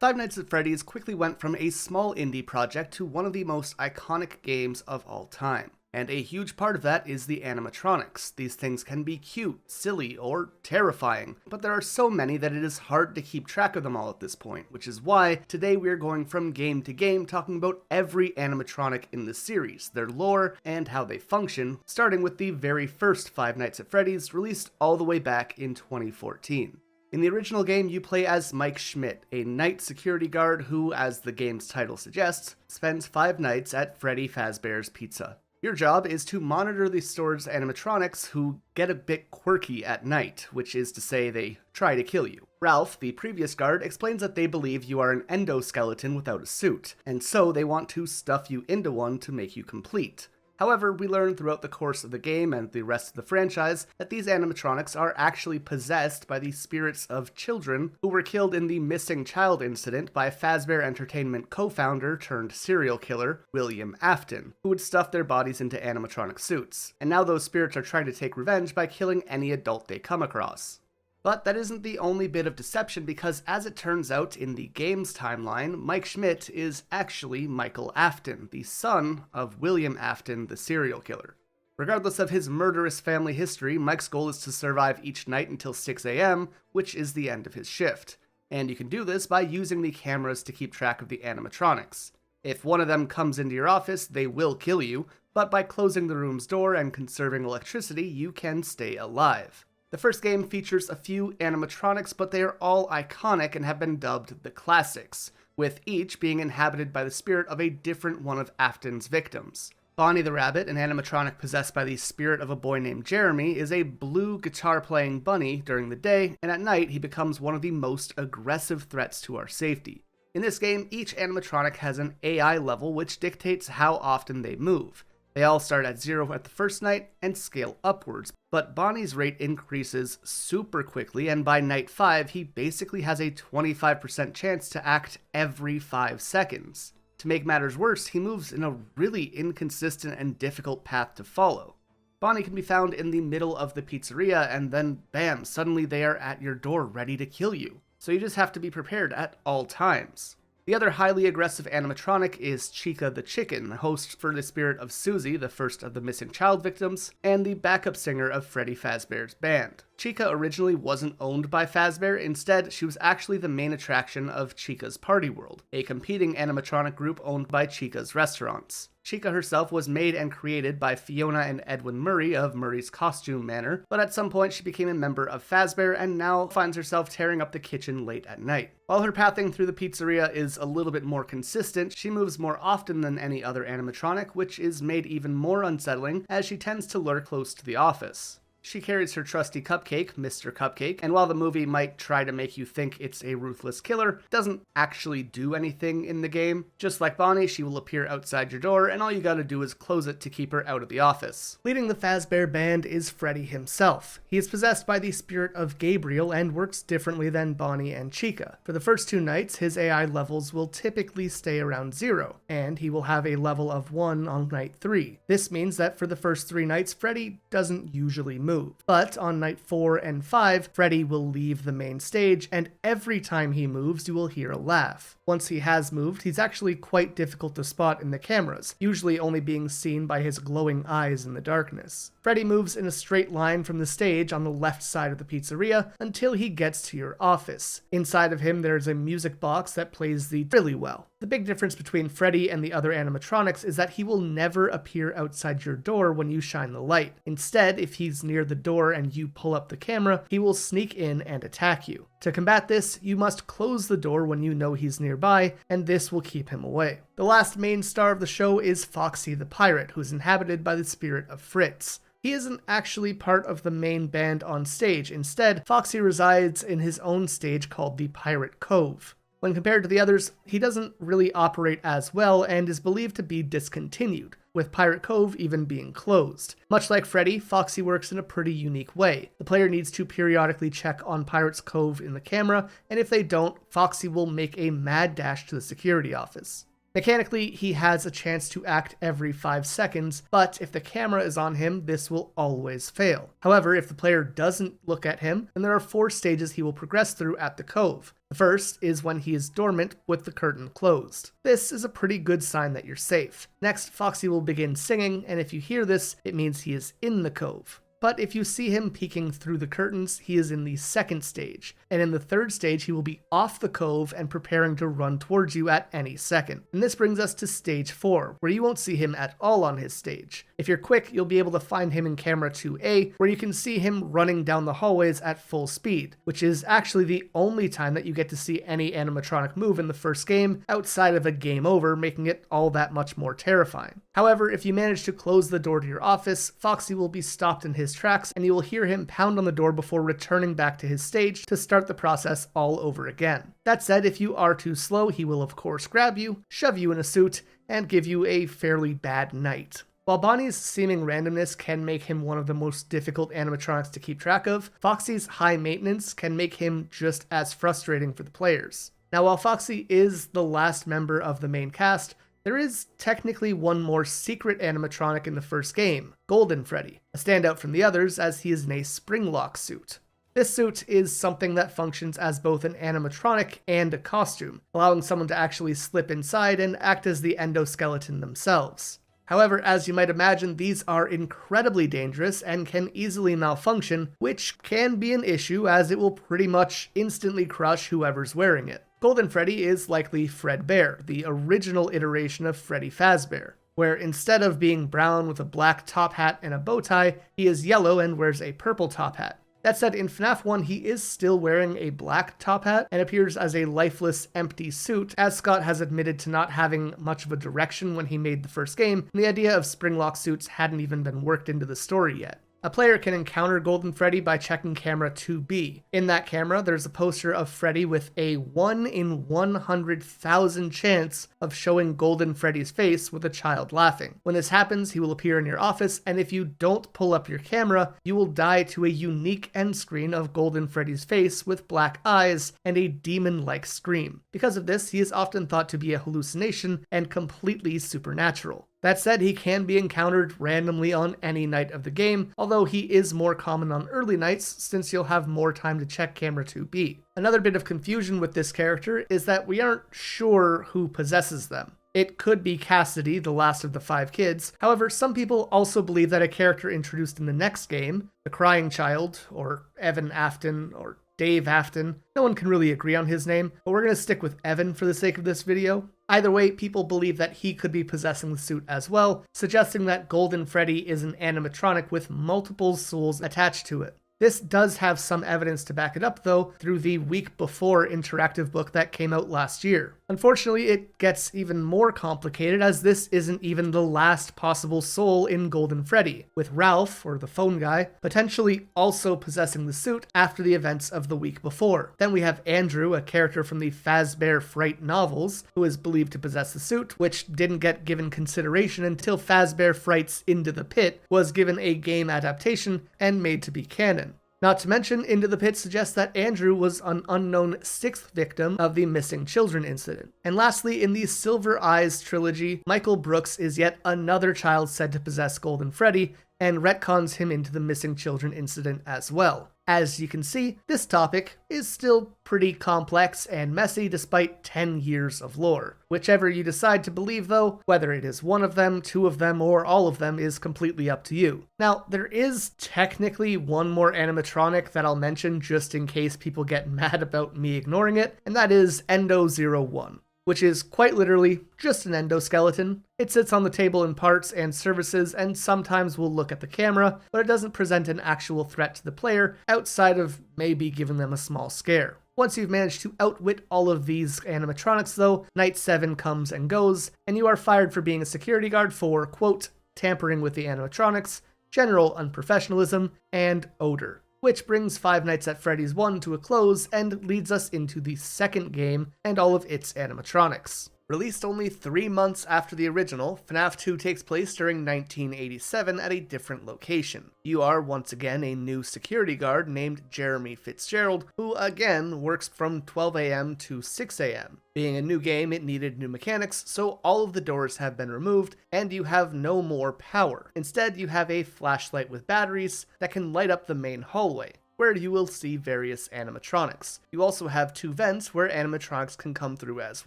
Five Nights at Freddy's quickly went from a small indie project to one of the most iconic games of all time. And a huge part of that is the animatronics. These things can be cute, silly, or terrifying, but there are so many that it is hard to keep track of them all at this point, which is why today we're going from game to game talking about every animatronic in the series, their lore, and how they function, starting with the very first Five Nights at Freddy's, released all the way back in 2014. In the original game, you play as Mike Schmidt, a night security guard who, as the game's title suggests, spends 5 nights at Freddy Fazbear's Pizza. Your job is to monitor the store's animatronics who get a bit quirky at night, which is to say they try to kill you. Ralph, the previous guard, explains that they believe you are an endoskeleton without a suit, and so they want to stuff you into one to make you complete. However, we learn throughout the course of the game and the rest of the franchise that these animatronics are actually possessed by the spirits of children who were killed in the missing child incident by Fazbear Entertainment co-founder turned serial killer William Afton, who would stuff their bodies into animatronic suits. And now those spirits are trying to take revenge by killing any adult they come across. But that isn't the only bit of deception, because as it turns out in the game's timeline, Mike Schmidt is actually Michael Afton, the son of William Afton, the serial killer. Regardless of his murderous family history, Mike's goal is to survive each night until 6 a.m., which is the end of his shift. And you can do this by using the cameras to keep track of the animatronics. If one of them comes into your office, they will kill you, but by closing the room's door and conserving electricity, you can stay alive. The first game features a few animatronics, but they are all iconic and have been dubbed the classics, with each being inhabited by the spirit of a different one of Afton's victims. Bonnie the Rabbit, an animatronic possessed by the spirit of a boy named Jeremy, is a blue guitar-playing bunny during the day, and at night he becomes one of the most aggressive threats to our safety. In this game, each animatronic has an AI level which dictates how often they move. They all start at 0 at the first night and scale upwards, but Bonnie's rate increases super quickly, and by night 5, he basically has a 25% chance to act every 5 seconds. To make matters worse, he moves in a really inconsistent and difficult path to follow. Bonnie can be found in the middle of the pizzeria, and then bam, suddenly they are at your door ready to kill you. So you just have to be prepared at all times. The other highly aggressive animatronic is Chica the Chicken, host for the spirit of Susie, the first of the missing child victims, and the backup singer of Freddy Fazbear's band. Chica originally wasn't owned by Fazbear. Instead, she was actually the main attraction of Chica's Party World, a competing animatronic group owned by Chica's Restaurants. Chica herself was made and created by Fiona and Edwin Murray of Murray's Costume Manor, but at some point she became a member of Fazbear and now finds herself tearing up the kitchen late at night. While her pathing through the pizzeria is a little bit more consistent, she moves more often than any other animatronic, which is made even more unsettling as she tends to lurk close to the office. She carries her trusty cupcake, Mr. Cupcake, and while the movie might try to make you think it's a ruthless killer, it doesn't actually do anything in the game. Just like Bonnie, she will appear outside your door, and all you gotta do is close it to keep her out of the office. Leading the Fazbear band is Freddy himself. He is possessed by the spirit of Gabriel and works differently than Bonnie and Chica. For the first 2 nights, his AI levels will typically stay around 0, and he will have a level of 1 on night 3. This means that for the first 3 nights, Freddy doesn't usually move. But on night 4 and 5, Freddy will leave the main stage, and every time he moves, you will hear a laugh. Once he has moved, he's actually quite difficult to spot in the cameras, usually only being seen by his glowing eyes in the darkness. Freddy moves in a straight line from the stage on the left side of the pizzeria until he gets to your office. Inside of him, there's a music box that plays really well. The big difference between Freddy and the other animatronics is that he will never appear outside your door when you shine the light. Instead, if he's near the door and you pull up the camera, he will sneak in and attack you. To combat this, you must close the door when you know he's nearby, and this will keep him away. The last main star of the show is Foxy the Pirate, who is inhabited by the spirit of Fritz. He isn't actually part of the main band on stage. Instead, Foxy resides in his own stage called the Pirate Cove. When compared to the others, he doesn't really operate as well and is believed to be discontinued, with Pirate Cove even being closed. Much like Freddy, Foxy works in a pretty unique way. The player needs to periodically check on Pirate's Cove in the camera, and if they don't, Foxy will make a mad dash to the security office. Mechanically, he has a chance to act every 5 seconds, but if the camera is on him, this will always fail. However, if the player doesn't look at him, then there are 4 stages he will progress through at the cove. The first is when he is dormant with the curtain closed. This is a pretty good sign that you're safe. Next, Foxy will begin singing, and if you hear this, it means he is in the cove. But if you see him peeking through the curtains, he is in the second stage. And in the third stage, he will be off the cove and preparing to run towards you at any second. And this brings us to stage 4, where you won't see him at all on his stage. If you're quick, you'll be able to find him in camera 2A, where you can see him running down the hallways at full speed, which is actually the only time that you get to see any animatronic move in the first game outside of a game over, making it all that much more terrifying. However, if you manage to close the door to your office, Foxy will be stopped in his tracks, and you will hear him pound on the door before returning back to his stage to start the process all over again. That said, if you are too slow, he will of course grab you, shove you in a suit, and give you a fairly bad night. While Bonnie's seeming randomness can make him one of the most difficult animatronics to keep track of, Foxy's high maintenance can make him just as frustrating for the players. Now, while Foxy is the last member of the main cast, there is technically one more secret animatronic in the first game, Golden Freddy, a standout from the others as he is in a spring-lock suit. This suit is something that functions as both an animatronic and a costume, allowing someone to actually slip inside and act as the endoskeleton themselves. However, as you might imagine, these are incredibly dangerous and can easily malfunction, which can be an issue as it will pretty much instantly crush whoever's wearing it. Golden Freddy is likely Fredbear, the original iteration of Freddy Fazbear, where instead of being brown with a black top hat and a bow tie, he is yellow and wears a purple top hat. That said, in FNAF 1, he is still wearing a black top hat and appears as a lifeless, empty suit, as Scott has admitted to not having much of a direction when he made the first game, and the idea of spring-lock suits hadn't even been worked into the story yet. A player can encounter Golden Freddy by checking camera 2B. In that camera, there's a poster of Freddy with a 1 in 100,000 chance of showing Golden Freddy's face with a child laughing. When this happens, he will appear in your office, and if you don't pull up your camera, you will die to a unique end screen of Golden Freddy's face with black eyes and a demon-like scream. Because of this, he is often thought to be a hallucination and completely supernatural. That said, he can be encountered randomly on any night of the game, although he is more common on early nights since you'll have more time to check camera 2B. Another bit of confusion with this character is that we aren't sure who possesses them. It could be Cassidy, the last of the 5 kids. However, some people also believe that a character introduced in the next game, the Crying Child, or Evan Afton, or Dave Afton, no one can really agree on his name, but we're going to stick with Evan for the sake of this video. Either way, people believe that he could be possessing the suit as well, suggesting that Golden Freddy is an animatronic with multiple souls attached to it. This does have some evidence to back it up, though, through the Week Before interactive book that came out last year. Unfortunately, it gets even more complicated as this isn't even the last possible soul in Golden Freddy, with Ralph, or the phone guy, potentially also possessing the suit after the events of the Week Before. Then we have Andrew, a character from the Fazbear Fright novels, who is believed to possess the suit, which didn't get given consideration until Fazbear Fright's Into the Pit was given a game adaptation and made to be canon. Not to mention, Into the Pit suggests that Andrew was an unknown 6th victim of the missing children incident. And lastly, in the Silver Eyes trilogy, Michael Brooks is yet another child said to possess Golden Freddy, and retcons him into the missing children incident as well. As you can see, this topic is still pretty complex and messy despite 10 years of lore. Whichever you decide to believe though, whether it is one of them, 2 of them, or all of them is completely up to you. Now, there is technically one more animatronic that I'll mention just in case people get mad about me ignoring it, and that is Endo-01. Which is quite literally just an endoskeleton. It sits on the table in parts and services and sometimes will look at the camera, but it doesn't present an actual threat to the player outside of maybe giving them a small scare. Once you've managed to outwit all of these animatronics though, Night 7 comes and goes, and you are fired for being a security guard for, quote, tampering with the animatronics, general unprofessionalism, and odor. Which brings Five Nights at Freddy's 1 to a close and leads us into the second game and all of its animatronics. Released only 3 months after the original, FNAF 2 takes place during 1987 at a different location. You are once again a new security guard named Jeremy Fitzgerald, who again works from 12 a.m. to 6 a.m. Being a new game, it needed new mechanics, so all of the doors have been removed, and you have no more power. Instead, you have a flashlight with batteries that can light up the main hallway, where you will see various animatronics. You also have 2 vents where animatronics can come through as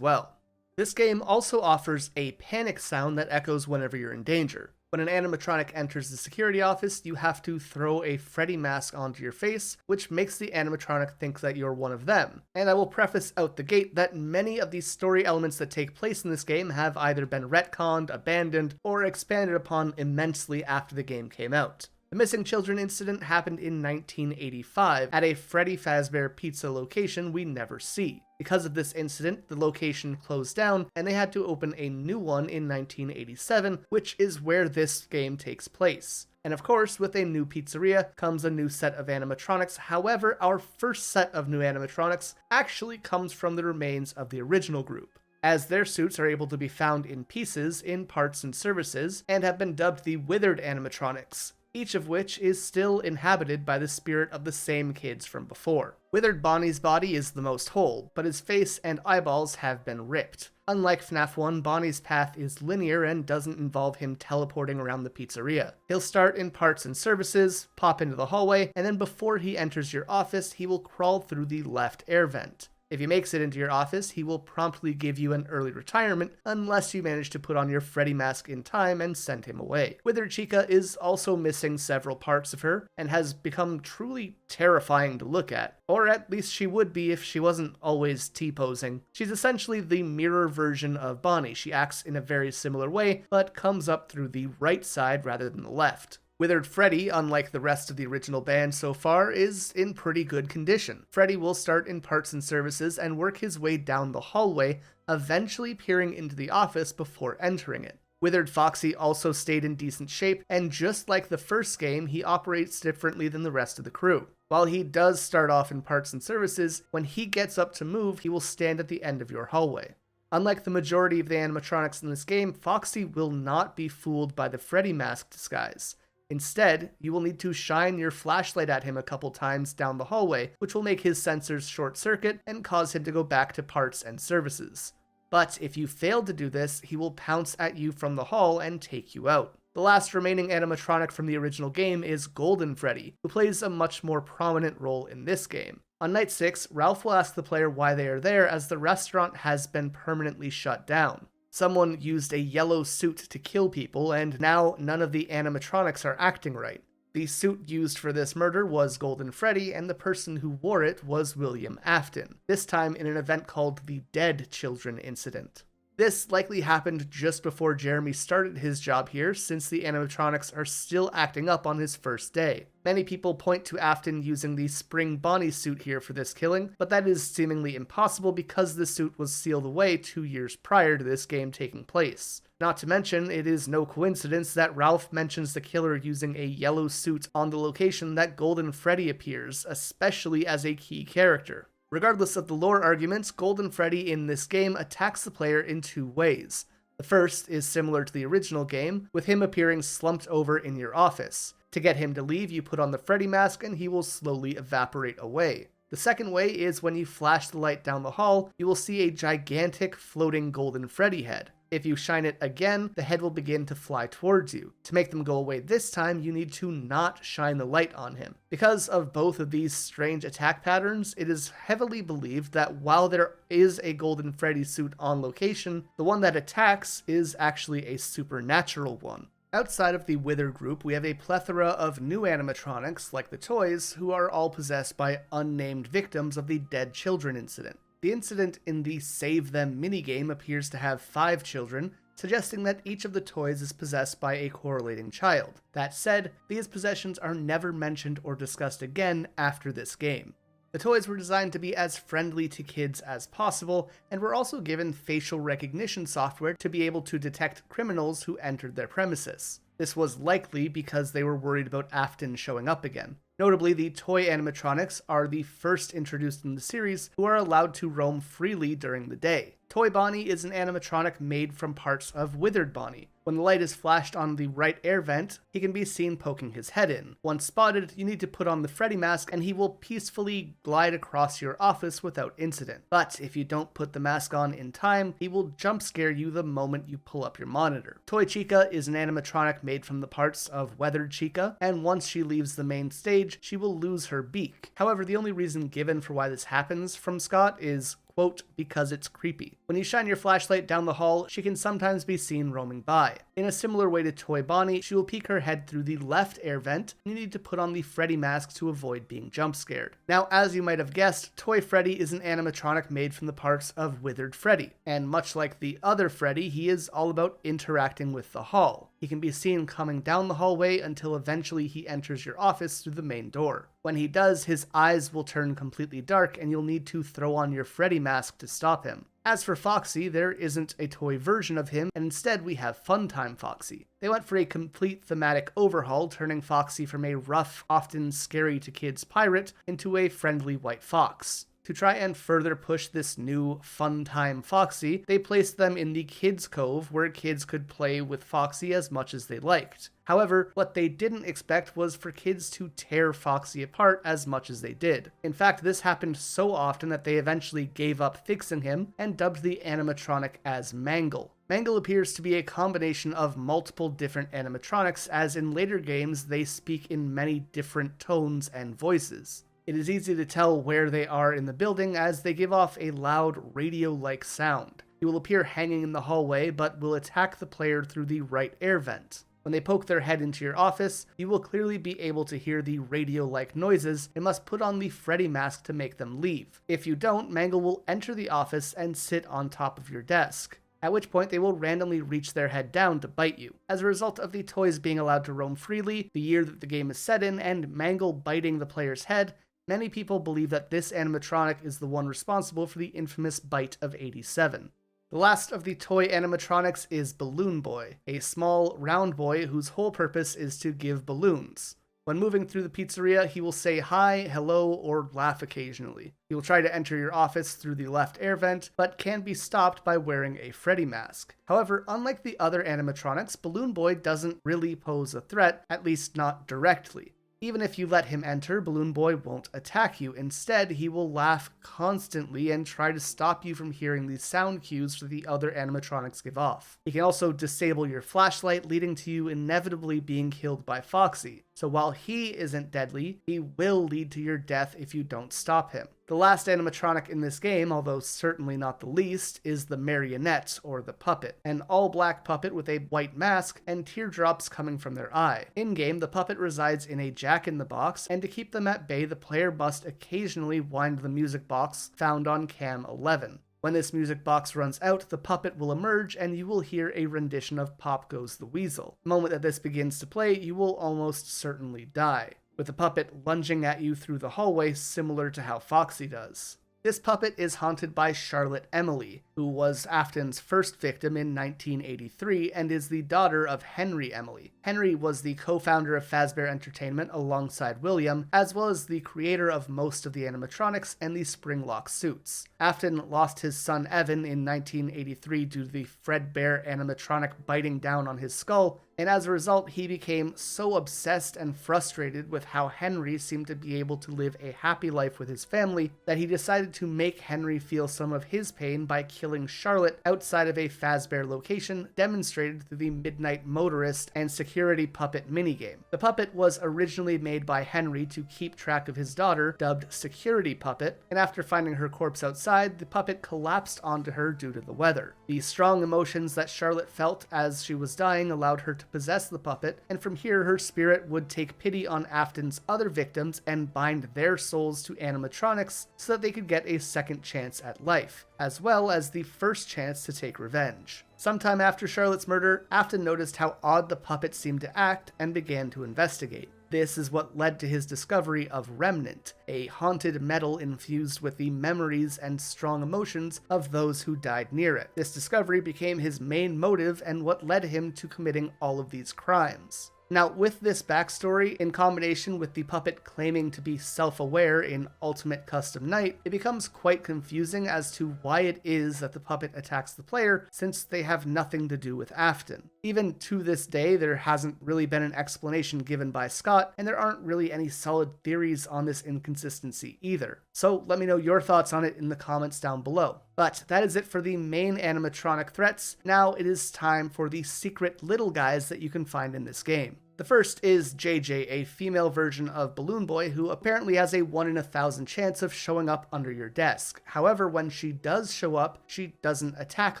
well. This game also offers a panic sound that echoes whenever you're in danger. When an animatronic enters the security office, you have to throw a Freddy mask onto your face, which makes the animatronic think that you're one of them. And I will preface out the gate that many of the story elements that take place in this game have either been retconned, abandoned, or expanded upon immensely after the game came out. The missing children incident happened in 1985 at a Freddy Fazbear pizza location we never see. Because of this incident, the location closed down, and they had to open a new one in 1987, which is where this game takes place. And of course, with a new pizzeria comes a new set of animatronics. However, our first set of new animatronics actually comes from the remains of the original group, as their suits are able to be found in pieces in parts and services, and have been dubbed the Withered Animatronics, each of which is still inhabited by the spirit of the same kids from before. Withered Bonnie's body is the most whole, but his face and eyeballs have been ripped. Unlike FNAF 1, Bonnie's path is linear and doesn't involve him teleporting around the pizzeria. He'll start in parts and services, pop into the hallway, and then before he enters your office, he will crawl through the left air vent. If he makes it into your office, he will promptly give you an early retirement unless you manage to put on your Freddy mask in time and send him away. Withered Chica is also missing several parts of her and has become truly terrifying to look at. Or at least she would be if she wasn't always T-posing. She's essentially the mirror version of Bonnie. She acts in a very similar way, but comes up through the right side rather than the left. Withered Freddy, unlike the rest of the original band so far, is in pretty good condition. Freddy will start in parts and services and work his way down the hallway, eventually peering into the office before entering it. Withered Foxy also stayed in decent shape, and just like the first game, he operates differently than the rest of the crew. While he does start off in parts and services, when he gets up to move, he will stand at the end of your hallway. Unlike the majority of the animatronics in this game, Foxy will not be fooled by the Freddy mask disguise. Instead, you will need to shine your flashlight at him a couple times down the hallway, which will make his sensors short-circuit and cause him to go back to parts and services. But if you fail to do this, he will pounce at you from the hall and take you out. The last remaining animatronic from the original game is Golden Freddy, who plays a much more prominent role in this game. On night 6, Ralph will ask the player why they are there, as the restaurant has been permanently shut down. Someone used a yellow suit to kill people, and now none of the animatronics are acting right. The suit used for this murder was Golden Freddy, and the person who wore it was William Afton, this time in an event called the Dead Children Incident. This likely happened just before Jeremy started his job here, since the animatronics are still acting up on his first day. Many people point to Afton using the Spring Bonnie suit here for this killing, but that is seemingly impossible because the suit was sealed away 2 years prior to this game taking place. Not to mention, it is no coincidence that Ralph mentions the killer using a yellow suit on the location that Golden Freddy appears, especially as a key character. Regardless of the lore arguments, Golden Freddy in this game attacks the player in 2 ways. The first is similar to the original game, with him appearing slumped over in your office. To get him to leave, you put on the Freddy mask and he will slowly evaporate away. The second way is when you flash the light down the hall, you will see a gigantic floating Golden Freddy head. If you shine it again, the head will begin to fly towards you. To make them go away this time, you need to not shine the light on him. Because of both of these strange attack patterns, it is heavily believed that while there is a Golden Freddy suit on location, the one that attacks is actually a supernatural one. Outside of the Wither group, we have a plethora of new animatronics, like the toys, who are all possessed by unnamed victims of the Dead Children incident. The incident in the Save Them minigame appears to have 5 children, suggesting that each of the toys is possessed by a correlating child. That said, these possessions are never mentioned or discussed again after this game. The toys were designed to be as friendly to kids as possible, and were also given facial recognition software to be able to detect criminals who entered their premises. This was likely because they were worried about Afton showing up again. Notably, the toy animatronics are the first introduced in the series who are allowed to roam freely during the day. Toy Bonnie is an animatronic made from parts of Withered Bonnie. When the light is flashed on the right air vent, he can be seen poking his head in. Once spotted, you need to put on the Freddy mask and he will peacefully glide across your office without incident. But if you don't put the mask on in time, he will jump scare you the moment you pull up your monitor. Toy Chica is an animatronic made from the parts of Weathered Chica, and once she leaves the main stage, she will lose her beak. However, the only reason given for why this happens from Scott is, quote, because it's creepy. When you shine your flashlight down the hall, she can sometimes be seen roaming by. In a similar way to Toy Bonnie, she will peek her head through the left air vent, and you need to put on the Freddy mask to avoid being jump scared. Now, as you might have guessed, Toy Freddy is an animatronic made from the parts of Withered Freddy, and much like the other Freddy, he is all about interacting with the hall. He can be seen coming down the hallway until eventually he enters your office through the main door. When he does, his eyes will turn completely dark and you'll need to throw on your Freddy mask to stop him. As for Foxy, there isn't a toy version of him, and instead we have Funtime Foxy. They went for a complete thematic overhaul, turning Foxy from a rough, often scary to kids pirate into a friendly white fox. To try and further push this new Funtime Foxy, they placed them in the Kids Cove, where kids could play with Foxy as much as they liked. However, what they didn't expect was for kids to tear Foxy apart as much as they did. In fact, this happened so often that they eventually gave up fixing him and dubbed the animatronic as Mangle. Mangle appears to be a combination of multiple different animatronics, as in later games they speak in many different tones and voices. It is easy to tell where they are in the building as they give off a loud radio-like sound. He will appear hanging in the hallway but will attack the player through the right air vent. When they poke their head into your office, you will clearly be able to hear the radio-like noises and must put on the Freddy mask to make them leave. If you don't, Mangle will enter the office and sit on top of your desk, at which point they will randomly reach their head down to bite you. As a result of the toys being allowed to roam freely, the year that the game is set in, and Mangle biting the player's head, many people believe that this animatronic is the one responsible for the infamous bite of '87. The last of the toy animatronics is Balloon Boy, a small, round boy whose whole purpose is to give balloons. When moving through the pizzeria, he will say hi, hello, or laugh occasionally. He will try to enter your office through the left air vent, but can be stopped by wearing a Freddy mask. However, unlike the other animatronics, Balloon Boy doesn't really pose a threat, at least not directly. Even if you let him enter, Balloon Boy won't attack you. Instead, he will laugh constantly and try to stop you from hearing the sound cues that the other animatronics give off. He can also disable your flashlight, leading to you inevitably being killed by Foxy. So while he isn't deadly, he will lead to your death if you don't stop him. The last animatronic in this game, although certainly not the least, is the marionette, or the puppet, an all-black puppet with a white mask and teardrops coming from their eye. In-game, the puppet resides in a jack-in-the-box, and to keep them at bay, the player must occasionally wind the music box found on cam 11. When this music box runs out, the puppet will emerge and you will hear a rendition of Pop Goes the Weasel. The moment that this begins to play, you will almost certainly die, with the puppet lunging at you through the hallway similar to how Foxy does. This puppet is haunted by Charlotte Emily, who was Afton's first victim in 1983 and is the daughter of Henry Emily. Henry was the co-founder of Fazbear Entertainment alongside William, as well as the creator of most of the animatronics and the spring-lock suits. Afton lost his son Evan in 1983 due to the Fredbear animatronic biting down on his skull, and as a result, he became so obsessed and frustrated with how Henry seemed to be able to live a happy life with his family that he decided to make Henry feel some of his pain by killing Charlotte outside of a Fazbear location, demonstrated through the Midnight Motorist and Security Puppet minigame. The puppet was originally made by Henry to keep track of his daughter, dubbed Security Puppet, and after finding her corpse outside, the puppet collapsed onto her due to the weather. The strong emotions that Charlotte felt as she was dying allowed her to possess the puppet, and from here her spirit would take pity on Afton's other victims and bind their souls to animatronics so that they could get a second chance at life, as well as the first chance to take revenge. Sometime after Charlotte's murder, Afton noticed how odd the puppet seemed to act and began to investigate. This is what led to his discovery of Remnant, a haunted metal infused with the memories and strong emotions of those who died near it. This discovery became his main motive and what led him to committing all of these crimes. Now, with this backstory, in combination with the puppet claiming to be self-aware in Ultimate Custom Night, it becomes quite confusing as to why it is that the puppet attacks the player, since they have nothing to do with Afton. Even to this day, there hasn't really been an explanation given by Scott, and there aren't really any solid theories on this inconsistency either. So let me know your thoughts on it in the comments down below. But that is it for the main animatronic threats. Now it is time for the secret little guys that you can find in this game. The first is JJ, a female version of Balloon Boy who apparently has a 1 in 1,000 chance of showing up under your desk. However, when she does show up, she doesn't attack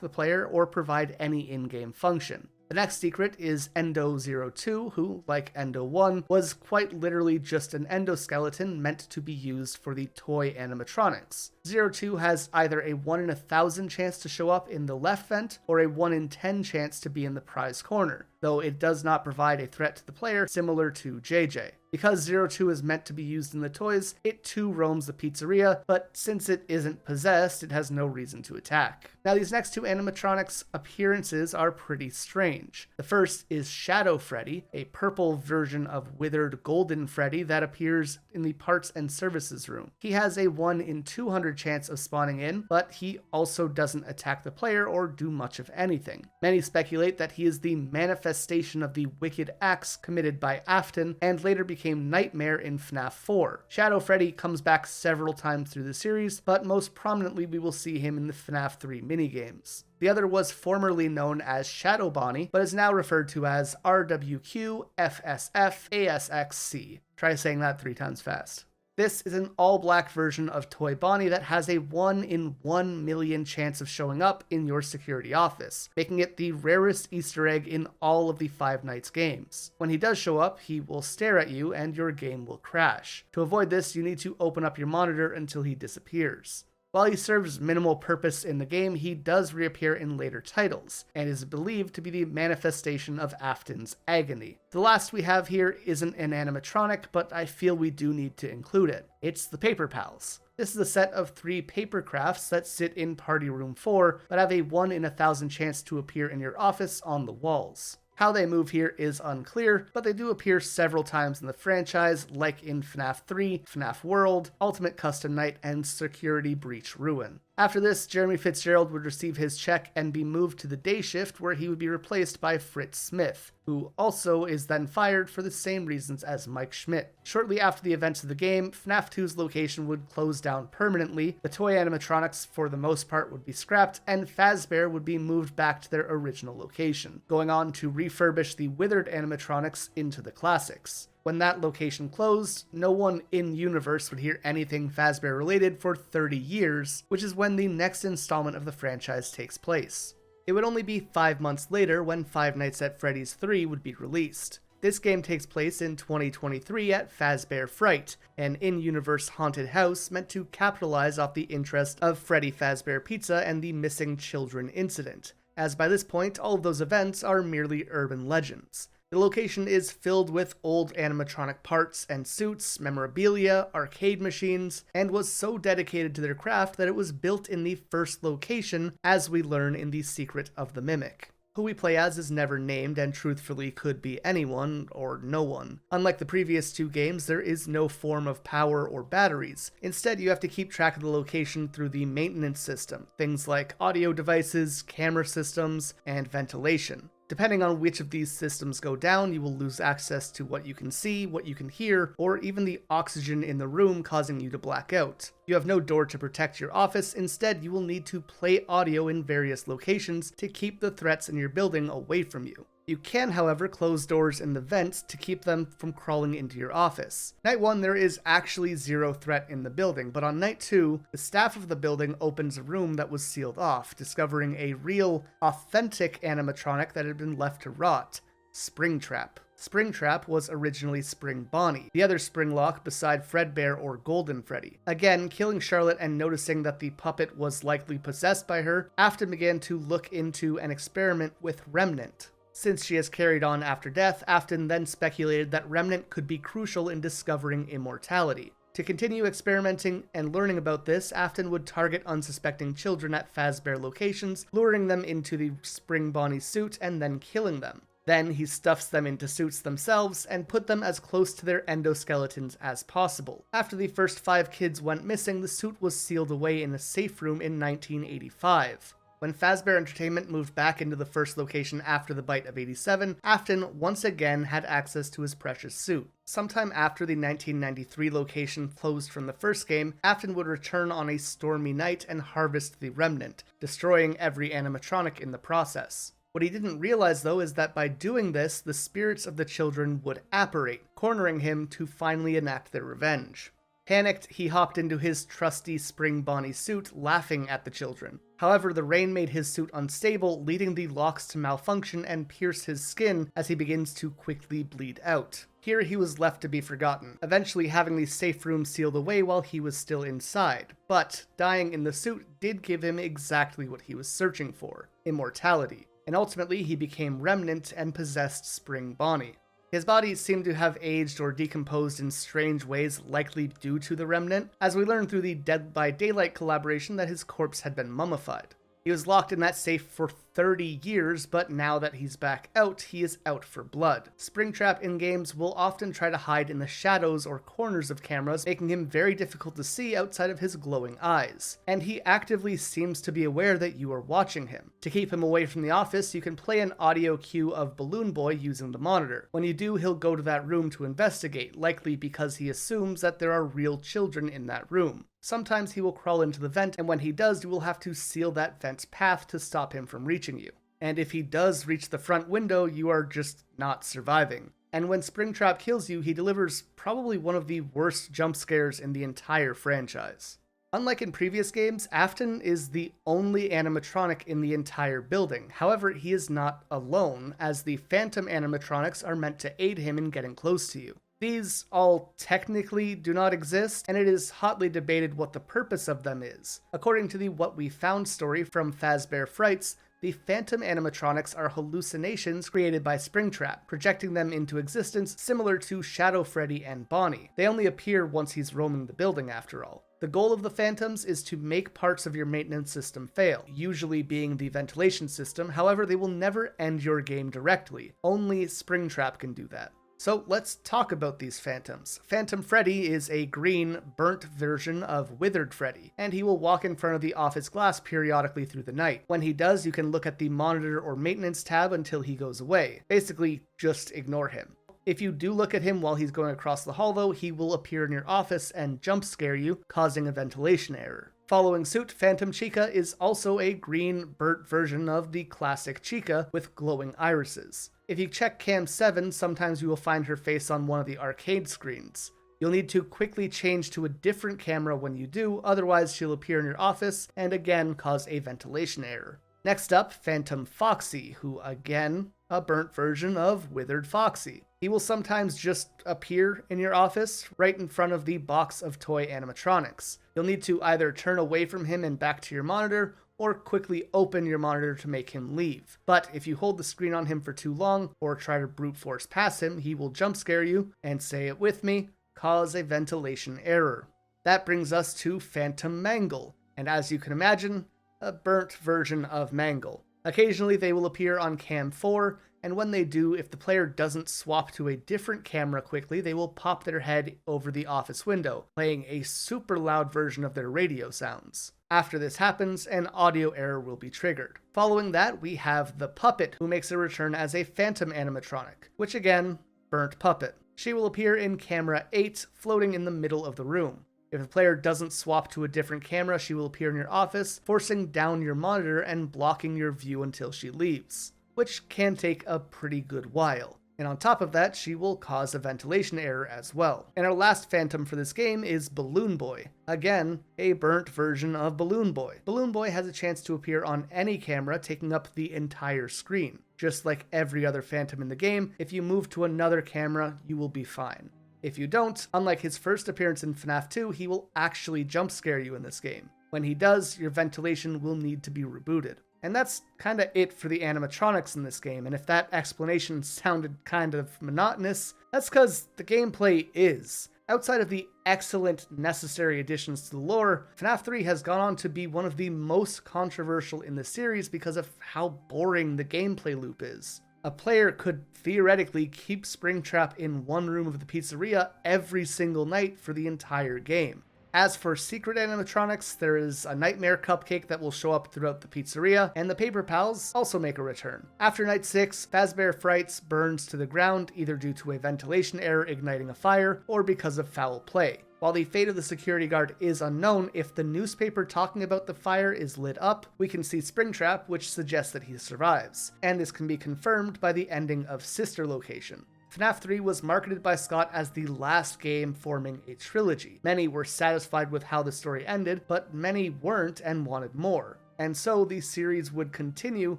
the player or provide any in-game function. The next secret is Endo02, who, like Endo1, was quite literally just an endoskeleton meant to be used for the toy animatronics. 02 has either a 1 in 1,000 chance to show up in the left vent, or a 1 in 10 chance to be in the prize corner, though it does not provide a threat to the player similar to JJ. Because 02 is meant to be used in the toys, it too roams the pizzeria, but since it isn't possessed, it has no reason to attack. Now these next two animatronics' appearances are pretty strange. The first is Shadow Freddy, a purple version of withered golden Freddy that appears in the parts and services room. He has a 1 in 200 chance of spawning in, but he also doesn't attack the player or do much of anything. Many speculate that he is the manifestation of the wicked acts committed by Afton, and later became Nightmare in FNAF 4. Shadow Freddy comes back several times through the series, but most prominently we will see him in the FNAF 3 minigames. The other was formerly known as Shadow Bonnie, but is now referred to as RWQ FSF ASXC. Try saying that 3 times fast. This is an all-black version of Toy Bonnie that has a 1 in 1 million chance of showing up in your security office, making it the rarest Easter egg in all of the Five Nights games. When he does show up, he will stare at you and your game will crash. To avoid this, you need to open up your monitor until he disappears. While he serves minimal purpose in the game, he does reappear in later titles, and is believed to be the manifestation of Afton's agony. The last we have here isn't an animatronic, but I feel we do need to include it. It's the Paper Pals. This is a set of 3 paper crafts that sit in Party Room 4, but have a 1 in 1,000 chance to appear in your office on the walls. How they move here is unclear, but they do appear several times in the franchise, like in FNAF 3, FNAF World, Ultimate Custom Night, and Security Breach Ruin. After this, Jeremy Fitzgerald would receive his check and be moved to the day shift, where he would be replaced by Fritz Smith, who also is then fired for the same reasons as Mike Schmidt. Shortly after the events of the game, FNAF 2's location would close down permanently, the toy animatronics for the most part would be scrapped, and Fazbear would be moved back to their original location, going on to refurbish the withered animatronics into the classics. When that location closed, no one in-universe would hear anything Fazbear related for 30 years, which is when the next installment of the franchise takes place. It would only be 5 months later when Five Nights at Freddy's 3 would be released. This game takes place in 2023 at Fazbear Fright, an in-universe haunted house meant to capitalize off the interest of Freddy Fazbear Pizza and the missing children incident, as by this point all of those events are merely urban legends. The location is filled with old animatronic parts and suits, memorabilia, arcade machines, and was so dedicated to their craft that it was built in the first location, as we learn in The Secret of the Mimic. Who we play as is never named and truthfully could be anyone or no one. Unlike the previous 2 games, there is no form of power or batteries. Instead, you have to keep track of the location through the maintenance system, things like audio devices, camera systems, and ventilation. Depending on which of these systems go down, you will lose access to what you can see, what you can hear, or even the oxygen in the room, causing you to black out. You have no door to protect your office. Instead, you will need to play audio in various locations to keep the threats in your building away from you. You can, however, close doors in the vents to keep them from crawling into your office. Night 1, there is actually 0 threat in the building, but on night 2, the staff of the building opens a room that was sealed off, discovering a real, authentic animatronic that had been left to rot, Springtrap. Springtrap was originally Spring Bonnie, the other Springlock beside Fredbear or Golden Freddy. Again, killing Charlotte and noticing that the puppet was likely possessed by her, Afton began to look into and experiment with Remnant. Since she has carried on after death, Afton then speculated that Remnant could be crucial in discovering immortality. To continue experimenting and learning about this, Afton would target unsuspecting children at Fazbear locations, luring them into the Spring Bonnie suit and then killing them. Then he stuffs them into suits themselves and put them as close to their endoskeletons as possible. After the first 5 kids went missing, the suit was sealed away in a safe room in 1985. When Fazbear Entertainment moved back into the first location after the bite of 87, Afton once again had access to his precious suit. Sometime after the 1993 location closed from the first game, Afton would return on a stormy night and harvest the remnant, destroying every animatronic in the process. What he didn't realize, though, is that by doing this, the spirits of the children would apparate, cornering him to finally enact their revenge. Panicked, he hopped into his trusty Spring Bonnie suit, laughing at the children. However, the rain made his suit unstable, leading the locks to malfunction and pierce his skin as he begins to quickly bleed out. Here he was left to be forgotten, eventually having the safe room sealed away while he was still inside. But dying in the suit did give him exactly what he was searching for: immortality. And ultimately he became Remnant and possessed Spring Bonnie. His body seemed to have aged or decomposed in strange ways, likely due to the Remnant, as we learned through the Dead by Daylight collaboration that his corpse had been mummified. He was locked in that safe for 30 years, but now that he's back out, he is out for blood. Springtrap in games will often try to hide in the shadows or corners of cameras, making him very difficult to see outside of his glowing eyes. And he actively seems to be aware that you are watching him. To keep him away from the office, you can play an audio cue of Balloon Boy using the monitor. When you do, he'll go to that room to investigate, likely because he assumes that there are real children in that room. Sometimes he will crawl into the vent, and when he does, you will have to seal that vent's path to stop him from reaching you. And if he does reach the front window, you are just not surviving. And when Springtrap kills you, he delivers probably one of the worst jump scares in the entire franchise. Unlike in previous games, Afton is the only animatronic in the entire building. However, he is not alone, as the Phantom Animatronics are meant to aid him in getting close to you. These all technically do not exist, and it is hotly debated what the purpose of them is. According to the What We Found story from Fazbear Frights, the Phantom Animatronics are hallucinations created by Springtrap, projecting them into existence similar to Shadow Freddy and Bonnie. They only appear once he's roaming the building, after all. The goal of the Phantoms is to make parts of your maintenance system fail, usually being the ventilation system. However, they will never end your game directly. Only Springtrap can do that. So let's talk about these Phantoms. Phantom Freddy is a green, burnt version of Withered Freddy, and he will walk in front of the office glass periodically through the night. When he does, you can look at the monitor or maintenance tab until he goes away. Basically, just ignore him. If you do look at him while he's going across the hall, though, he will appear in your office and jump scare you, causing a ventilation error. Following suit, Phantom Chica is also a green, burnt version of the classic Chica with glowing irises. If you check Cam 7, sometimes you will find her face on one of the arcade screens. You'll need to quickly change to a different camera when you do, otherwise she'll appear in your office and again cause a ventilation error. Next up, Phantom Foxy, who again, a burnt version of Withered Foxy. He will sometimes just appear in your office, right in front of the box of toy animatronics. You'll need to either turn away from him and back to your monitor, or quickly open your monitor to make him leave. But if you hold the screen on him for too long, or try to brute force past him, he will jump scare you, and say it with me, cause a ventilation error. That brings us to Phantom Mangle, and as you can imagine, a burnt version of Mangle. Occasionally they will appear on Cam 4, and when they do, if the player doesn't swap to a different camera quickly, they will pop their head over the office window, playing a super loud version of their radio sounds. After this happens, an audio error will be triggered. Following that, we have the Puppet, who makes a return as a Phantom Animatronic, which again, burnt puppet. She will appear in camera 8, floating in the middle of the room. If the player doesn't swap to a different camera, she will appear in your office, forcing down your monitor and blocking your view until she leaves, which can take a pretty good while. And on top of that, she will cause a ventilation error as well. And our last Phantom for this game is Balloon Boy. Again, a burnt version of Balloon Boy. Balloon Boy has a chance to appear on any camera, taking up the entire screen. Just like every other Phantom in the game, if you move to another camera, you will be fine. If you don't, unlike his first appearance in FNAF 2, he will actually jump scare you in this game. When he does, your ventilation will need to be rebooted. And that's kinda it for the animatronics in this game, and if that explanation sounded kind of monotonous, that's because the gameplay is. Outside of the excellent necessary additions to the lore, FNAF 3 has gone on to be one of the most controversial in the series because of how boring the gameplay loop is. A player could theoretically keep Springtrap in one room of the pizzeria every single night for the entire game. As for secret animatronics, there is a nightmare cupcake that will show up throughout the pizzeria, and the paper pals also make a return. After night 6, Fazbear Frights burns to the ground either due to a ventilation error igniting a fire or because of foul play. While the fate of the security guard is unknown, if the newspaper talking about the fire is lit up, we can see Springtrap, which suggests that he survives. And this can be confirmed by the ending of Sister Location. FNAF 3 was marketed by Scott as the last game forming a trilogy. Many were satisfied with how the story ended, but many weren't and wanted more. And so the series would continue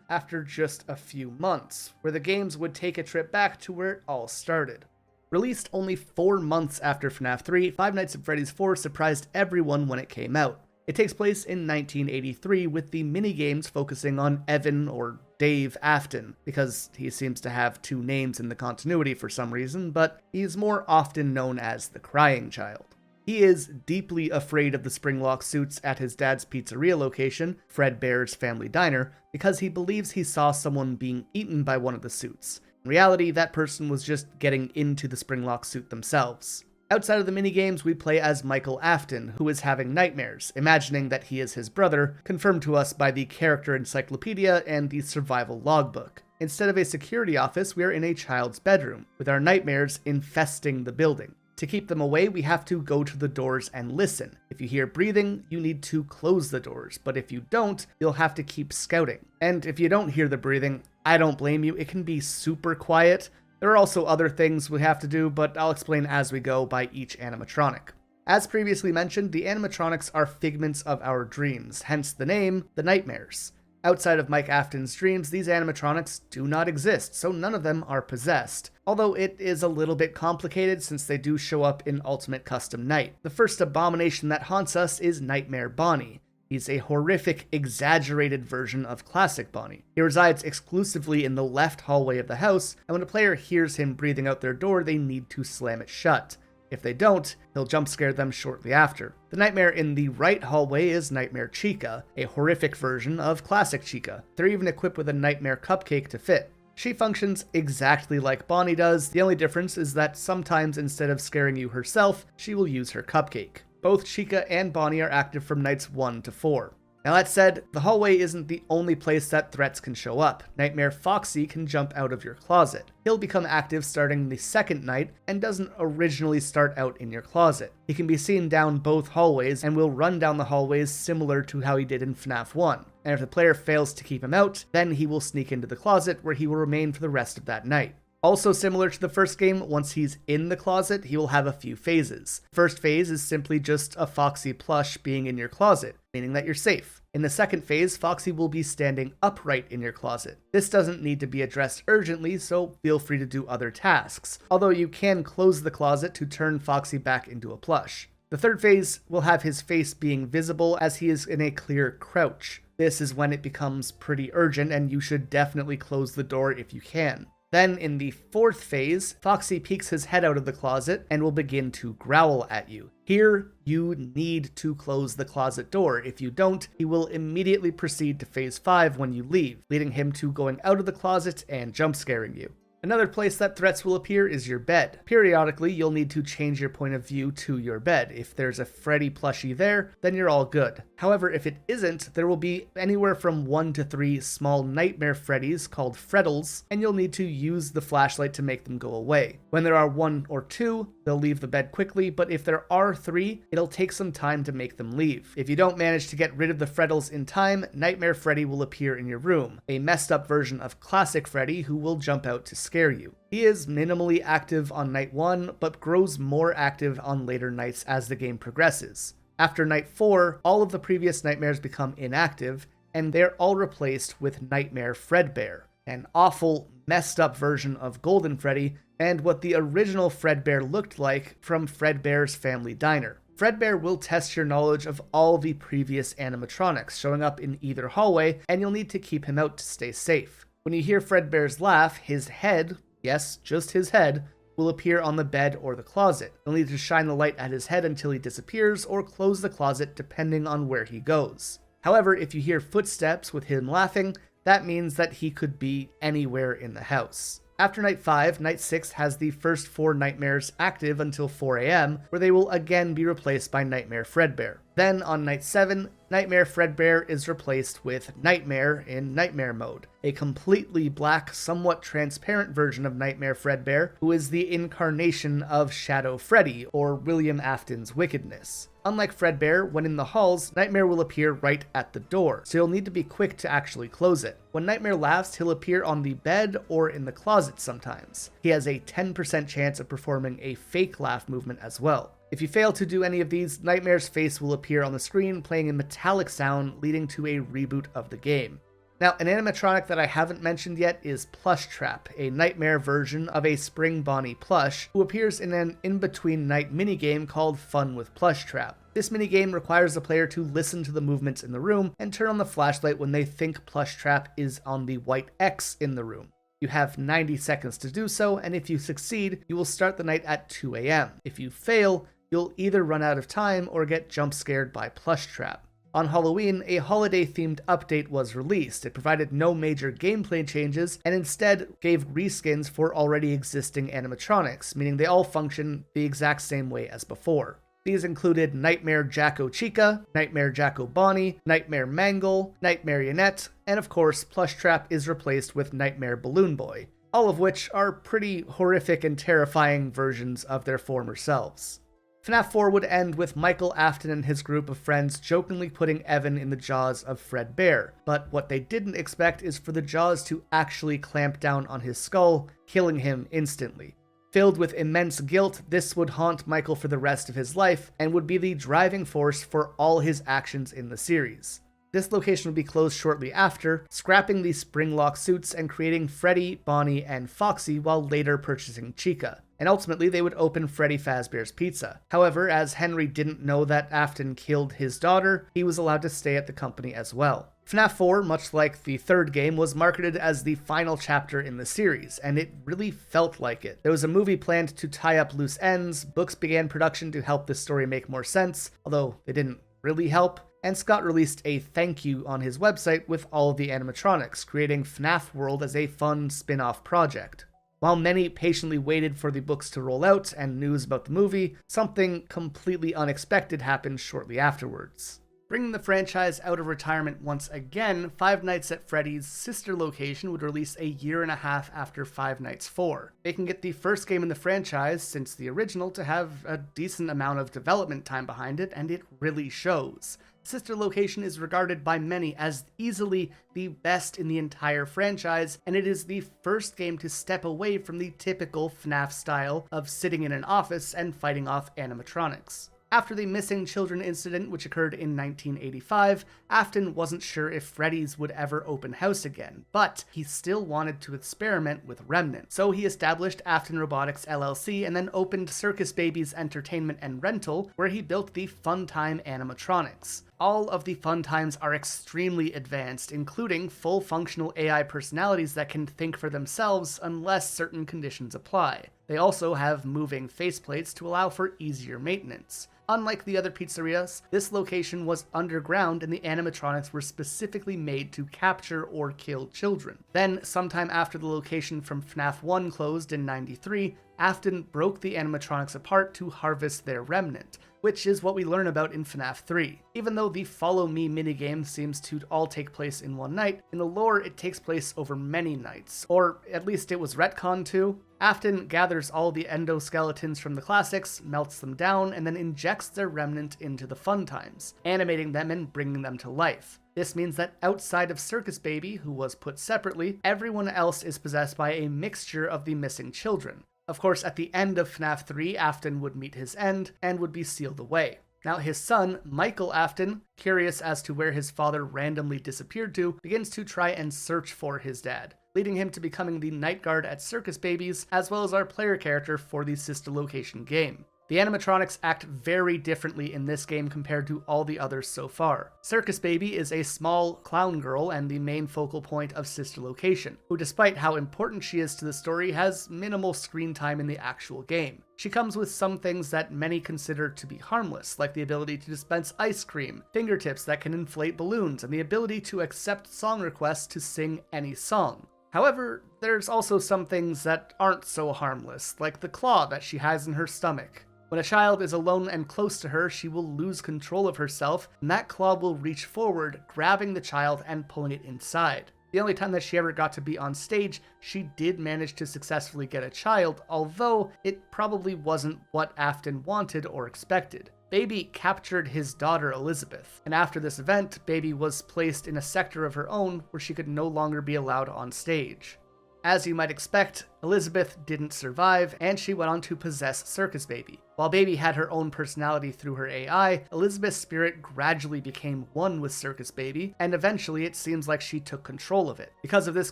after just a few months, where the games would take a trip back to where it all started. Released only 4 months after FNAF 3, Five Nights at Freddy's 4 surprised everyone when it came out. It takes place in 1983 with the minigames focusing on Evan or Dave Afton, because he seems to have 2 names in the continuity for some reason, but he's more often known as the Crying Child. He is deeply afraid of the Springlock suits at his dad's pizzeria location, Fredbear's Family Diner, because he believes he saw someone being eaten by one of the suits. In reality, that person was just getting into the Springlock suit themselves. Outside of the minigames, we play as Michael Afton, who is having nightmares, imagining that he is his brother, confirmed to us by the character encyclopedia and the survival logbook. Instead of a security office, we are in a child's bedroom, with our nightmares infesting the building. To keep them away, we have to go to the doors and listen. If you hear breathing, you need to close the doors, but if you don't, you'll have to keep scouting. And if you don't hear the breathing, I don't blame you, it can be super quiet. There are also other things we have to do, but I'll explain as we go by each animatronic. As previously mentioned, the animatronics are figments of our dreams, hence the name, the nightmares. Outside of Mike Afton's dreams, these animatronics do not exist, so none of them are possessed. Although it is a little bit complicated since they do show up in Ultimate Custom Night. The first abomination that haunts us is Nightmare Bonnie. He's a horrific, exaggerated version of classic Bonnie. He resides exclusively in the left hallway of the house, and when a player hears him breathing out their door, they need to slam it shut. If they don't, he'll jump scare them shortly after. The nightmare in the right hallway is Nightmare Chica, a horrific version of classic Chica. They're even equipped with a nightmare cupcake to fit. She functions exactly like Bonnie does, the only difference is that sometimes instead of scaring you herself, she will use her cupcake. Both Chica and Bonnie are active from nights 1 to 4. Now that said, the hallway isn't the only place that threats can show up. Nightmare Foxy can jump out of your closet. He'll become active starting the second night and doesn't originally start out in your closet. He can be seen down both hallways and will run down the hallways similar to how he did in FNAF 1. And if the player fails to keep him out, then he will sneak into the closet where he will remain for the rest of that night. Also similar to the first game, once he's in the closet, he will have a few phases. First phase is simply just a Foxy plush being in your closet, meaning that you're safe. In the second phase, Foxy will be standing upright in your closet. This doesn't need to be addressed urgently, so feel free to do other tasks, although you can close the closet to turn Foxy back into a plush. The third phase will have his face being visible as he is in a clear crouch. This is when it becomes pretty urgent and you should definitely close the door if you can. Then, in the fourth phase, Foxy peeks his head out of the closet and will begin to growl at you. Here, you need to close the closet door. If you don't, he will immediately proceed to phase 5 when you leave, leading him to going out of the closet and jump scaring you. Another place that threats will appear is your bed. Periodically, you'll need to change your point of view to your bed. If there's a Freddy plushie there, then you're all good. However, if it isn't, there will be anywhere from 1 to 3 small nightmare Freddys called Freddles, and you'll need to use the flashlight to make them go away. When there are 1 or 2, they'll leave the bed quickly, but if there are 3, it'll take some time to make them leave. If you don't manage to get rid of the Freddles in time, Nightmare Freddy will appear in your room, a messed up version of Classic Freddy who will jump out to scare you. He is minimally active on night 1, but grows more active on later nights as the game progresses. After night 4, all of the previous nightmares become inactive, and they're all replaced with Nightmare Fredbear, an awful, messed up version of Golden Freddy, and what the original Fredbear looked like from Fredbear's Family Diner. Fredbear will test your knowledge of all the previous animatronics, showing up in either hallway, and you'll need to keep him out to stay safe. When you hear Fredbear's laugh, his head, yes, just his head, will appear on the bed or the closet. You'll need to shine the light at his head until he disappears, or close the closet depending on where he goes. However, if you hear footsteps with him laughing, That means that he could be anywhere in the house. After night 5, night 6 has the first 4 nightmares active until 4 AM, where they will again be replaced by Nightmare Fredbear. Then on night 7, Nightmare Fredbear is replaced with Nightmare in Nightmare mode, a completely black, somewhat transparent version of Nightmare Fredbear, who is the incarnation of Shadow Freddy, or William Afton's wickedness. Unlike Fredbear, when in the halls, Nightmare will appear right at the door, so you'll need to be quick to actually close it. When Nightmare laughs, he'll appear on the bed or in the closet sometimes. He has a 10% chance of performing a fake laugh movement as well. If you fail to do any of these, Nightmare's face will appear on the screen playing a metallic sound, leading to a reboot of the game. Now, an animatronic that I haven't mentioned yet is Plushtrap, a Nightmare version of a Spring Bonnie plush, who appears in an in-between night minigame called Fun with Plushtrap. This minigame requires the player to listen to the movements in the room and turn on the flashlight when they think Plushtrap is on the white X in the room. You have 90 seconds to do so, and if you succeed, you will start the night at 2 AM. If you fail, you'll either run out of time or get jump scared by Plushtrap. On Halloween, a holiday-themed update was released. It provided no major gameplay changes and instead gave reskins for already existing animatronics, meaning they all function the exact same way as before. These included Nightmare Jacko Chica, Nightmare Jacko Bonnie, Nightmare Mangle, Nightmare Yanette, and of course, Plushtrap is replaced with Nightmare Balloon Boy, all of which are pretty horrific and terrifying versions of their former selves. FNAF 4 would end with Michael Afton and his group of friends jokingly putting Evan in the jaws of Fredbear, but what they didn't expect is for the jaws to actually clamp down on his skull, killing him instantly. Filled with immense guilt, this would haunt Michael for the rest of his life, and would be the driving force for all his actions in the series. This location would be closed shortly after, scrapping the spring-lock suits and creating Freddy, Bonnie, and Foxy while later purchasing Chica. And ultimately they would open Freddy Fazbear's Pizza. However, as Henry didn't know that Afton killed his daughter, he was allowed to stay at the company as well. FNAF 4, much like the third game, was marketed as the final chapter in the series, and it really felt like it. There was a movie planned to tie up loose ends, books began production to help this story make more sense, although they didn't really help, and Scott released a thank you on his website with all of the animatronics, creating FNAF World as a fun spin-off project. While many patiently waited for the books to roll out and news about the movie, something completely unexpected happened shortly afterwards. Bringing the franchise out of retirement once again, Five Nights at Freddy's sister location would release a year and a half after Five Nights 4, making it the first game in the franchise since the original to have a decent amount of development time behind it, and it really shows. Sister location is regarded by many as easily the best in the entire franchise, and it is the first game to step away from the typical FNAF style of sitting in an office and fighting off animatronics. After the missing children incident, which occurred in 1985, Afton wasn't sure if Freddy's would ever open house again, but he still wanted to experiment with Remnant. So he established Afton Robotics LLC and then opened Circus Babies Entertainment and Rental, where he built the Funtime Animatronics. All of the Funtimes are extremely advanced, including full functional AI personalities that can think for themselves unless certain conditions apply. They also have moving faceplates to allow for easier maintenance. Unlike the other pizzerias, this location was underground and the animatronics were specifically made to capture or kill children. Then, sometime after the location from FNAF 1 closed in '93, Afton broke the animatronics apart to harvest their remnant, which is what we learn about in FNAF 3. Even though the Follow Me minigame seems to all take place in one night, in the lore it takes place over many nights, or at least it was retconned to. Afton gathers all the endoskeletons from the classics, melts them down, and then injects their remnant into the Funtimes, animating them and bringing them to life. This means that outside of Circus Baby, who was put separately, everyone else is possessed by a mixture of the missing children. Of course, at the end of FNAF 3, Afton would meet his end and would be sealed away. Now his son, Michael Afton, curious as to where his father randomly disappeared to, begins to try and search for his dad, leading him to becoming the night guard at Circus Babies, as well as our player character for the sister location game. The animatronics act very differently in this game compared to all the others so far. Circus Baby is a small clown girl and the main focal point of Sister Location, who despite how important she is to the story has minimal screen time in the actual game. She comes with some things that many consider to be harmless, like the ability to dispense ice cream, fingertips that can inflate balloons, and the ability to accept song requests to sing any song. However, there's also some things that aren't so harmless, like the claw that she has in her stomach. When a child is alone and close to her, she will lose control of herself, and that claw will reach forward, grabbing the child and pulling it inside. The only time that she ever got to be on stage, she did manage to successfully get a child, although it probably wasn't what Afton wanted or expected. Baby captured his daughter Elizabeth, and after this event, Baby was placed in a sector of her own where she could no longer be allowed on stage. As you might expect, Elizabeth didn't survive, and she went on to possess Circus Baby. While Baby had her own personality through her AI, Elizabeth's spirit gradually became one with Circus Baby, and eventually it seems like she took control of it. Because of this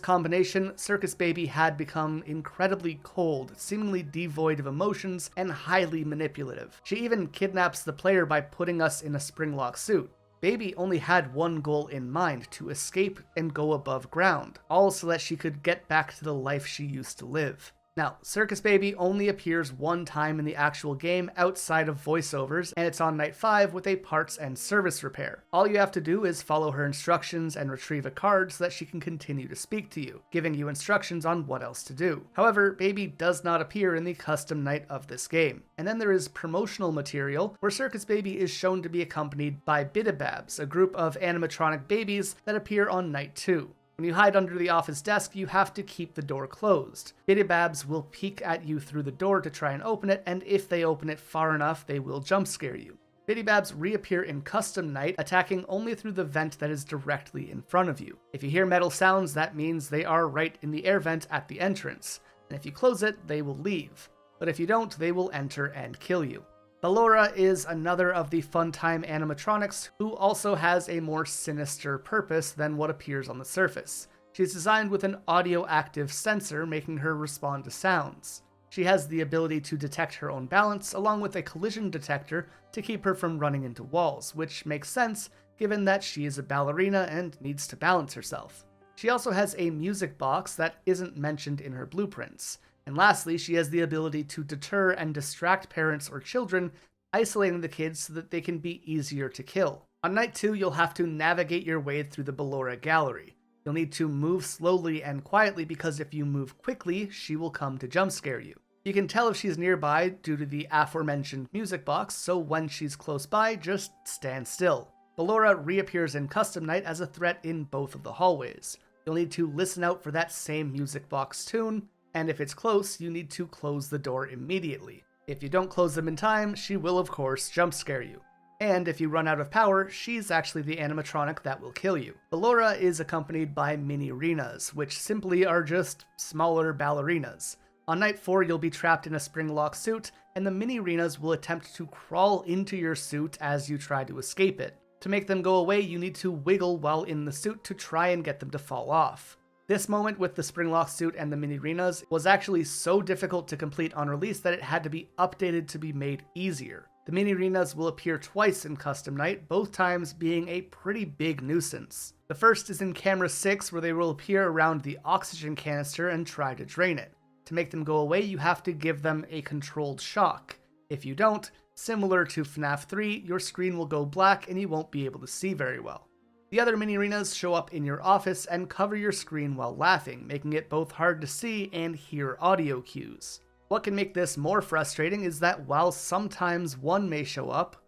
combination, Circus Baby had become incredibly cold, seemingly devoid of emotions, and highly manipulative. She even kidnaps the player by putting us in a spring-lock suit. Baby only had one goal in mind, to escape and go above ground, all so that she could get back to the life she used to live. Now, Circus Baby only appears one time in the actual game outside of voiceovers, and it's on night 5 with a parts and service repair. All you have to do is follow her instructions and retrieve a card so that she can continue to speak to you, giving you instructions on what else to do. However, Baby does not appear in the custom night of this game. And then there is promotional material, where Circus Baby is shown to be accompanied by Bidababs, a group of animatronic babies that appear on night 2. When you hide under the office desk, you have to keep the door closed. Bidababs will peek at you through the door to try and open it, and if they open it far enough, they will jump scare you. Bidababs reappear in Custom Night, attacking only through the vent that is directly in front of you. If you hear metal sounds, that means they are right in the air vent at the entrance, and if you close it, they will leave. But if you don't, they will enter and kill you. Ballora is another of the Funtime animatronics who also has a more sinister purpose than what appears on the surface. She's designed with an audio-active sensor, making her respond to sounds. She has the ability to detect her own balance, along with a collision detector to keep her from running into walls, which makes sense given that she is a ballerina and needs to balance herself. She also has a music box that isn't mentioned in her blueprints. And lastly, she has the ability to deter and distract parents or children, isolating the kids so that they can be easier to kill. On night 2, you'll have to navigate your way through the Ballora gallery. You'll need to move slowly and quietly because if you move quickly, she will come to jump scare you. You can tell if she's nearby due to the aforementioned music box, so when she's close by, just stand still. Ballora reappears in Custom Night as a threat in both of the hallways. You'll need to listen out for that same music box tune, and if it's close, you need to close the door immediately. If you don't close them in time, she will of course jump scare you. And if you run out of power, she's actually the animatronic that will kill you. Ballora is accompanied by mini-rinas, which simply are just smaller ballerinas. On night 4, you'll be trapped in a spring-lock suit, and the mini-rinas will attempt to crawl into your suit as you try to escape it. To make them go away, you need to wiggle while in the suit to try and get them to fall off. This moment with the spring-lock suit and the mini-rinas was actually so difficult to complete on release that it had to be updated to be made easier. The mini-rinas will appear twice in Custom Night, both times being a pretty big nuisance. The first is in Camera 6, where they will appear around the oxygen canister and try to drain it. To make them go away, you have to give them a controlled shock. If you don't, similar to FNAF 3, your screen will go black and you won't be able to see very well. The other mini-rinas show up in your office and cover your screen while laughing, making it both hard to see and hear audio cues. What can make this more frustrating is that while sometimes one may show up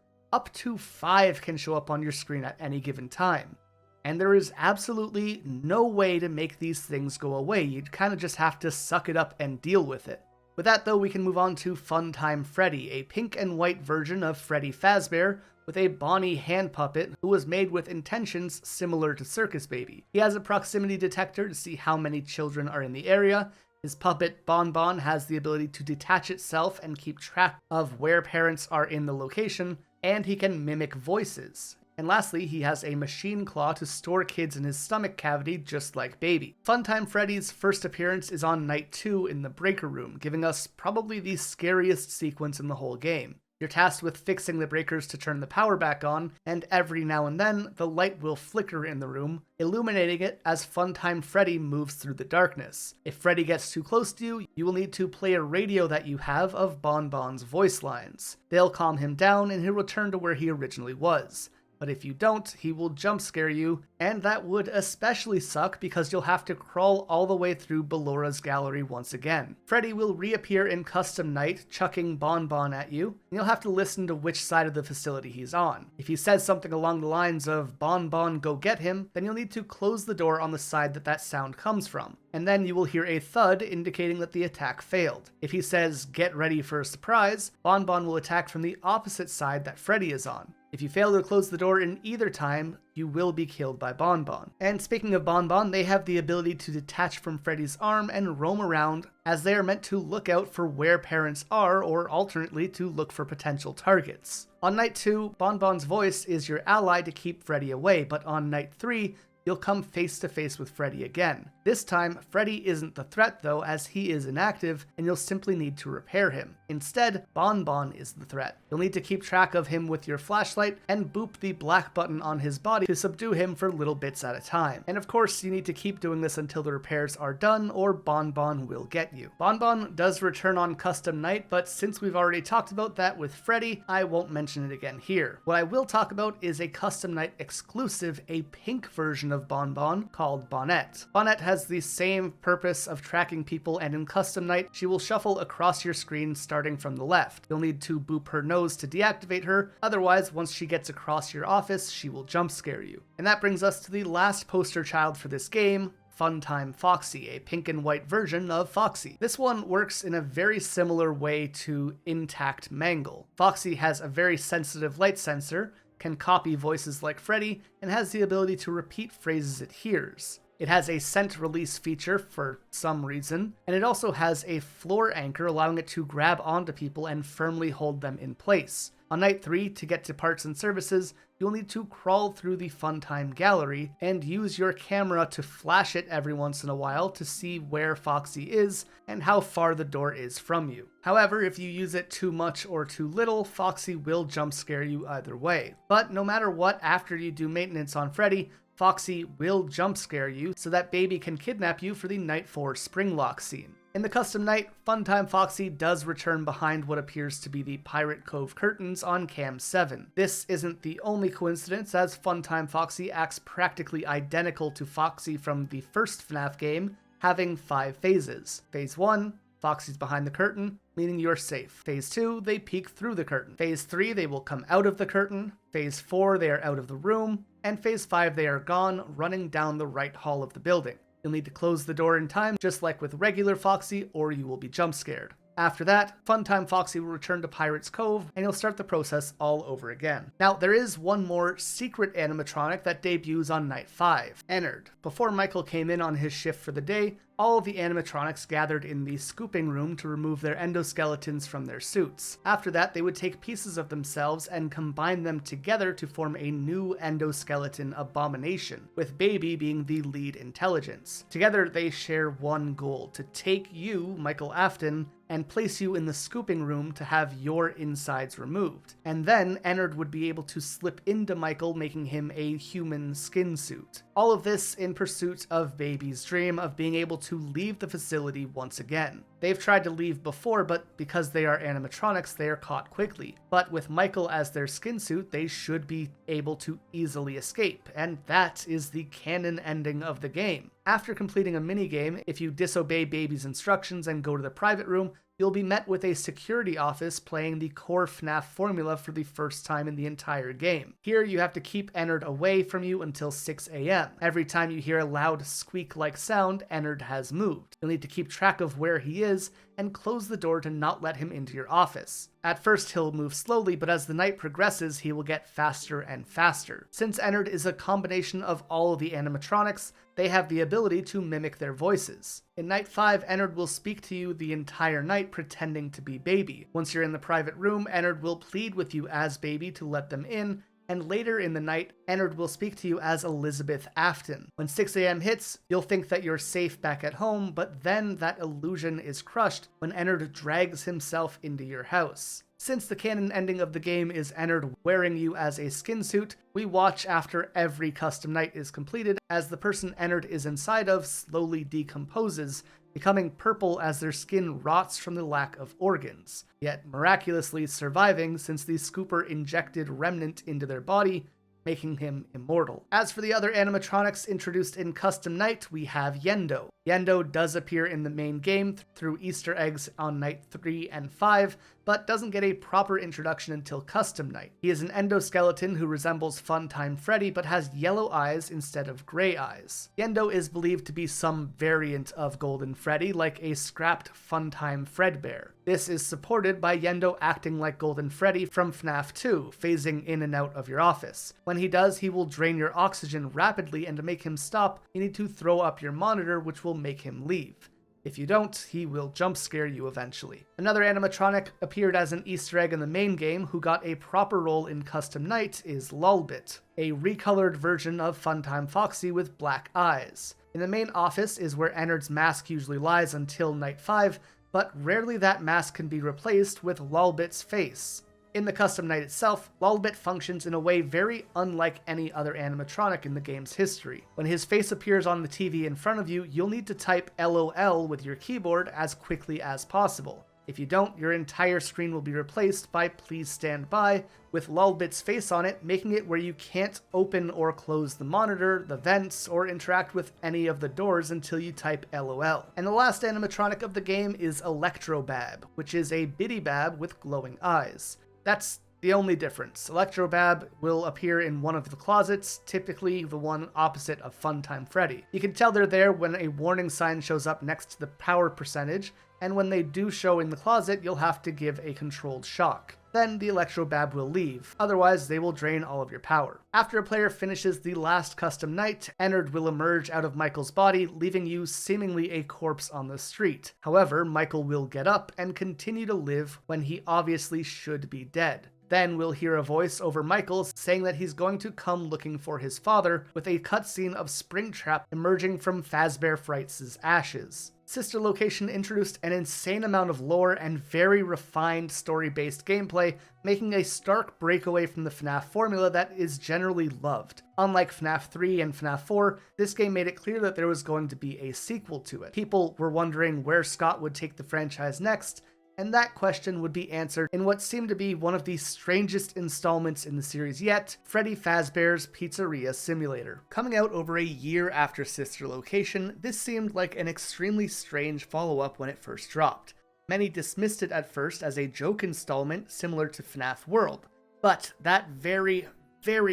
to 5 can show up on your screen at any given time. And there is absolutely no way to make these things go away. You'd kind of just have to suck it up and deal with it. With that though, we can move on to Funtime Freddy, a pink and white version of Freddy Fazbear with a Bonnie hand puppet who was made with intentions similar to Circus Baby. He has a proximity detector to see how many children are in the area. His puppet Bon Bon has the ability to detach itself and keep track of where parents are in the location, and he can mimic voices. And lastly, he has a machine claw to store kids in his stomach cavity just like Baby. Funtime Freddy's first appearance is on night 2 in the breaker room, giving us probably the scariest sequence in the whole game. You're tasked with fixing the breakers to turn the power back on, and every now and then, the light will flicker in the room, illuminating it as Funtime Freddy moves through the darkness. If Freddy gets too close to you, you will need to play a radio that you have of Bon Bon's voice lines. They'll calm him down and he'll return to where he originally was. But if you don't, he will jump scare you, and that would especially suck because you'll have to crawl all the way through Bellora's gallery once again. Freddy will reappear in Custom Night, chucking Bon Bon at you, and you'll have to listen to which side of the facility he's on. If he says something along the lines of "Bon Bon, go get him," then you'll need to close the door on the side that sound comes from, and then you will hear a thud indicating that the attack failed. If he says "get ready for a surprise," Bon Bon will attack from the opposite side that Freddy is on. If you fail to close the door in either time, you will be killed by Bon Bon. And speaking of Bon Bon, they have the ability to detach from Freddy's arm and roam around, as they are meant to look out for where parents are, or alternately to look for potential targets. On night 2, Bon Bon's voice is your ally to keep Freddy away, but on night 3, you'll come face to face with Freddy again. This time, Freddy isn't the threat though, as he is inactive, and you'll simply need to repair him. Instead, Bon Bon is the threat. You'll need to keep track of him with your flashlight and boop the black button on his body to subdue him for little bits at a time. And of course, you need to keep doing this until the repairs are done, or Bon Bon will get you. Bon Bon does return on Custom Night, but since we've already talked about that with Freddy, I won't mention it again here. What I will talk about is a Custom Night exclusive, a pink version of Bon Bon called Bonette. Bonette has the same purpose of tracking people, and in Custom Night, she will shuffle across your screen starting from the left. You'll need to boop her nose to deactivate her, otherwise once she gets across your office, she will jump scare you. And that brings us to the last poster child for this game, Funtime Foxy, a pink and white version of Foxy. This one works in a very similar way to Intact Mangle. Foxy has a very sensitive light sensor, can copy voices like Freddy, and has the ability to repeat phrases it hears. It has a scent release feature for some reason, and it also has a floor anchor allowing it to grab onto people and firmly hold them in place. On night 3, to get to parts and services, you'll need to crawl through the Funtime gallery and use your camera to flash it every once in a while to see where Foxy is and how far the door is from you. However, if you use it too much or too little, Foxy will jump scare you either way. But no matter what, after you do maintenance on Freddy, Foxy will jump scare you so that Baby can kidnap you for the night 4 Springlock scene. In the Custom Night, Funtime Foxy does return behind what appears to be the Pirate Cove curtains on Cam 7. This isn't the only coincidence, as Funtime Foxy acts practically identical to Foxy from the first FNAF game, having 5 phases. Phase 1, Foxy's behind the curtain, meaning you're safe. Phase 2, they peek through the curtain. Phase 3, they will come out of the curtain. Phase 4, they are out of the room. And Phase 5, they are gone, running down the right hall of the building. You'll need to close the door in time, just like with regular Foxy, or you will be jump scared. After that, Funtime Foxy will return to Pirate's Cove, and you'll start the process all over again. Now, there is one more secret animatronic that debuts on night 5, Ennard. Before Michael came in on his shift for the day, all of the animatronics gathered in the scooping room to remove their endoskeletons from their suits. After that, they would take pieces of themselves and combine them together to form a new endoskeleton abomination, with Baby being the lead intelligence. Together, they share one goal: to take you, Michael Afton, and place you in the scooping room to have your insides removed. And then Ennard would be able to slip into Michael, making him a human skin suit. All of this in pursuit of Baby's dream of being able to leave the facility once again. They've tried to leave before, but because they are animatronics, they are caught quickly. But with Michael as their skin suit, they should be able to easily escape, and that is the canon ending of the game. After completing a minigame, if you disobey Baby's instructions and go to the private room, you'll be met with a security office playing the core FNAF formula for the first time in the entire game. Here, you have to keep Ennard away from you until 6 a.m. Every time you hear a loud squeak-like sound, Ennard has moved. You'll need to keep track of where he is and close the door to not let him into your office. At first, he'll move slowly, but as the night progresses, he will get faster and faster. Since Ennard is a combination of all of the animatronics, they have the ability to mimic their voices. In night 5, Ennard will speak to you the entire night pretending to be Baby. Once you're in the private room, Ennard will plead with you as Baby to let them in, and later in the night, Ennard will speak to you as Elizabeth Afton. When 6 a.m. hits, you'll think that you're safe back at home, but then that illusion is crushed when Ennard drags himself into your house. Since the canon ending of the game is Ennard wearing you as a skin suit, we watch after every custom night is completed as the person Ennard is inside of slowly decomposes, becoming purple as their skin rots from the lack of organs, yet miraculously surviving since the scooper injected remnant into their body, making him immortal. As for the other animatronics introduced in Custom Night, we have Yendo. Yendo does appear in the main game through Easter eggs on Night 3 and 5, but doesn't get a proper introduction until Custom Night. He is an endoskeleton who resembles Funtime Freddy, but has yellow eyes instead of gray eyes. Yendo is believed to be some variant of Golden Freddy, like a scrapped Funtime Fredbear. This is supported by Yendo acting like Golden Freddy from FNAF 2, phasing in and out of your office. When he does, he will drain your oxygen rapidly, and to make him stop, you need to throw up your monitor, which will make him leave. If you don't, he will jump scare you eventually. Another animatronic appeared as an Easter egg in the main game who got a proper role in Custom Night is Lulbit, a recolored version of Funtime Foxy with black eyes. In the main office is where Ennard's mask usually lies until Night 5, but rarely that mask can be replaced with Lulbit's face. In the Custom Night itself, Lulbit functions in a way very unlike any other animatronic in the game's history. When his face appears on the TV in front of you, you'll need to type LOL with your keyboard as quickly as possible. If you don't, your entire screen will be replaced by Please Stand By, with Lulbit's face on it, making it where you can't open or close the monitor, the vents, or interact with any of the doors until you type LOL. And the last animatronic of the game is Electrobab, which is a Bidybab with glowing eyes. That's the only difference. Electrobab will appear in one of the closets, typically the one opposite of Funtime Freddy. You can tell they're there when a warning sign shows up next to the power percentage, and when they do show in the closet, you'll have to give a controlled shock. Then the Electrobab will leave, otherwise they will drain all of your power. After a player finishes the last custom night, Ennard will emerge out of Michael's body, leaving you seemingly a corpse on the street. However, Michael will get up and continue to live when he obviously should be dead. Then we'll hear a voice over Michael saying that he's going to come looking for his father, with a cutscene of Springtrap emerging from Fazbear Frights' ashes. Sister Location introduced an insane amount of lore and very refined story-based gameplay, making a stark breakaway from the FNAF formula that is generally loved. Unlike FNAF 3 and FNAF 4, this game made it clear that there was going to be a sequel to it. People were wondering where Scott would take the franchise next, and that question would be answered in what seemed to be one of the strangest installments in the series yet, Freddy Fazbear's Pizzeria Simulator. Coming out over a year after Sister Location, this seemed like an extremely strange follow-up when it first dropped. Many dismissed it at first as a joke installment similar to FNAF World, but that very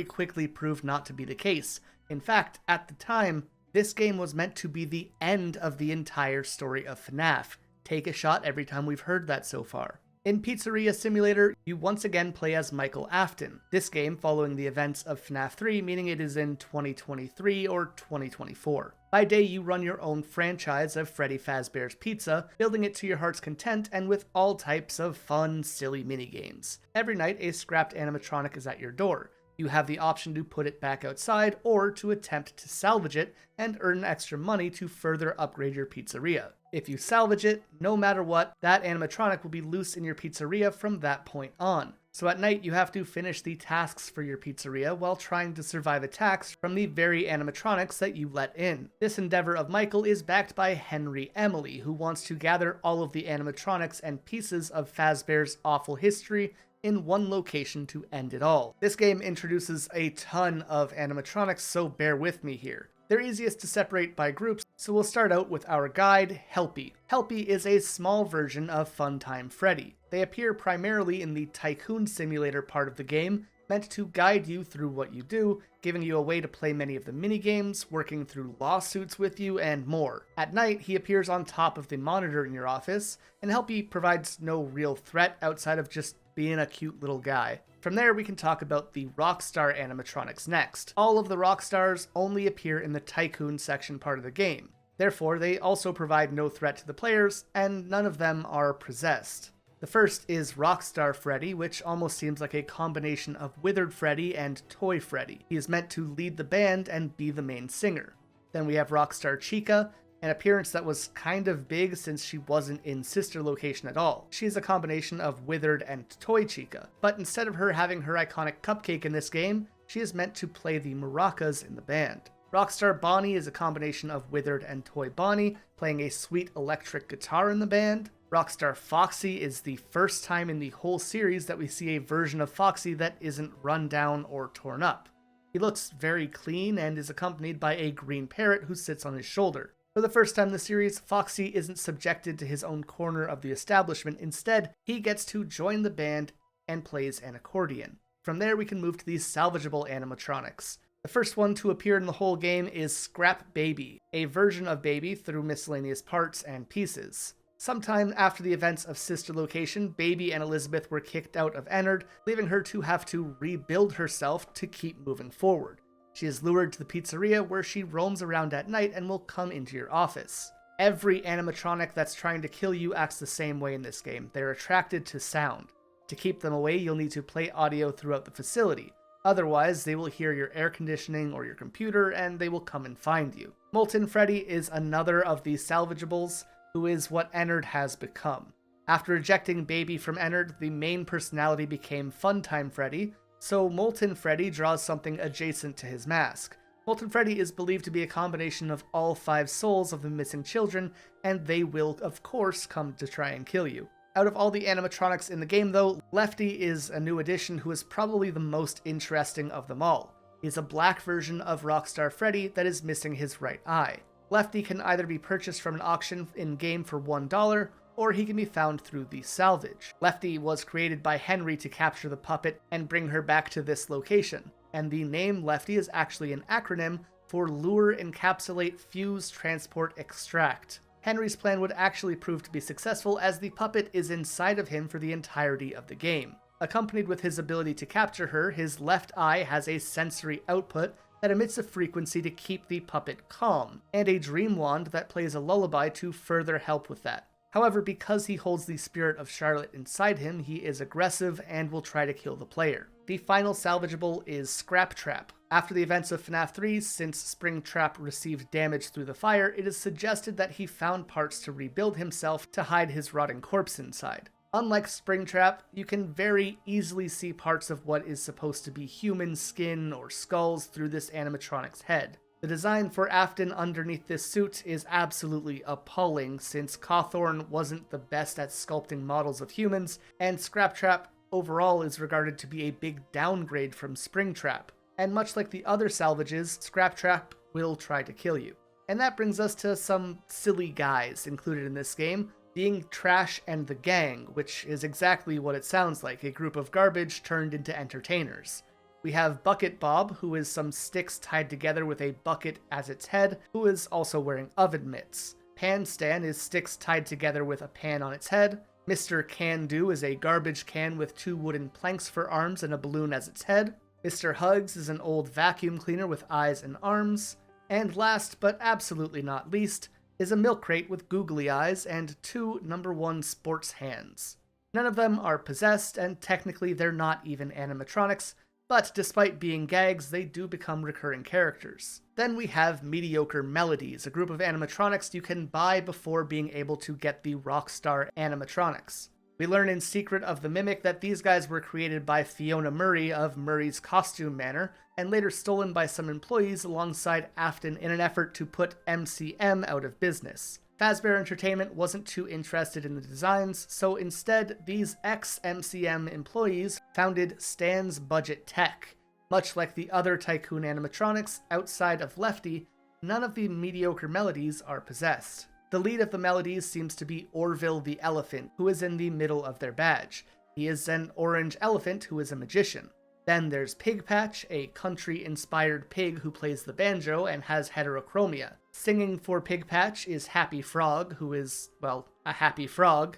quickly proved not to be the case. In fact, at the time, this game was meant to be the end of the entire story of FNAF. Take a shot every time we've heard that so far. In Pizzeria Simulator, you once again play as Michael Afton, this game following the events of FNAF 3, meaning it is in 2023 or 2024. By day, you run your own franchise of Freddy Fazbear's Pizza, building it to your heart's content and with all types of fun, silly minigames. Every night, a scrapped animatronic is at your door. You have the option to put it back outside or to attempt to salvage it and earn extra money to further upgrade your pizzeria. If you salvage it, no matter what, that animatronic will be loose in your pizzeria from that point on. So at night, you have to finish the tasks for your pizzeria while trying to survive attacks from the very animatronics that you let in. This endeavor of Michael is backed by Henry Emily, who wants to gather all of the animatronics and pieces of Fazbear's awful history in one location to end it all. This game introduces a ton of animatronics, so bear with me here. They're easiest to separate by groups, so we'll start out with our guide, Helpy. Helpy is a small version of Funtime Freddy. They appear primarily in the Tycoon Simulator part of the game, meant to guide you through what you do, giving you a way to play many of the minigames, working through lawsuits with you, and more. At night, he appears on top of the monitor in your office, and Helpy provides no real threat outside of just being a cute little guy. From there, we can talk about the Rockstar animatronics next. All of the Rockstars only appear in the Tycoon section part of the game. Therefore, they also provide no threat to the players, and none of them are possessed. The first is Rockstar Freddy, which almost seems like a combination of Withered Freddy and Toy Freddy. He is meant to lead the band and be the main singer. Then we have Rockstar Chica, an appearance that was kind of big since she wasn't in Sister Location at all. She's a combination of Withered and Toy Chica, but instead of her having her iconic cupcake in this game, she is meant to play the maracas in the band. Rockstar Bonnie is a combination of Withered and Toy Bonnie, playing a sweet electric guitar in the band. Rockstar Foxy is the first time in the whole series that we see a version of Foxy that isn't run down or torn up. He looks very clean and is accompanied by a green parrot who sits on his shoulder. For the first time in the series, Foxy isn't subjected to his own corner of the establishment. Instead, he gets to join the band and plays an accordion. From there, we can move to these salvageable animatronics. The first one to appear in the whole game is Scrap Baby, a version of Baby through miscellaneous parts and pieces. Sometime after the events of Sister Location, Baby and Elizabeth were kicked out of Ennard, leaving her to have to rebuild herself to keep moving forward. She is lured to the pizzeria where she roams around at night and will come into your office. Every animatronic that's trying to kill you acts the same way in this game. They're attracted to sound. To keep them away, you'll need to play audio throughout the facility. Otherwise, they will hear your air conditioning or your computer and they will come and find you. Molten Freddy is another of these salvageables, who is what Ennard has become. After ejecting Baby from Ennard, the main personality became Funtime Freddy, so Molten Freddy draws something adjacent to his mask. Molten Freddy is believed to be a combination of all 5 souls of the missing children, and they will, of course, come to try and kill you. Out of all the animatronics in the game, though, Lefty is a new addition who is probably the most interesting of them all. He's a black version of Rockstar Freddy that is missing his right eye. Lefty can either be purchased from an auction in-game for $1, or he can be found through the salvage. Lefty was created by Henry to capture the puppet and bring her back to this location, and the name Lefty is actually an acronym for Lure, Encapsulate, Fuse, Transport, Extract. Henry's plan would actually prove to be successful as the puppet is inside of him for the entirety of the game. Accompanied with his ability to capture her, his left eye has a sensory output that emits a frequency to keep the puppet calm, and a dream wand that plays a lullaby to further help with that. However, because he holds the spirit of Charlotte inside him, he is aggressive and will try to kill the player. The final salvageable is Scrap Trap. After the events of FNAF 3, since Springtrap received damage through the fire, it is suggested that he found parts to rebuild himself to hide his rotting corpse inside. Unlike Springtrap, you can very easily see parts of what is supposed to be human skin or skulls through this animatronic's head. The design for Afton underneath this suit is absolutely appalling, since Cawthorn wasn't the best at sculpting models of humans, and Scraptrap overall is regarded to be a big downgrade from Springtrap. And much like the other salvages, Scraptrap will try to kill you. And that brings us to some silly guys included in this game, being Trash and the Gang, which is exactly what it sounds like, a group of garbage turned into entertainers. We have Bucket Bob, who is some sticks tied together with a bucket as its head, who is also wearing oven mitts. Pan Stan is sticks tied together with a pan on its head. Mr. Can Do is a garbage can with 2 wooden planks for arms and a balloon as its head. Mr. Hugs is an old vacuum cleaner with eyes and arms. And last, but absolutely not least, is a milk crate with googly eyes and 2 number 1 sports hands. None of them are possessed, and technically they're not even animatronics, but despite being gags, they do become recurring characters. Then we have Mediocre Melodies, a group of animatronics you can buy before being able to get the Rockstar animatronics. We learn in Secret of the Mimic that these guys were created by Fiona Murray of Murray's Costume Manor, and later stolen by some employees alongside Afton in an effort to put MCM out of business. Fazbear Entertainment wasn't too interested in the designs, so instead, these ex-MCM employees founded Stan's Budget Tech. Much like the other Tycoon animatronics, outside of Lefty, none of the Mediocre Melodies are possessed. The lead of the Melodies seems to be Orville the Elephant, who is in the middle of their badge. He is an orange elephant who is a magician. Then there's Pig Patch, a country-inspired pig who plays the banjo and has heterochromia. Singing for Pig Patch is Happy Frog, who is, well, a happy frog.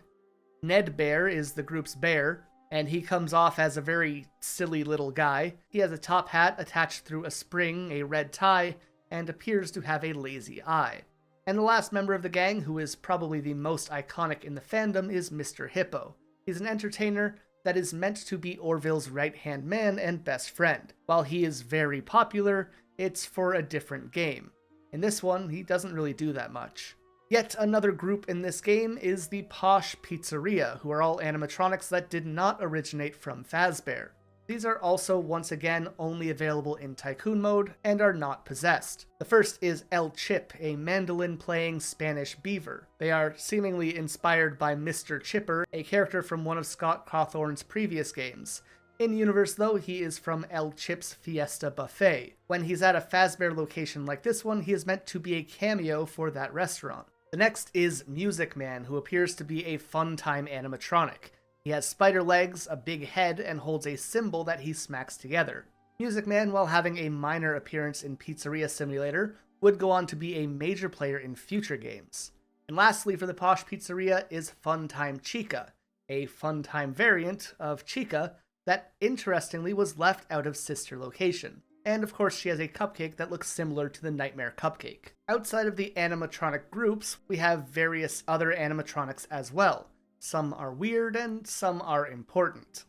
Ned Bear is the group's bear, and he comes off as a very silly little guy. He has a top hat attached through a spring, a red tie, and appears to have a lazy eye. And the last member of the gang, who is probably the most iconic in the fandom, is Mr. Hippo. He's an entertainer that is meant to be Orville's right-hand man and best friend. While he is very popular, it's for a different game. In this one, he doesn't really do that much. Yet another group in this game is the Posh Pizzeria, who are all animatronics that did not originate from Fazbear. These are also, once again, only available in Tycoon mode and are not possessed. The first is El Chip, a mandolin-playing Spanish beaver. They are seemingly inspired by Mr. Chipper, a character from one of Scott Cawthorn's previous games. In-universe, though, he is from El Chip's Fiesta Buffet. When he's at a Fazbear location like this one, he is meant to be a cameo for that restaurant. The next is Music Man, who appears to be a fun-time animatronic. He has spider legs, a big head, and holds a cymbal that he smacks together. Music Man, while having a minor appearance in Pizzeria Simulator, would go on to be a major player in future games. And lastly, for the Posh Pizzeria is Funtime Chica, a Funtime variant of Chica that, interestingly, was left out of Sister Location. And of course, she has a cupcake that looks similar to the Nightmare Cupcake. Outside of the animatronic groups, we have various other animatronics as well. Some are weird and some are important.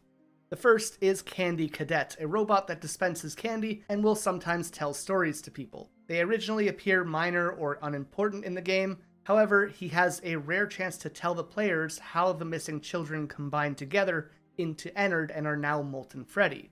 The first is Candy Cadet, a robot that dispenses candy and will sometimes tell stories to people. They originally appear minor or unimportant in the game, however, he has a rare chance to tell the players how the missing children combined together into Ennard and are now Molten Freddy.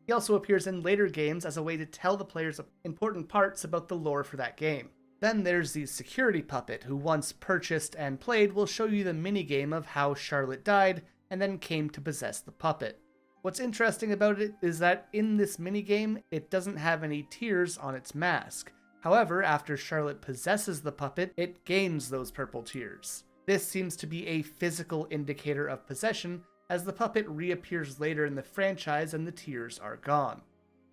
He also appears in later games as a way to tell the players important parts about the lore for that game. Then there's the security puppet, who once purchased and played will show you the minigame of how Charlotte died and then came to possess the puppet. What's interesting about it is that in this minigame, it doesn't have any tears on its mask. However, after Charlotte possesses the puppet, it gains those purple tears. This seems to be a physical indicator of possession, as the puppet reappears later in the franchise and the tears are gone.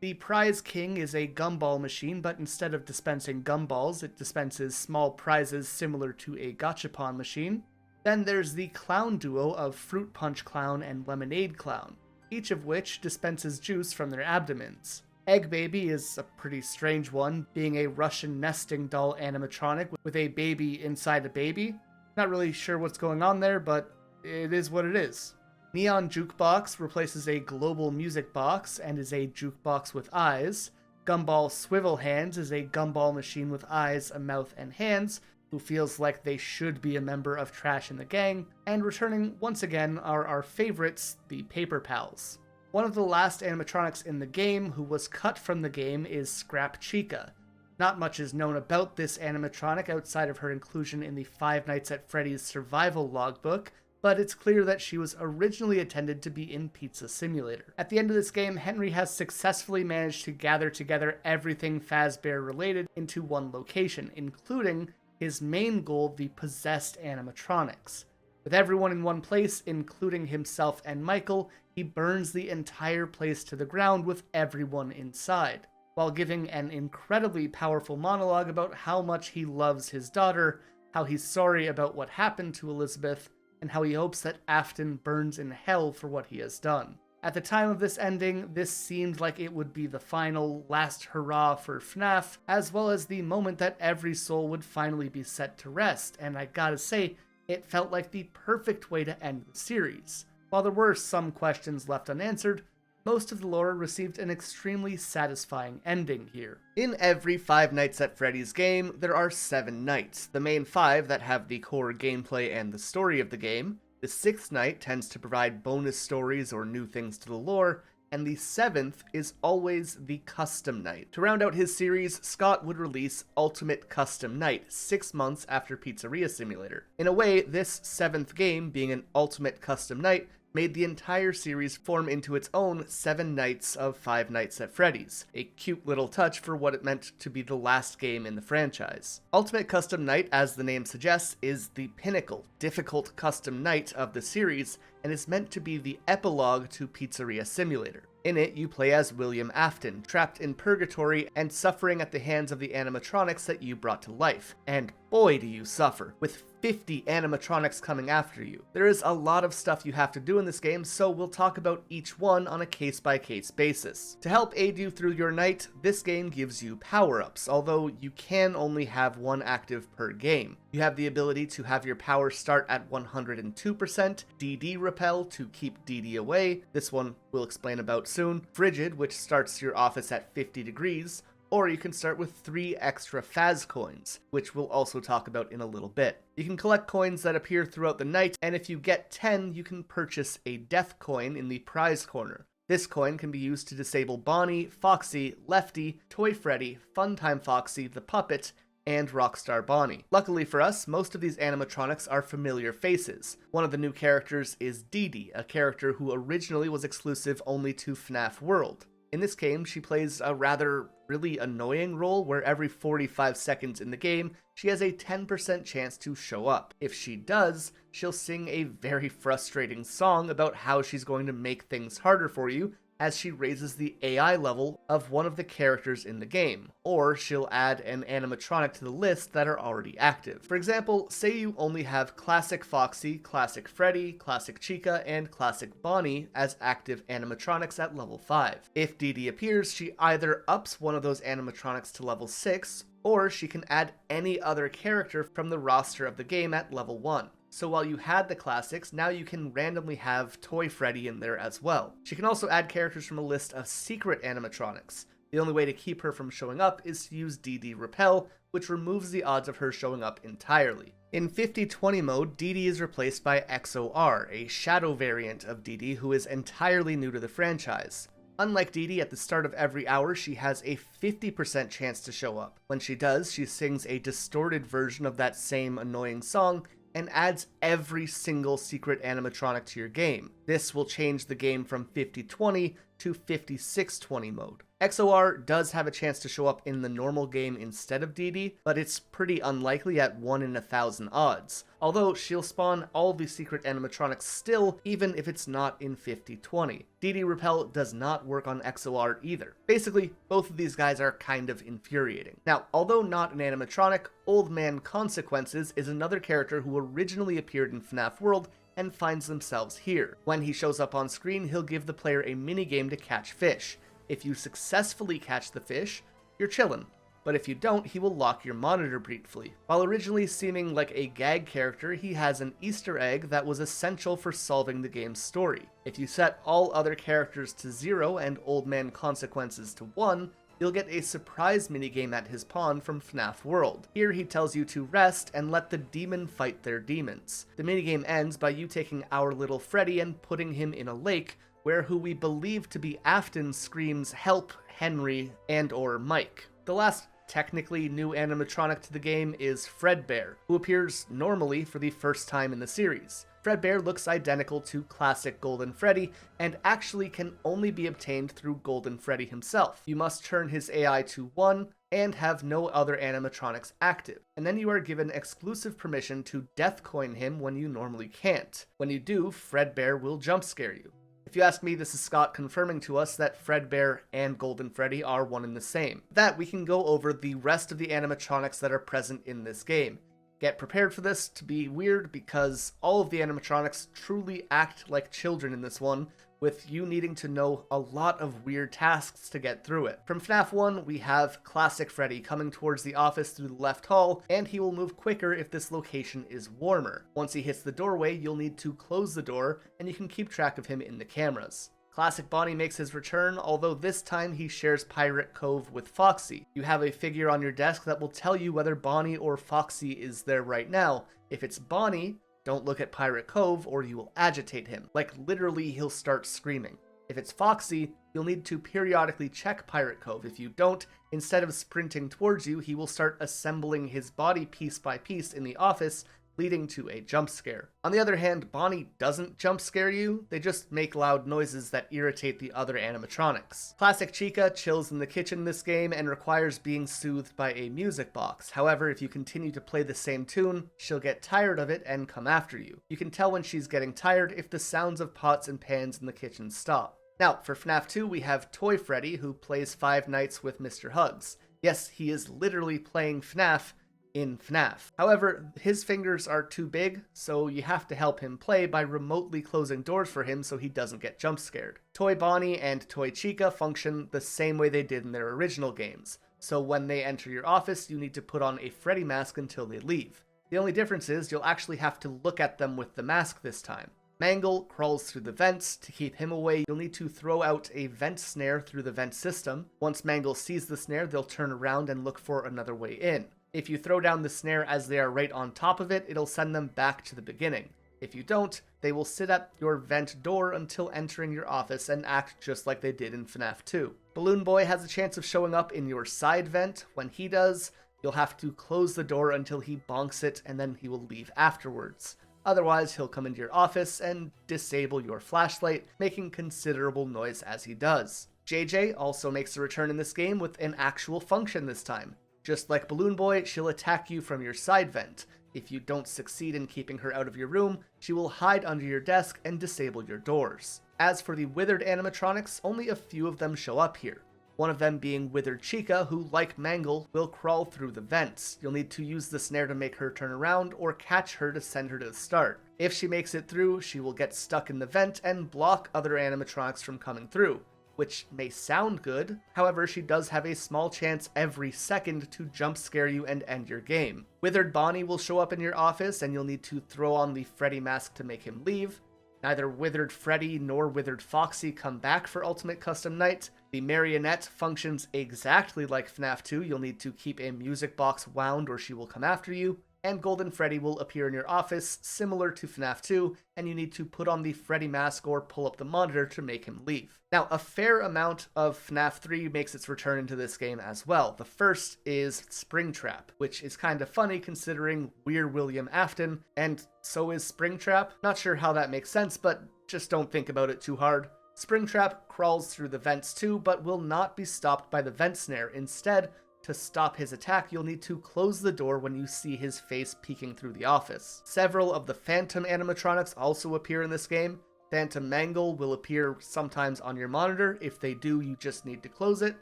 The Prize King is a gumball machine, but instead of dispensing gumballs, it dispenses small prizes similar to a gachapon machine. Then there's the clown duo of Fruit Punch Clown and Lemonade Clown, each of which dispenses juice from their abdomens. Egg Baby is a pretty strange one, being a Russian nesting doll animatronic with a baby inside a baby. Not really sure what's going on there, but it is what it is. Neon Jukebox replaces a global music box and is a jukebox with eyes. Gumball Swivel Hands is a gumball machine with eyes, a mouth, and hands, who feels like they should be a member of Trash in the Gang. And returning once again are our favorites, the Paper Pals. One of the last animatronics in the game who was cut from the game is Scrap Chica. Not much is known about this animatronic outside of her inclusion in the Five Nights at Freddy's survival logbook, but it's clear that she was originally intended to be in Pizza Simulator. At the end of this game, Henry has successfully managed to gather together everything Fazbear related into one location, including his main goal, the possessed animatronics. With everyone in one place, including himself and Michael, he burns the entire place to the ground with everyone inside, while giving an incredibly powerful monologue about how much he loves his daughter, how he's sorry about what happened to Elizabeth, and how he hopes that Afton burns in hell for what he has done. At the time of this ending, this seemed like it would be the final, last hurrah for FNAF, as well as the moment that every soul would finally be set to rest, and I gotta say, it felt like the perfect way to end the series. While there were some questions left unanswered, most of the lore received an extremely satisfying ending here. In every Five Nights at Freddy's game, there are 7 nights, the main 5 that have the core gameplay and the story of the game. The 6th night tends to provide bonus stories or new things to the lore, and the 7th is always the custom night. To round out his series, Scott would release Ultimate Custom Night 6 months after Pizzeria Simulator. In a way, this 7th game, being an Ultimate Custom Night, made the entire series form into its own 7 nights of Five Nights at Freddy's, a cute little touch for what it meant to be the last game in the franchise. Ultimate Custom Night, as the name suggests, is the pinnacle, difficult custom night of the series, and is meant to be the epilogue to Pizzeria Simulator. In it, you play as William Afton, trapped in purgatory and suffering at the hands of the animatronics that you brought to life. And boy do you suffer, with 50 animatronics coming after you. There is a lot of stuff you have to do in this game, so we'll talk about each one on a case-by-case basis. To help aid you through your night, this game gives you power-ups, although you can only have one active per game. You have the ability to have your power start at 102%, DD Repel to keep DD away, this one we'll explain about soon, Frigid, which starts your office at 50 degrees, or you can start with 3 extra Faz coins, which we'll also talk about in a little bit. You can collect coins that appear throughout the night, and if you get 10, you can purchase a death coin in the prize corner. This coin can be used to disable Bonnie, Foxy, Lefty, Toy Freddy, Funtime Foxy, the Puppet, and Rockstar Bonnie. Luckily for us, most of these animatronics are familiar faces. One of the new characters is Dee Dee, a character who originally was exclusive only to FNAF World. In this game, she plays a rather really annoying role where every 45 seconds in the game, she has a 10% chance to show up. If she does, she'll sing a very frustrating song about how she's going to make things harder for you as she raises the AI level of one of the characters in the game, or she'll add an animatronic to the list that are already active. For example, say you only have Classic Foxy, Classic Freddy, Classic Chica, and Classic Bonnie as active animatronics at level 5. If Dee Dee appears, she either ups one of those animatronics to level 6, or she can add any other character from the roster of the game at level 1. So while you had the classics, now you can randomly have Toy Freddy in there as well. She can also add characters from a list of secret animatronics. The only way to keep her from showing up is to use DD Repel, which removes the odds of her showing up entirely. In 50-20 mode, Dee Dee is replaced by XOR, a shadow variant of Dee Dee who is entirely new to the franchise. Unlike Dee Dee, at the start of every hour, she has a 50% chance to show up. When she does, she sings a distorted version of that same annoying song, and adds every single secret animatronic to your game. This will change the game from 50-20 to 56-20 mode. XOR does have a chance to show up in the normal game instead of Dee Dee, but it's pretty unlikely at 1 in 1,000 odds, although she'll spawn all the secret animatronics still, even if it's not in 50-20. Dee Dee Repel does not work on XOR either. Basically, both of these guys are kind of infuriating. Now, although not an animatronic, Old Man Consequences is another character who originally appeared in FNAF World and finds themselves here. When he shows up on screen, he'll give the player a minigame to catch fish. If you successfully catch the fish, you're chillin', but if you don't, he will lock your monitor briefly. While originally seeming like a gag character, he has an Easter egg that was essential for solving the game's story. If you set all other characters to 0 and Old Man Consequences to 1, you'll get a surprise minigame at his pawn from FNAF World. Here he tells you to rest and let the demon fight their demons. The minigame ends by you taking our little Freddy and putting him in a lake, where who we believe to be Afton screams, "Help, Henry," and or Mike. The last technically new animatronic to the game is Fredbear, who appears normally for the first time in the series. Fredbear looks identical to classic Golden Freddy, and actually can only be obtained through Golden Freddy himself. You must turn his AI to 1, and have no other animatronics active, and then you are given exclusive permission to death coin him when you normally can't. When you do, Fredbear will jump scare you. If you ask me, this is Scott confirming to us that Fredbear and Golden Freddy are one and the same. That we can go over the rest of the animatronics that are present in this game. Get prepared for this to be weird because all of the animatronics truly act like children in this one, with you needing to know a lot of weird tasks to get through it. From FNAF 1, we have Classic Freddy coming towards the office through the left hall, and he will move quicker if this location is warmer. Once he hits the doorway, you'll need to close the door, and you can keep track of him in the cameras. Classic Bonnie makes his return, although this time he shares Pirate Cove with Foxy. You have a figure on your desk that will tell you whether Bonnie or Foxy is there right now. If it's Bonnie, don't look at Pirate Cove or you will agitate him. Like literally he'll start screaming. If it's Foxy, you'll need to periodically check Pirate Cove. If you don't, instead of sprinting towards you, he will start assembling his body piece by piece in the office, leading to a jump scare. On the other hand, Bonnie doesn't jump scare you, they just make loud noises that irritate the other animatronics. Classic Chica chills in the kitchen this game and requires being soothed by a music box. However, if you continue to play the same tune, she'll get tired of it and come after you. You can tell when she's getting tired if the sounds of pots and pans in the kitchen stop. Now, for FNAF 2, we have Toy Freddy, who plays Five Nights with Mr. Hugs. Yes, he is literally playing FNAF, in FNAF. However, his fingers are too big, so you have to help him play by remotely closing doors for him so he doesn't get jump scared. Toy Bonnie and Toy Chica function the same way they did in their original games, so when they enter your office, you need to put on a Freddy mask until they leave. The only difference is you'll actually have to look at them with the mask this time. Mangle crawls through the vents. To keep him away, you'll need to throw out a vent snare through the vent system. Once Mangle sees the snare, they'll turn around and look for another way in. If you throw down the snare as they are right on top of it, it'll send them back to the beginning. If you don't, they will sit at your vent door until entering your office and act just like they did in FNAF 2. Balloon Boy has a chance of showing up in your side vent. When he does, you'll have to close the door until he bonks it, and then he will leave afterwards. Otherwise, he'll come into your office and disable your flashlight, making considerable noise as he does. JJ also makes a return in this game with an actual function this time. Just like Balloon Boy, she'll attack you from your side vent. If you don't succeed in keeping her out of your room, she will hide under your desk and disable your doors. As for the withered animatronics, only a few of them show up here. One of them being Withered Chica, who, like Mangle, will crawl through the vents. You'll need to use the snare to make her turn around, or catch her to send her to the start. If she makes it through, she will get stuck in the vent and block other animatronics from coming through, which may sound good. However, she does have a small chance every second to jump scare you and end your game. Withered Bonnie will show up in your office, and you'll need to throw on the Freddy mask to make him leave. Neither Withered Freddy nor Withered Foxy come back for Ultimate Custom Night. The marionette functions exactly like FNAF 2. You'll need to keep a music box wound or she will come after you. And Golden Freddy will appear in your office, similar to FNAF 2, and you need to put on the Freddy mask or pull up the monitor to make him leave. Now, a fair amount of FNAF 3 makes its return into this game as well. The first is Springtrap, which is kind of funny considering we're William Afton, and so is Springtrap. Not sure how that makes sense, but just don't think about it too hard. Springtrap crawls through the vents too, but will not be stopped by the vent snare. Instead, to stop his attack, you'll need to close the door when you see his face peeking through the office. Several of the Phantom animatronics also appear in this game. Phantom Mangle will appear sometimes on your monitor. If they do, you just need to close it.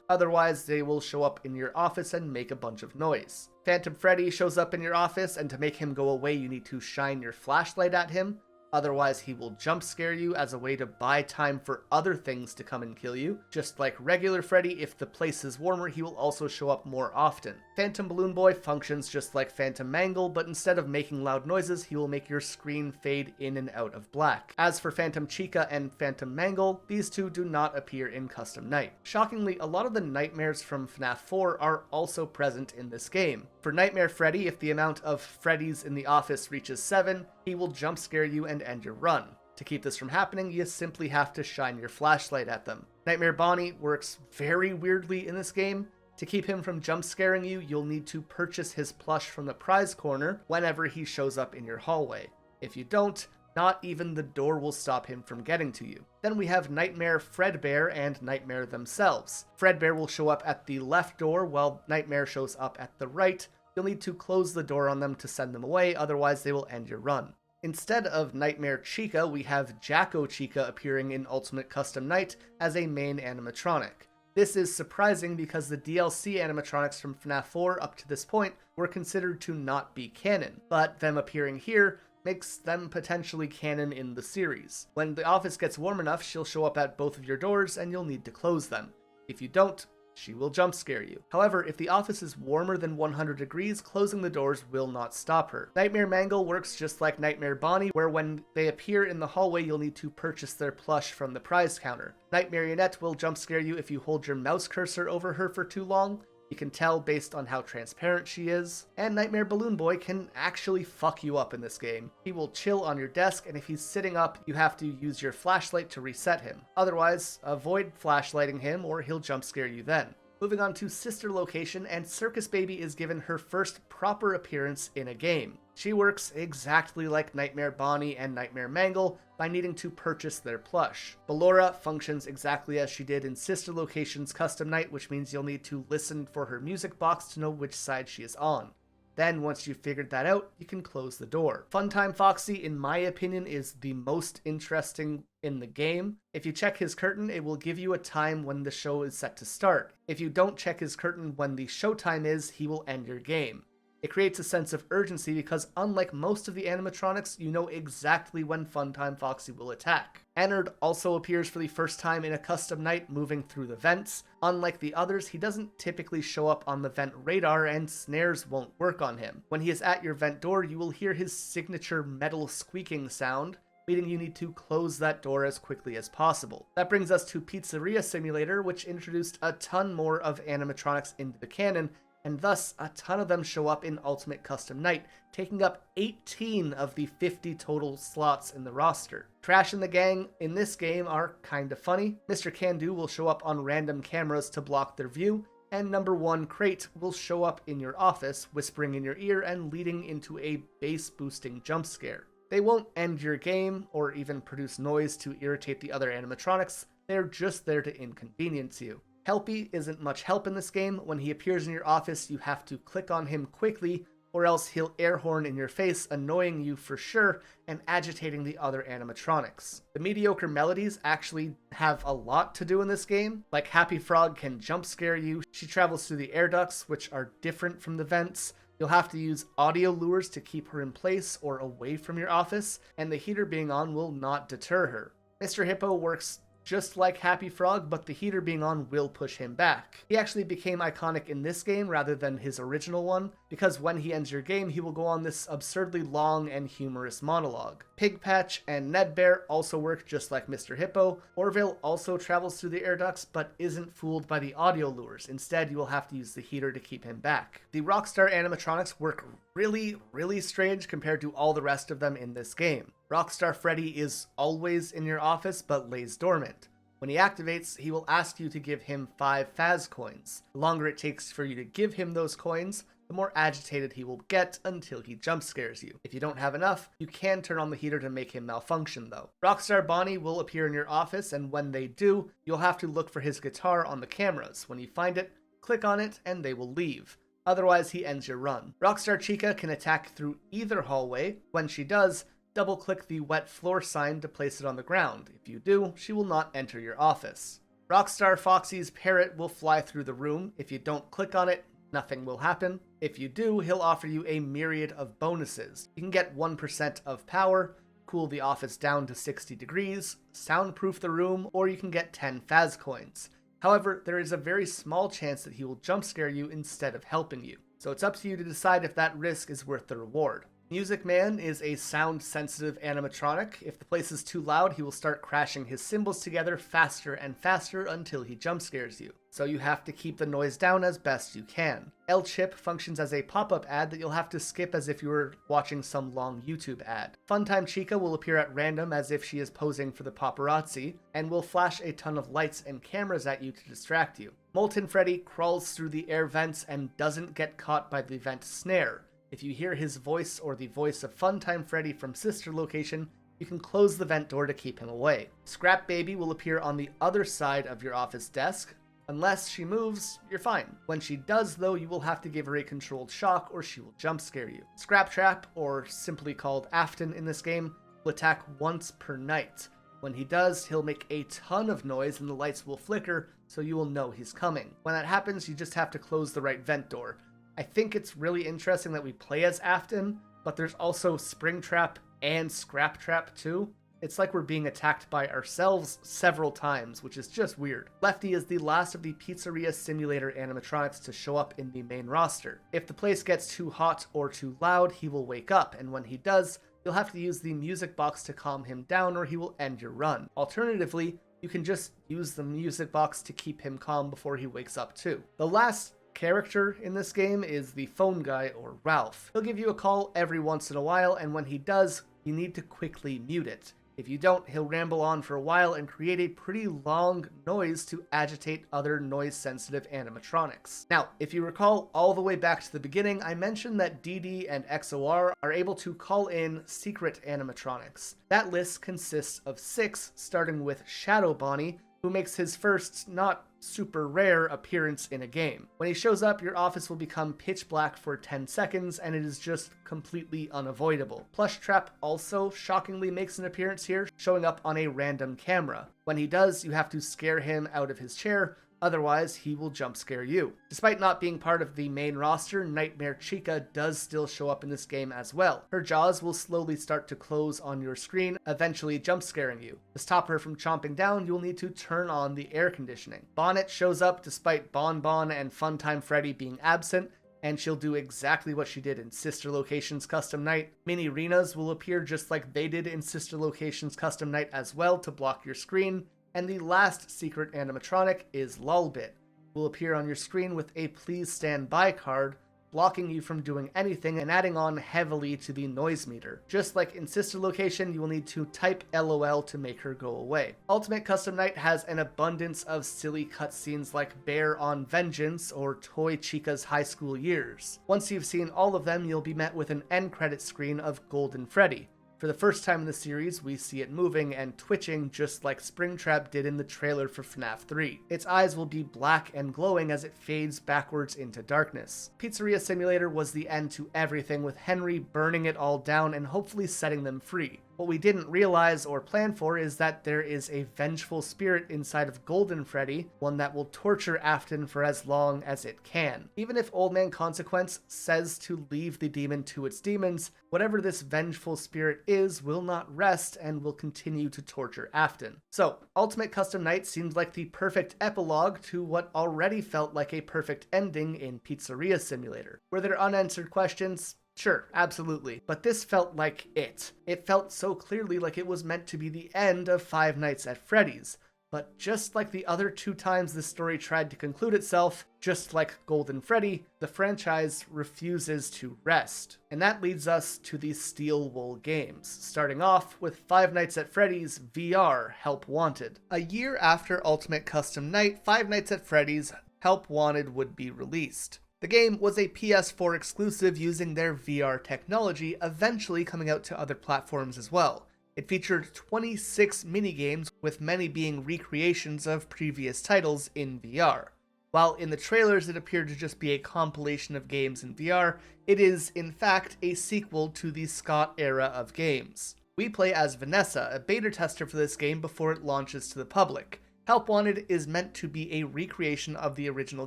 Otherwise, they will show up in your office and make a bunch of noise. Phantom Freddy shows up in your office, and to make him go away, you need to shine your flashlight at him. Otherwise, he will jump scare you as a way to buy time for other things to come and kill you. Just like regular Freddy, if the place is warmer, he will also show up more often. Phantom Balloon Boy functions just like Phantom Mangle, but instead of making loud noises, he will make your screen fade in and out of black. As for Phantom Chica and Phantom Mangle, these two do not appear in Custom Night. Shockingly, a lot of the nightmares from FNAF 4 are also present in this game. For Nightmare Freddy, if the amount of Freddys in the office reaches 7, he will jump scare you and end your run. To keep this from happening, you simply have to shine your flashlight at them. Nightmare Bonnie works very weirdly in this game. To keep him from jump scaring you, you'll need to purchase his plush from the prize corner whenever he shows up in your hallway. If you don't, not even the door will stop him from getting to you. Then we have Nightmare Fredbear and Nightmare themselves. Fredbear will show up at the left door while Nightmare shows up at the right. You'll need to close the door on them to send them away, otherwise they will end your run. Instead of Nightmare Chica, we have Jacko Chica appearing in Ultimate Custom Night as a main animatronic. This is surprising because the DLC animatronics from FNAF 4 up to this point were considered to not be canon, but them appearing here makes them potentially canon in the series. When the office gets warm enough, she'll show up at both of your doors and you'll need to close them. If you don't, she will jump scare you. However, if the office is warmer than 100 degrees, closing the doors will not stop her. Nightmare Mangle works just like Nightmare Bonnie, where when they appear in the hallway, you'll need to purchase their plush from the prize counter. Night Marionette will jump scare you if you hold your mouse cursor over her for too long. You can tell based on how transparent she is. And Nightmare Balloon Boy can actually fuck you up in this game. He will chill on your desk, and if he's sitting up, you have to use your flashlight to reset him. Otherwise, avoid flashlighting him or he'll jump scare you then. Moving on to Sister Location, and Circus Baby is given her first proper appearance in a game. She works exactly like Nightmare Bonnie and Nightmare Mangle by needing to purchase their plush. Ballora functions exactly as she did in Sister Location's Custom Night, which means you'll need to listen for her music box to know which side she is on. Then, once you've figured that out, you can close the door. Funtime Foxy, in my opinion, is the most interesting in the game. If you check his curtain, it will give you a time when the show is set to start. If you don't check his curtain when the showtime is, he will end your game. It creates a sense of urgency because unlike most of the animatronics, you know exactly when Funtime Foxy will attack. Ennard also appears for the first time in a custom night moving through the vents. Unlike the others, he doesn't typically show up on the vent radar and snares won't work on him. When he is at your vent door, you will hear his signature metal squeaking sound, meaning you need to close that door as quickly as possible. That brings us to Pizzeria Simulator, which introduced a ton more of animatronics into the canon, and thus a ton of them show up in Ultimate Custom Night, taking up 18 of the 50 total slots in the roster. Trash and the gang in this game are kinda funny. Mr. Can-Do will show up on random cameras to block their view, and number 1 Crate will show up in your office, whispering in your ear and leading into a bass-boosting jump scare. They won't end your game, or even produce noise to irritate the other animatronics, they're just there to inconvenience you. Helpy isn't much help in this game. When he appears in your office, you have to click on him quickly, or else he'll air horn in your face, annoying you for sure, and agitating the other animatronics. The mediocre melodies actually have a lot to do in this game. Like Happy Frog can jump scare you, she travels through the air ducts, which are different from the vents. You'll have to use audio lures to keep her in place or away from your office, and the heater being on will not deter her. Mr. Hippo works just like Happy Frog, but the heater being on will push him back. He actually became iconic in this game rather than his original one, because when he ends your game, he will go on this absurdly long and humorous monologue. Pigpatch and Ned Bear also work just like Mr. Hippo. Orville also travels through the air ducts, but isn't fooled by the audio lures. Instead, you will have to use the heater to keep him back. The Rockstar animatronics work really strange compared to all the rest of them in this game. Rockstar Freddy is always in your office, but lays dormant. When he activates, he will ask you to give him 5 Faz coins. The longer it takes for you to give him those coins, the more agitated he will get until he jump scares you. If you don't have enough, you can turn on the heater to make him malfunction though. Rockstar Bonnie will appear in your office, and when they do, you'll have to look for his guitar on the cameras. When you find it, click on it and they will leave. Otherwise, he ends your run. Rockstar Chica can attack through either hallway. When she does, double-click the wet floor sign to place it on the ground. If you do, she will not enter your office. Rockstar Foxy's parrot will fly through the room. If you don't click on it, nothing will happen. If you do, he'll offer you a myriad of bonuses. You can get 1% of power, cool the office down to 60 degrees, soundproof the room, or you can get 10 Faz coins. However, there is a very small chance that he will jump scare you instead of helping you. So it's up to you to decide if that risk is worth the reward. Music Man is a sound-sensitive animatronic. If the place is too loud, he will start crashing his cymbals together faster and faster until he jump scares you. So you have to keep the noise down as best you can. El Chip functions as a pop-up ad that you'll have to skip as if you were watching some long YouTube ad. Funtime Chica will appear at random as if she is posing for the paparazzi, and will flash a ton of lights and cameras at you to distract you. Molten Freddy crawls through the air vents and doesn't get caught by the vent snare. If you hear his voice or the voice of Funtime Freddy from Sister Location, you can close the vent door to keep him away. Scrap Baby will appear on the other side of your office desk. Unless she moves, you're fine. When she does though, you will have to give her a controlled shock or she will jump scare you. Scrap Trap, or simply called Afton in this game, will attack once per night. When he does, he'll make a ton of noise and the lights will flicker, so you will know he's coming. When that happens, you just have to close the right vent door. I think it's really interesting that we play as Afton, but there's also Springtrap and Scrap Trap too. It's like we're being attacked by ourselves several times, which is just weird. Lefty is the last of the Pizzeria Simulator animatronics to show up in the main roster. If the place gets too hot or too loud, he will wake up, and when he does, you'll have to use the music box to calm him down or he will end your run. Alternatively, you can just use the music box to keep him calm before he wakes up too. The last character in this game is the phone guy, or Ralph. He'll give you a call every once in a while, and when he does, you need to quickly mute it. If you don't, he'll ramble on for a while and create a pretty long noise to agitate other noise-sensitive animatronics. Now, if you recall all the way back to the beginning, I mentioned that DD and XOR are able to call in secret animatronics. That list consists of 6, starting with Shadow Bonnie, who makes his first, not super rare, appearance in a game. When he shows up, your office will become pitch black for 10 seconds, and it is just completely unavoidable. Plush Trap also shockingly makes an appearance here, showing up on a random camera. When he does, you have to scare him out of his chair, Otherwise, he will jump scare you. Despite not being part of the main roster, Nightmare Chica does still show up in this game as well. Her jaws will slowly start to close on your screen, eventually jump scaring you. To stop her from chomping down, you'll need to turn on the air conditioning. Bonnet shows up despite Bon Bon and Funtime Freddy being absent, and she'll do exactly what she did in Sister Location's Custom Night. Mini Renas will appear just like they did in Sister Location's Custom Night as well to block your screen. And the last secret animatronic is Lulbit, who will appear on your screen with a please stand by card, blocking you from doing anything and adding on heavily to the noise meter. Just like in Sister Location, you will need to type LOL to make her go away. Ultimate Custom Night has an abundance of silly cutscenes like Bear on Vengeance or Toy Chica's high school years. Once you've seen all of them, you'll be met with an end credit screen of Golden Freddy. For the first time in the series, we see it moving and twitching just like Springtrap did in the trailer for FNAF 3. Its eyes will be black and glowing as it fades backwards into darkness. Pizzeria Simulator was the end to everything, with Henry burning it all down and hopefully setting them free. What we didn't realize or plan for is that there is a vengeful spirit inside of Golden Freddy, one that will torture Afton for as long as it can. Even if Old Man Consequence says to leave the demon to its demons, whatever this vengeful spirit is will not rest and will continue to torture Afton. So, Ultimate Custom Night seems like the perfect epilogue to what already felt like a perfect ending in Pizzeria Simulator. Were there unanswered questions? Sure, absolutely. But this felt like it. It felt so clearly like it was meant to be the end of Five Nights at Freddy's. But just like the other two times the story tried to conclude itself, just like Golden Freddy, the franchise refuses to rest. And that leads us to the Steel Wool games, starting off with Five Nights at Freddy's VR Help Wanted. A year after Ultimate Custom Night, Five Nights at Freddy's Help Wanted would be released. The game was a PS4 exclusive using their VR technology, eventually coming out to other platforms as well. It featured 26 minigames, with many being recreations of previous titles in VR. While in the trailers it appeared to just be a compilation of games in VR, it is, in fact, a sequel to the Scott era of games. We play as Vanessa, a beta tester for this game before it launches to the public. Help Wanted is meant to be a recreation of the original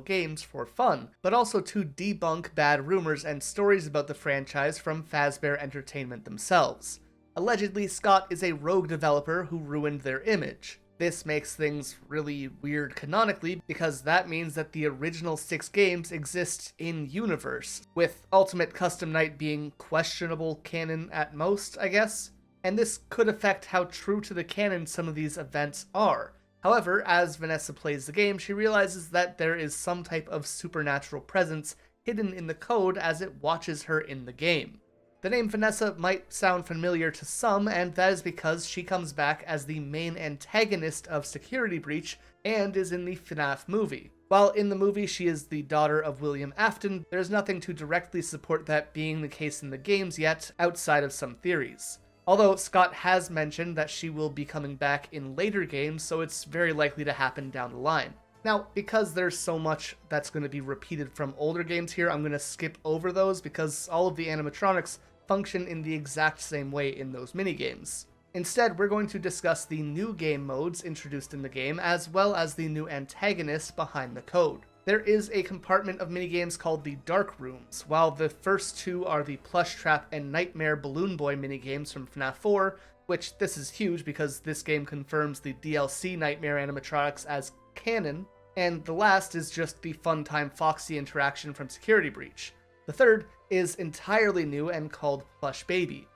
games for fun, but also to debunk bad rumors and stories about the franchise from Fazbear Entertainment themselves. Allegedly, Scott is a rogue developer who ruined their image. This makes things really weird canonically, because that means that the original 6 games exist in-universe, with Ultimate Custom Night being questionable canon at most, I guess. And this could affect how true to the canon some of these events are. However, as Vanessa plays the game, she realizes that there is some type of supernatural presence hidden in the code as it watches her in the game. The name Vanessa might sound familiar to some, and that is because she comes back as the main antagonist of Security Breach and is in the FNAF movie. While in the movie she is the daughter of William Afton, there's nothing to directly support that being the case in the games yet, outside of some theories. Although Scott has mentioned that she will be coming back in later games, so it's very likely to happen down the line. Now, because there's so much that's going to be repeated from older games here, I'm going to skip over those because all of the animatronics function in the exact same way in those minigames. Instead, we're going to discuss the new game modes introduced in the game, as well as the new antagonist behind the code. There is a compartment of minigames called the Dark Rooms. While the first 2 are the Plush Trap and Nightmare Balloon Boy minigames from FNAF 4, which this is huge because this game confirms the DLC Nightmare Animatronics as canon, and the last is just the Funtime Foxy interaction from Security Breach. The third is entirely new and called Plush Baby.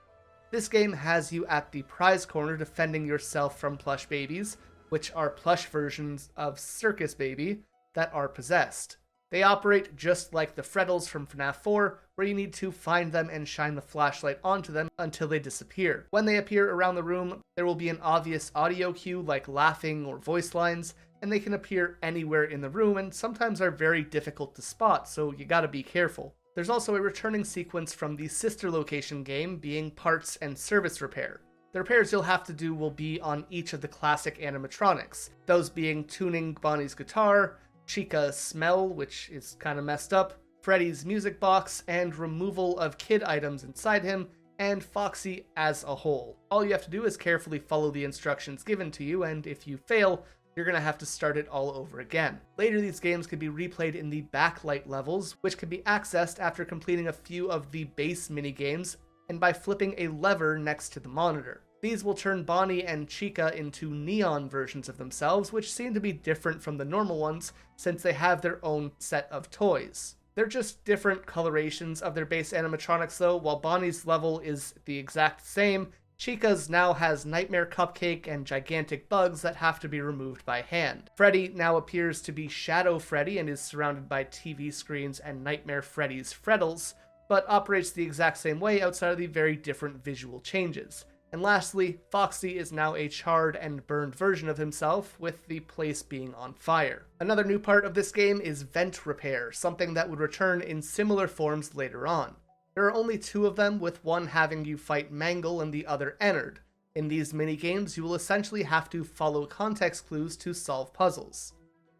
This game has you at the prize corner defending yourself from plush babies, which are plush versions of Circus Baby, that are possessed. They operate just like the Freddles from FNAF 4, where you need to find them and shine the flashlight onto them until they disappear. When they appear around the room, there will be an obvious audio cue like laughing or voice lines, and they can appear anywhere in the room and sometimes are very difficult to spot, so you gotta be careful. There's also a returning sequence from the Sister Location game being parts and service repair. The repairs you'll have to do will be on each of the classic animatronics, those being tuning Bonnie's guitar, Chica's smell, which is kind of messed up, Freddy's music box, and removal of kid items inside him, and Foxy as a whole. All you have to do is carefully follow the instructions given to you, and if you fail, you're going to have to start it all over again. Later, these games can be replayed in the backlight levels, which can be accessed after completing a few of the base minigames and by flipping a lever next to the monitor. These will turn Bonnie and Chica into neon versions of themselves, which seem to be different from the normal ones since they have their own set of toys. They're just different colorations of their base animatronics though. While Bonnie's level is the exact same, Chica's now has Nightmare Cupcake and gigantic bugs that have to be removed by hand. Freddy now appears to be Shadow Freddy and is surrounded by TV screens and Nightmare Freddy's Freddles, but operates the exact same way outside of the very different visual changes. And lastly, Foxy is now a charred and burned version of himself, with the place being on fire. Another new part of this game is Vent Repair, something that would return in similar forms later on. There are only 2 of them, with one having you fight Mangle and the other Ennard. In these minigames, you will essentially have to follow context clues to solve puzzles.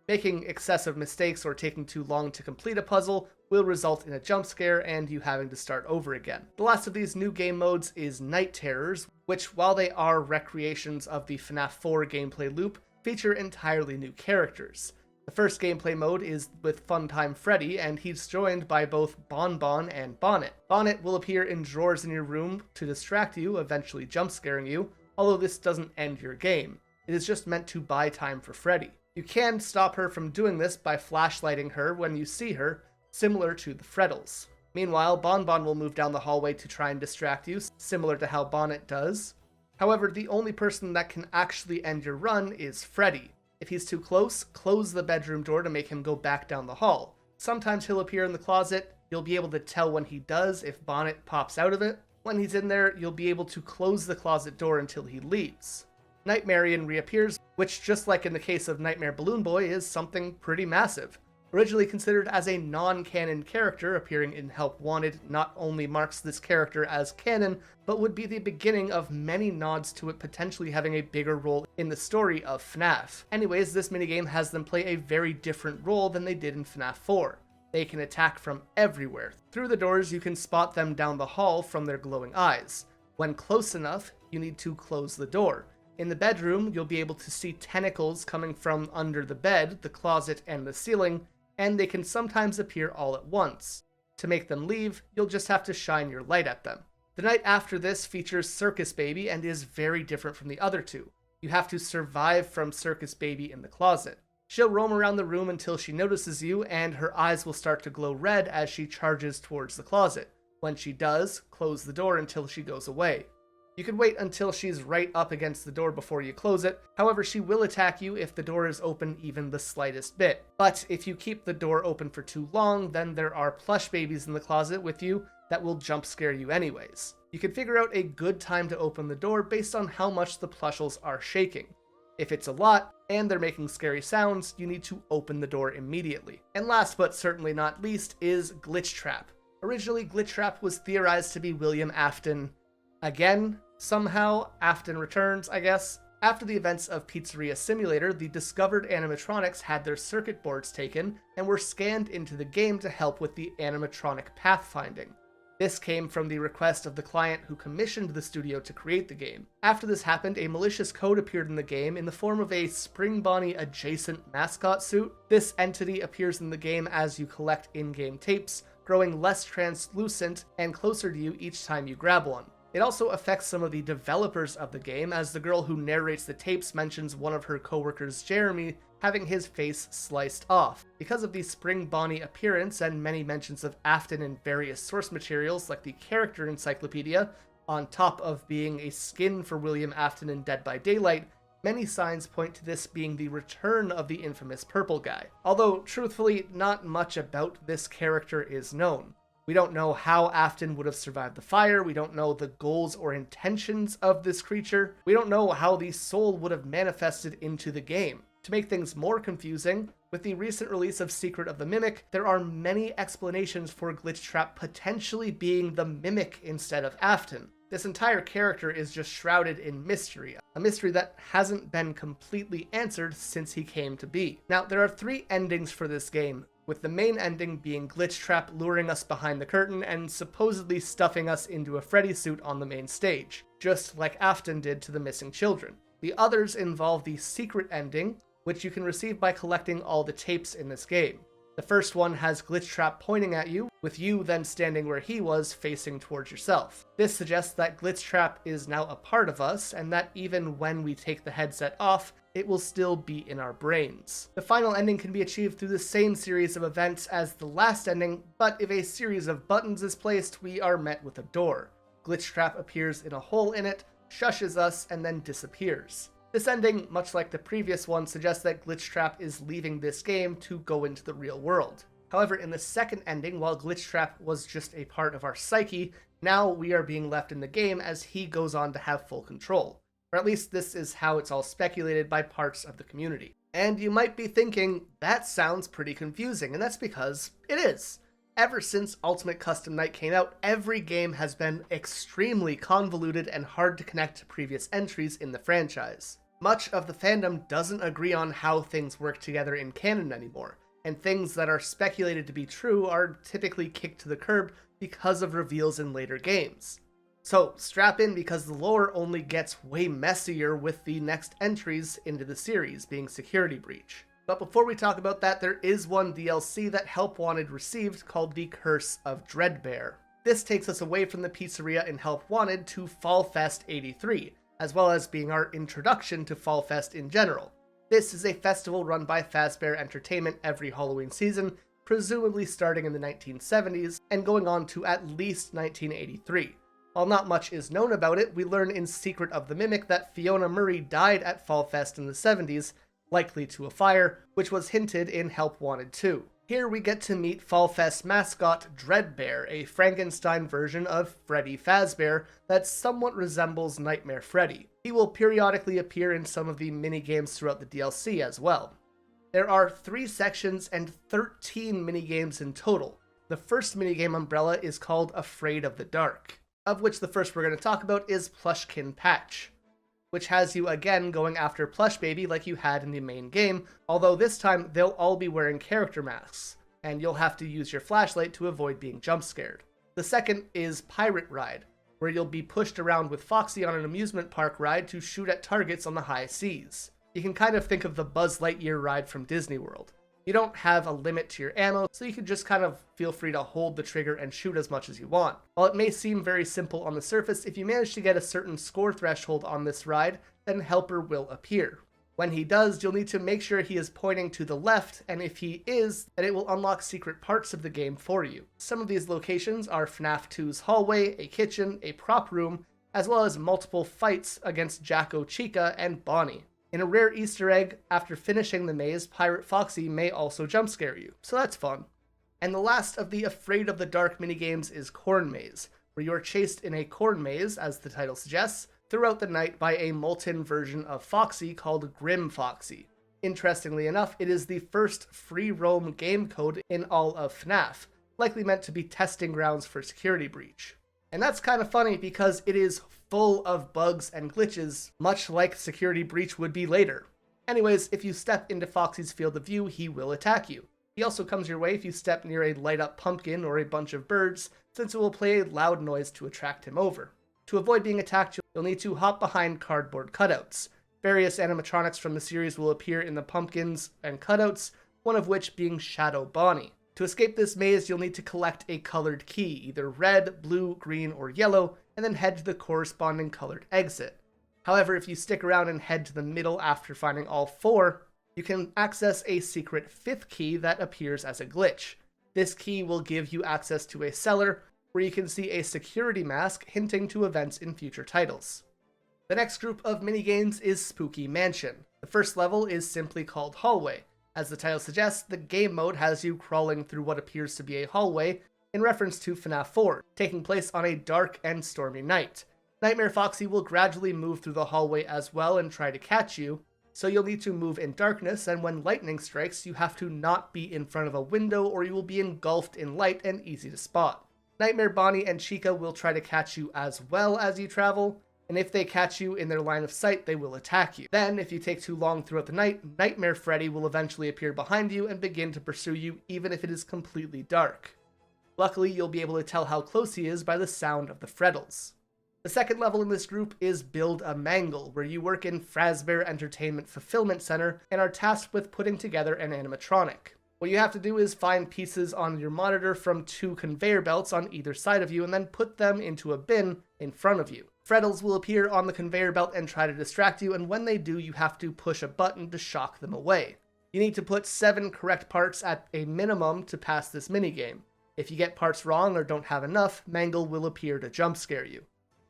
Making excessive mistakes or taking too long to complete a puzzle will result in a jump scare and you having to start over again. The last of these new game modes is Night Terrors, which, while they are recreations of the FNAF 4 gameplay loop, feature entirely new characters. The first gameplay mode is with Funtime Freddy, and he's joined by both Bonbon and Bonnet. Bonnet will appear in drawers in your room to distract you, eventually jump scaring you, although this doesn't end your game. It is just meant to buy time for Freddy. You can stop her from doing this by flashlighting her when you see her, similar to the Freddles. Meanwhile, Bonbon will move down the hallway to try and distract you, similar to how Bonnet does. However, the only person that can actually end your run is Freddy. If he's too close, close the bedroom door to make him go back down the hall. Sometimes he'll appear in the closet. You'll be able to tell when he does if Bonnet pops out of it. When he's in there, you'll be able to close the closet door until he leaves. Nightmarian reappears, which, just like in the case of Nightmare Balloon Boy, is something pretty massive. Originally considered as a non-canon character, appearing in Help Wanted not only marks this character as canon, but would be the beginning of many nods to it potentially having a bigger role in the story of FNAF. Anyways, this minigame has them play a very different role than they did in FNAF 4. They can attack from everywhere. Through the doors, you can spot them down the hall from their glowing eyes. When close enough, you need to close the door. In the bedroom, you'll be able to see tentacles coming from under the bed, the closet, and the ceiling, and they can sometimes appear all at once. To make them leave, you'll just have to shine your light at them. The night after this features Circus Baby and is very different from the other 2. You have to survive from Circus Baby in the closet. She'll roam around the room until she notices you, and her eyes will start to glow red as she charges towards the closet. When she does, close the door until she goes away. You can wait until she's right up against the door before you close it. However, she will attack you if the door is open even the slightest bit. But if you keep the door open for too long, then there are plush babies in the closet with you that will jump scare you anyways. You can figure out a good time to open the door based on how much the plushels are shaking. If it's a lot, and they're making scary sounds, you need to open the door immediately. And last but certainly not least is Glitch Trap. Originally, Glitch Trap was theorized to be William Afton. Again, somehow, Afton returns, I guess. After the events of Pizzeria Simulator, the discovered animatronics had their circuit boards taken and were scanned into the game to help with the animatronic pathfinding. This came from the request of the client who commissioned the studio to create the game. After this happened, a malicious code appeared in the game in the form of a Spring Bonnie adjacent mascot suit. This entity appears in the game as you collect in-game tapes, growing less translucent and closer to you each time you grab one. It also affects some of the developers of the game, as the girl who narrates the tapes mentions one of her coworkers, Jeremy, having his face sliced off. Because of the Spring Bonnie appearance and many mentions of Afton in various source materials like the character encyclopedia, on top of being a skin for William Afton in Dead by Daylight, many signs point to this being the return of the infamous purple guy. Although, truthfully, not much about this character is known. We don't know how Afton would have survived the fire, we don't know the goals or intentions of this creature, we don't know how the soul would have manifested into the game. To make things more confusing, with the recent release of Secret of the Mimic, there are many explanations for Glitch Trap potentially being the Mimic instead of Afton. This entire character is just shrouded in mystery, a mystery that hasn't been completely answered since he came to be. Now, there are 3 endings for this game, with the main ending being Glitch Trap luring us behind the curtain and supposedly stuffing us into a Freddy suit on the main stage, just like Afton did to the missing children. The others involve the secret ending, which you can receive by collecting all the tapes in this game. The first one has Glitchtrap pointing at you, with you then standing where he was, facing towards yourself. This suggests that Glitchtrap is now a part of us, and that even when we take the headset off, it will still be in our brains. The final ending can be achieved through the same series of events as the last ending, but if a series of buttons is placed, we are met with a door. Glitchtrap appears in a hole in it, shushes us, and then disappears. This ending, much like the previous one, suggests that Glitchtrap is leaving this game to go into the real world. However, in the second ending, while Glitchtrap was just a part of our psyche, now we are being left in the game as he goes on to have full control. Or at least this is how it's all speculated by parts of the community. And you might be thinking, that sounds pretty confusing, and that's because it is. Ever since Ultimate Custom Night came out, every game has been extremely convoluted and hard to connect to previous entries in the franchise. Much of the fandom doesn't agree on how things work together in canon anymore, and things that are speculated to be true are typically kicked to the curb because of reveals in later games. So strap in, because the lore only gets way messier with the next entries into the series, being Security Breach. But before we talk about that, there is one DLC that Help Wanted received called the Curse of Dreadbear. This takes us away from the pizzeria in Help Wanted to Fall Fest 83, as well as being our introduction to Fall Fest in general. This is a festival run by Fazbear Entertainment every Halloween season, presumably starting in the 1970s and going on to at least 1983. While not much is known about it, we learn in Secret of the Mimic that Fiona Murray died at Fall Fest in the 70s, likely to a fire, which was hinted in Help Wanted 2. Here we get to meet Fall Fest mascot Dreadbear, a Frankenstein version of Freddy Fazbear that somewhat resembles Nightmare Freddy. He will periodically appear in some of the minigames throughout the DLC as well. There are 3 sections and 13 minigames in total. The first minigame umbrella is called Afraid of the Dark, of which the first we're going to talk about is Plushkin Patch, which has you again going after Plush Baby like you had in the main game, although this time they'll all be wearing character masks, and you'll have to use your flashlight to avoid being jump scared. The second is Pirate Ride, where you'll be pushed around with Foxy on an amusement park ride to shoot at targets on the high seas. You can kind of think of the Buzz Lightyear ride from Disney World. You don't have a limit to your ammo, so you can just kind of feel free to hold the trigger and shoot as much as you want. While it may seem very simple on the surface, if you manage to get a certain score threshold on this ride, then Helper will appear. When he does, you'll need to make sure he is pointing to the left, and if he is, then it will unlock secret parts of the game for you. Some of these locations are FNAF 2's hallway, a kitchen, a prop room, as well as multiple fights against Jacko Chica and Bonnie. In a rare Easter egg, after finishing the maze, Pirate Foxy may also jump scare you, so that's fun. And the last of the Afraid of the Dark minigames is Corn Maze, where you are chased in a corn maze, as the title suggests, throughout the night by a molten version of Foxy called Grim Foxy. Interestingly enough, it is the first free roam game code in all of FNAF, likely meant to be testing grounds for Security Breach. And that's kind of funny because it is full of bugs and glitches, much like Security Breach would be later. Anyways, if you step into Foxy's field of view, he will attack you. He also comes your way if you step near a light-up pumpkin or a bunch of birds, since it will play a loud noise to attract him over. To avoid being attacked, you'll need to hop behind cardboard cutouts. Various animatronics from the series will appear in the pumpkins and cutouts, one of which being Shadow Bonnie. To escape this maze, you'll need to collect a colored key, either red, blue, green, or yellow, and then head to the corresponding colored exit. However, if you stick around and head to the middle after finding all 4, you can access a secret 5th key that appears as a glitch. This key will give you access to a cellar, where you can see a security mask hinting to events in future titles. The next group of minigames is Spooky Mansion. The first level is simply called Hallway. As the title suggests, the game mode has you crawling through what appears to be a hallway, in reference to FNAF 4, taking place on a dark and stormy night. Nightmare Foxy will gradually move through the hallway as well and try to catch you, so you'll need to move in darkness, and when lightning strikes, you have to not be in front of a window or you will be engulfed in light and easy to spot. Nightmare Bonnie and Chica will try to catch you as well as you travel, and if they catch you in their line of sight, they will attack you. Then, if you take too long throughout the night, Nightmare Freddy will eventually appear behind you and begin to pursue you even if it is completely dark. Luckily, you'll be able to tell how close he is by the sound of the frettles. The second level in this group is Build a Mangle, where you work in Fazbear Entertainment Fulfillment Center and are tasked with putting together an animatronic. What you have to do is find pieces on your monitor from 2 conveyor belts on either side of you and then put them into a bin in front of you. Freddles will appear on the conveyor belt and try to distract you, and when they do, you have to push a button to shock them away. You need to put 7 correct parts at a minimum to pass this minigame. If you get parts wrong or don't have enough, Mangle will appear to jump scare you.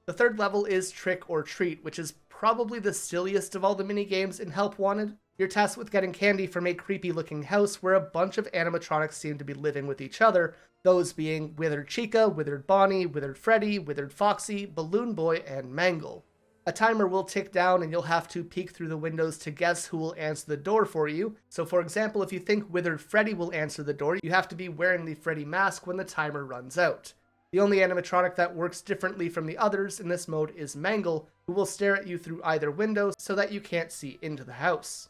The third level is Trick or Treat, which is probably the silliest of all the minigames in Help Wanted. You're tasked with getting candy from a creepy-looking house where a bunch of animatronics seem to be living with each other, those being Withered Chica, Withered Bonnie, Withered Freddy, Withered Foxy, Balloon Boy, and Mangle. A timer will tick down and you'll have to peek through the windows to guess who will answer the door for you. So for example, if you think Withered Freddy will answer the door, you have to be wearing the Freddy mask when the timer runs out. The only animatronic that works differently from the others in this mode is Mangle, who will stare at you through either window so that you can't see into the house.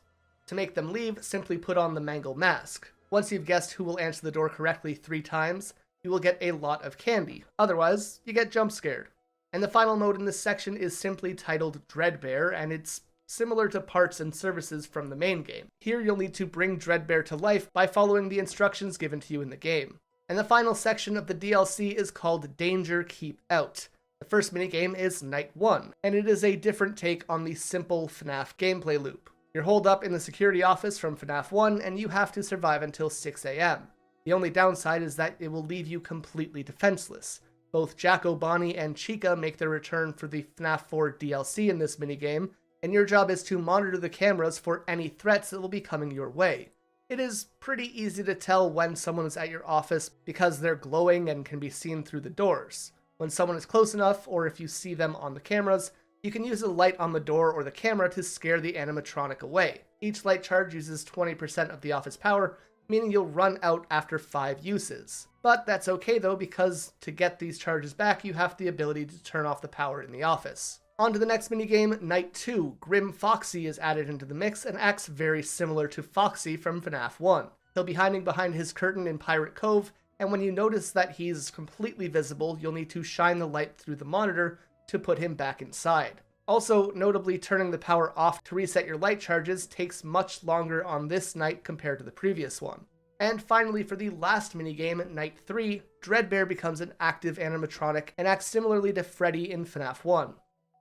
To make them leave, simply put on the Mangle mask. Once you've guessed who will answer the door correctly 3 times, you will get a lot of candy. Otherwise, you get jump scared. And the final mode in this section is simply titled Dreadbear, and it's similar to parts and services from the main game. Here you'll need to bring Dreadbear to life by following the instructions given to you in the game. And the final section of the DLC is called Danger Keep Out. The first minigame is Night 1, and it is a different take on the simple FNAF gameplay loop. You're holed up in the security office from FNAF 1, and you have to survive until 6 AM. The only downside is that it will leave you completely defenseless. Both Jacko, Bonnie, and Chica make their return for the FNAF 4 DLC in this minigame, and your job is to monitor the cameras for any threats that will be coming your way. It is pretty easy to tell when someone is at your office because they're glowing and can be seen through the doors. When someone is close enough, or if you see them on the cameras, you can use a light on the door or the camera to scare the animatronic away. Each light charge uses 20% of the office power, meaning you'll run out after 5 uses. But that's okay though, because to get these charges back, you have the ability to turn off the power in the office. On to the next minigame, Night 2. Grim Foxy is added into the mix and acts very similar to Foxy from FNAF 1. He'll be hiding behind his curtain in Pirate Cove, and when you notice that he's completely visible, you'll need to shine the light through the monitor to put him back inside. Also, notably, turning the power off to reset your light charges takes much longer on this night compared to the previous one. And finally, for the last minigame, Night 3, Dreadbear becomes an active animatronic and acts similarly to Freddy in FNAF 1.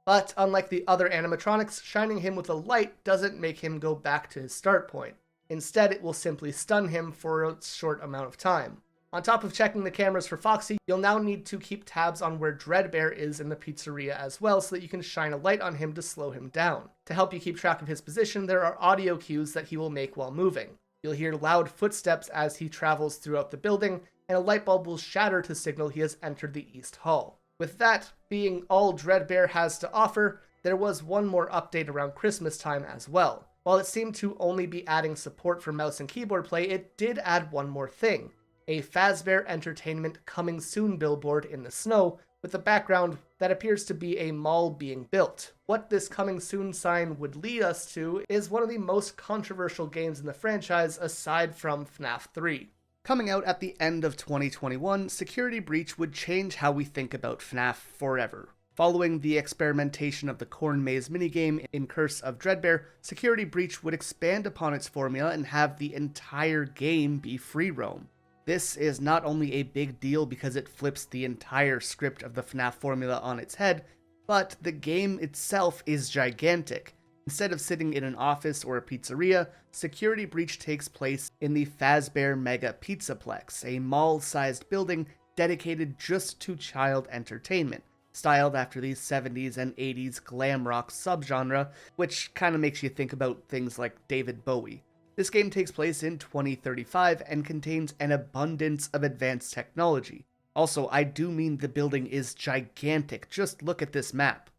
But unlike the other animatronics, shining him with a light doesn't make him go back to his start point. Instead, it will simply stun him for a short amount of time. On top of checking the cameras for Foxy, you'll now need to keep tabs on where Dreadbear is in the pizzeria as well so that you can shine a light on him to slow him down. To help you keep track of his position, there are audio cues that he will make while moving. You'll hear loud footsteps as he travels throughout the building, and a light bulb will shatter to signal he has entered the East Hall. With that being all Dreadbear has to offer, there was one more update around Christmas time as well. While it seemed to only be adding support for mouse and keyboard play, it did add one more thing. A Fazbear Entertainment Coming Soon billboard in the snow with a background that appears to be a mall being built. What this Coming Soon sign would lead us to is one of the most controversial games in the franchise aside from FNAF 3. Coming out at the end of 2021, Security Breach would change how we think about FNAF forever. Following the experimentation of the Corn Maze minigame in Curse of Dreadbear, Security Breach would expand upon its formula and have the entire game be free roam. This is not only a big deal because it flips the entire script of the FNAF formula on its head, but the game itself is gigantic. Instead of sitting in an office or a pizzeria, Security Breach takes place in the Fazbear Mega Pizzaplex, a mall-sized building dedicated just to child entertainment, styled after the 70s and 80s glam rock subgenre, which kinda makes you think about things like David Bowie. This game takes place in 2035 and contains an abundance of advanced technology. Also, I do mean the building is gigantic, just look at this map.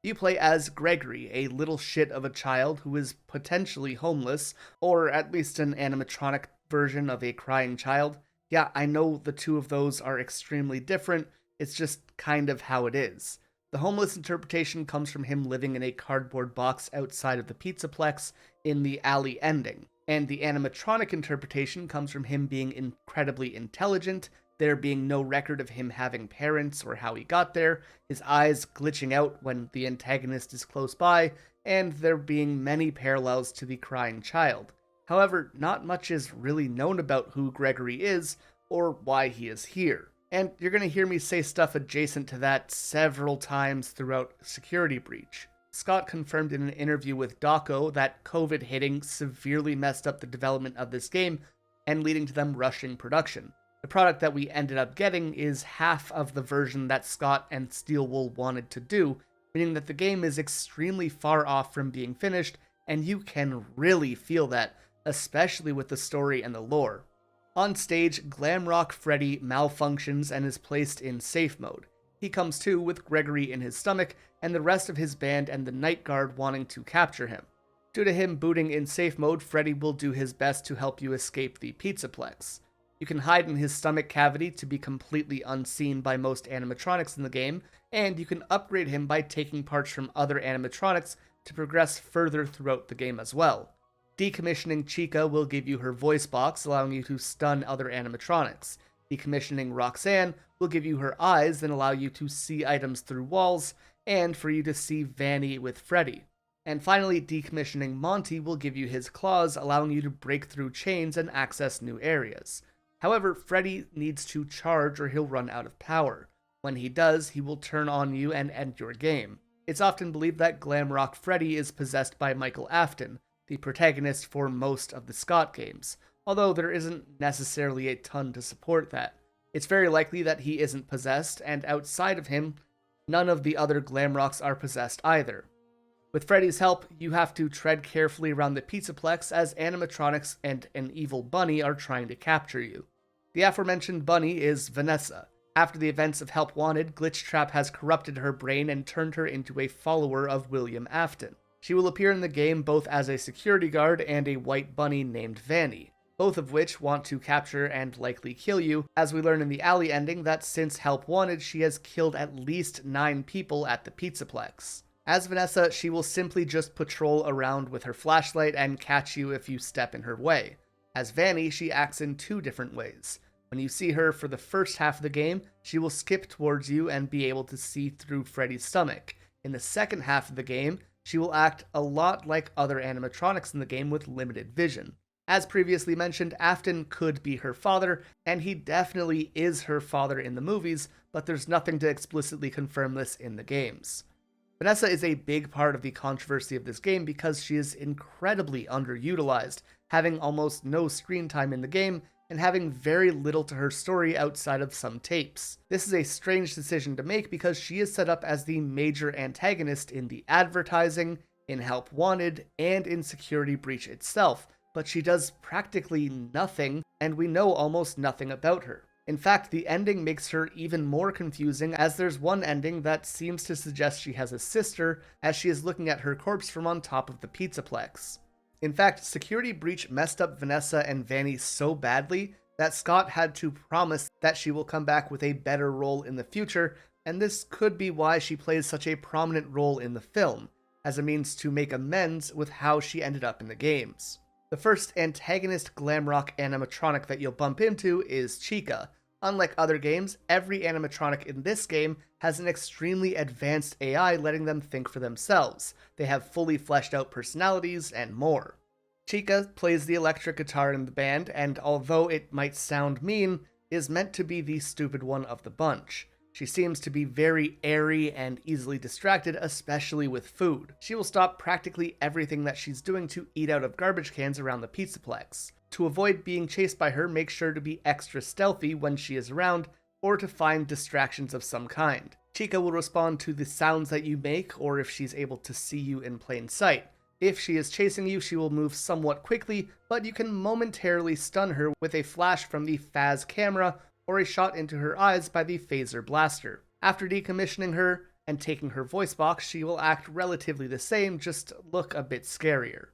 You play as Gregory, a little shit of a child who is potentially homeless, or at least an animatronic version of a crying child. Yeah, I know the two of those are extremely different, it's just kind of how it is. The homeless interpretation comes from him living in a cardboard box outside of the Pizzaplex in the alley ending. And the animatronic interpretation comes from him being incredibly intelligent, there being no record of him having parents or how he got there, his eyes glitching out when the antagonist is close by, and there being many parallels to the crying child. However, not much is really known about who Gregory is or why he is here. And you're going to hear me say stuff adjacent to that several times throughout Security Breach. Scott confirmed in an interview with Dawko that COVID hitting severely messed up the development of this game and leading to them rushing production. The product that we ended up getting is half of the version that Scott and Steelwool wanted to do, meaning that the game is extremely far off from being finished, and you can really feel that, especially with the story and the lore. On stage, Glamrock Freddy malfunctions and is placed in safe mode. He comes to with Gregory in his stomach and the rest of his band and the Night Guard wanting to capture him. Due to him booting in safe mode, Freddy will do his best to help you escape the Pizzaplex. You can hide in his stomach cavity to be completely unseen by most animatronics in the game, and you can upgrade him by taking parts from other animatronics to progress further throughout the game as well. Decommissioning Chica will give you her voice box, allowing you to stun other animatronics. Decommissioning Roxanne will give you her eyes and allow you to see items through walls, and for you to see Vanny with Freddy. And finally, decommissioning Monty will give you his claws, allowing you to break through chains and access new areas. However, Freddy needs to charge or he'll run out of power. When he does, he will turn on you and end your game. It's often believed that Glamrock Freddy is possessed by Michael Afton, the protagonist for most of the Scott games, although there isn't necessarily a ton to support that. It's very likely that he isn't possessed, and outside of him, none of the other Glamrocks are possessed either. With Freddy's help, you have to tread carefully around the Pizzaplex as animatronics and an evil bunny are trying to capture you. The aforementioned bunny is Vanessa. After the events of Help Wanted, Glitchtrap has corrupted her brain and turned her into a follower of William Afton. She will appear in the game both as a security guard and a white bunny named Vanny, both of which want to capture and likely kill you, as we learn in the alley ending that since Help Wanted, she has killed at least 9 people at the Pizzaplex. As Vanessa, she will simply just patrol around with her flashlight and catch you if you step in her way. As Vanny, she acts in 2 different ways. When you see her for the first half of the game, she will skip towards you and be able to see through Freddy's stomach. In the second half of the game, she will act a lot like other animatronics in the game with limited vision. As previously mentioned, Afton could be her father, and he definitely is her father in the movies, but there's nothing to explicitly confirm this in the games. Vanessa is a big part of the controversy of this game because she is incredibly underutilized, having almost no screen time in the game and having very little to her story outside of some tapes. This is a strange decision to make because she is set up as the major antagonist in the advertising, in Help Wanted, and in Security Breach itself, but she does practically nothing, and we know almost nothing about her. In fact, the ending makes her even more confusing, as there's one ending that seems to suggest she has a sister, as she is looking at her corpse from on top of the Pizzaplex. In fact, Security Breach messed up Vanessa and Vanny so badly that Scott had to promise that she will come back with a better role in the future, and this could be why she plays such a prominent role in the film, as a means to make amends with how she ended up in the games. The first antagonist Glamrock animatronic that you'll bump into is Chica. Unlike other games, every animatronic in this game has an extremely advanced AI letting them think for themselves. They have fully fleshed out personalities and more. Chica plays the electric guitar in the band, and although it might sound mean, is meant to be the stupid one of the bunch. She seems to be very airy and easily distracted, especially with food. She will stop practically everything that she's doing to eat out of garbage cans around the Pizzaplex. To avoid being chased by her, make sure to be extra stealthy when she is around, or to find distractions of some kind. Chica will respond to the sounds that you make, or if she's able to see you in plain sight. If she is chasing you, she will move somewhat quickly, but you can momentarily stun her with a flash from the Faz camera, or a shot into her eyes by the phaser blaster. After decommissioning her and taking her voice box, she will act relatively the same, just look a bit scarier.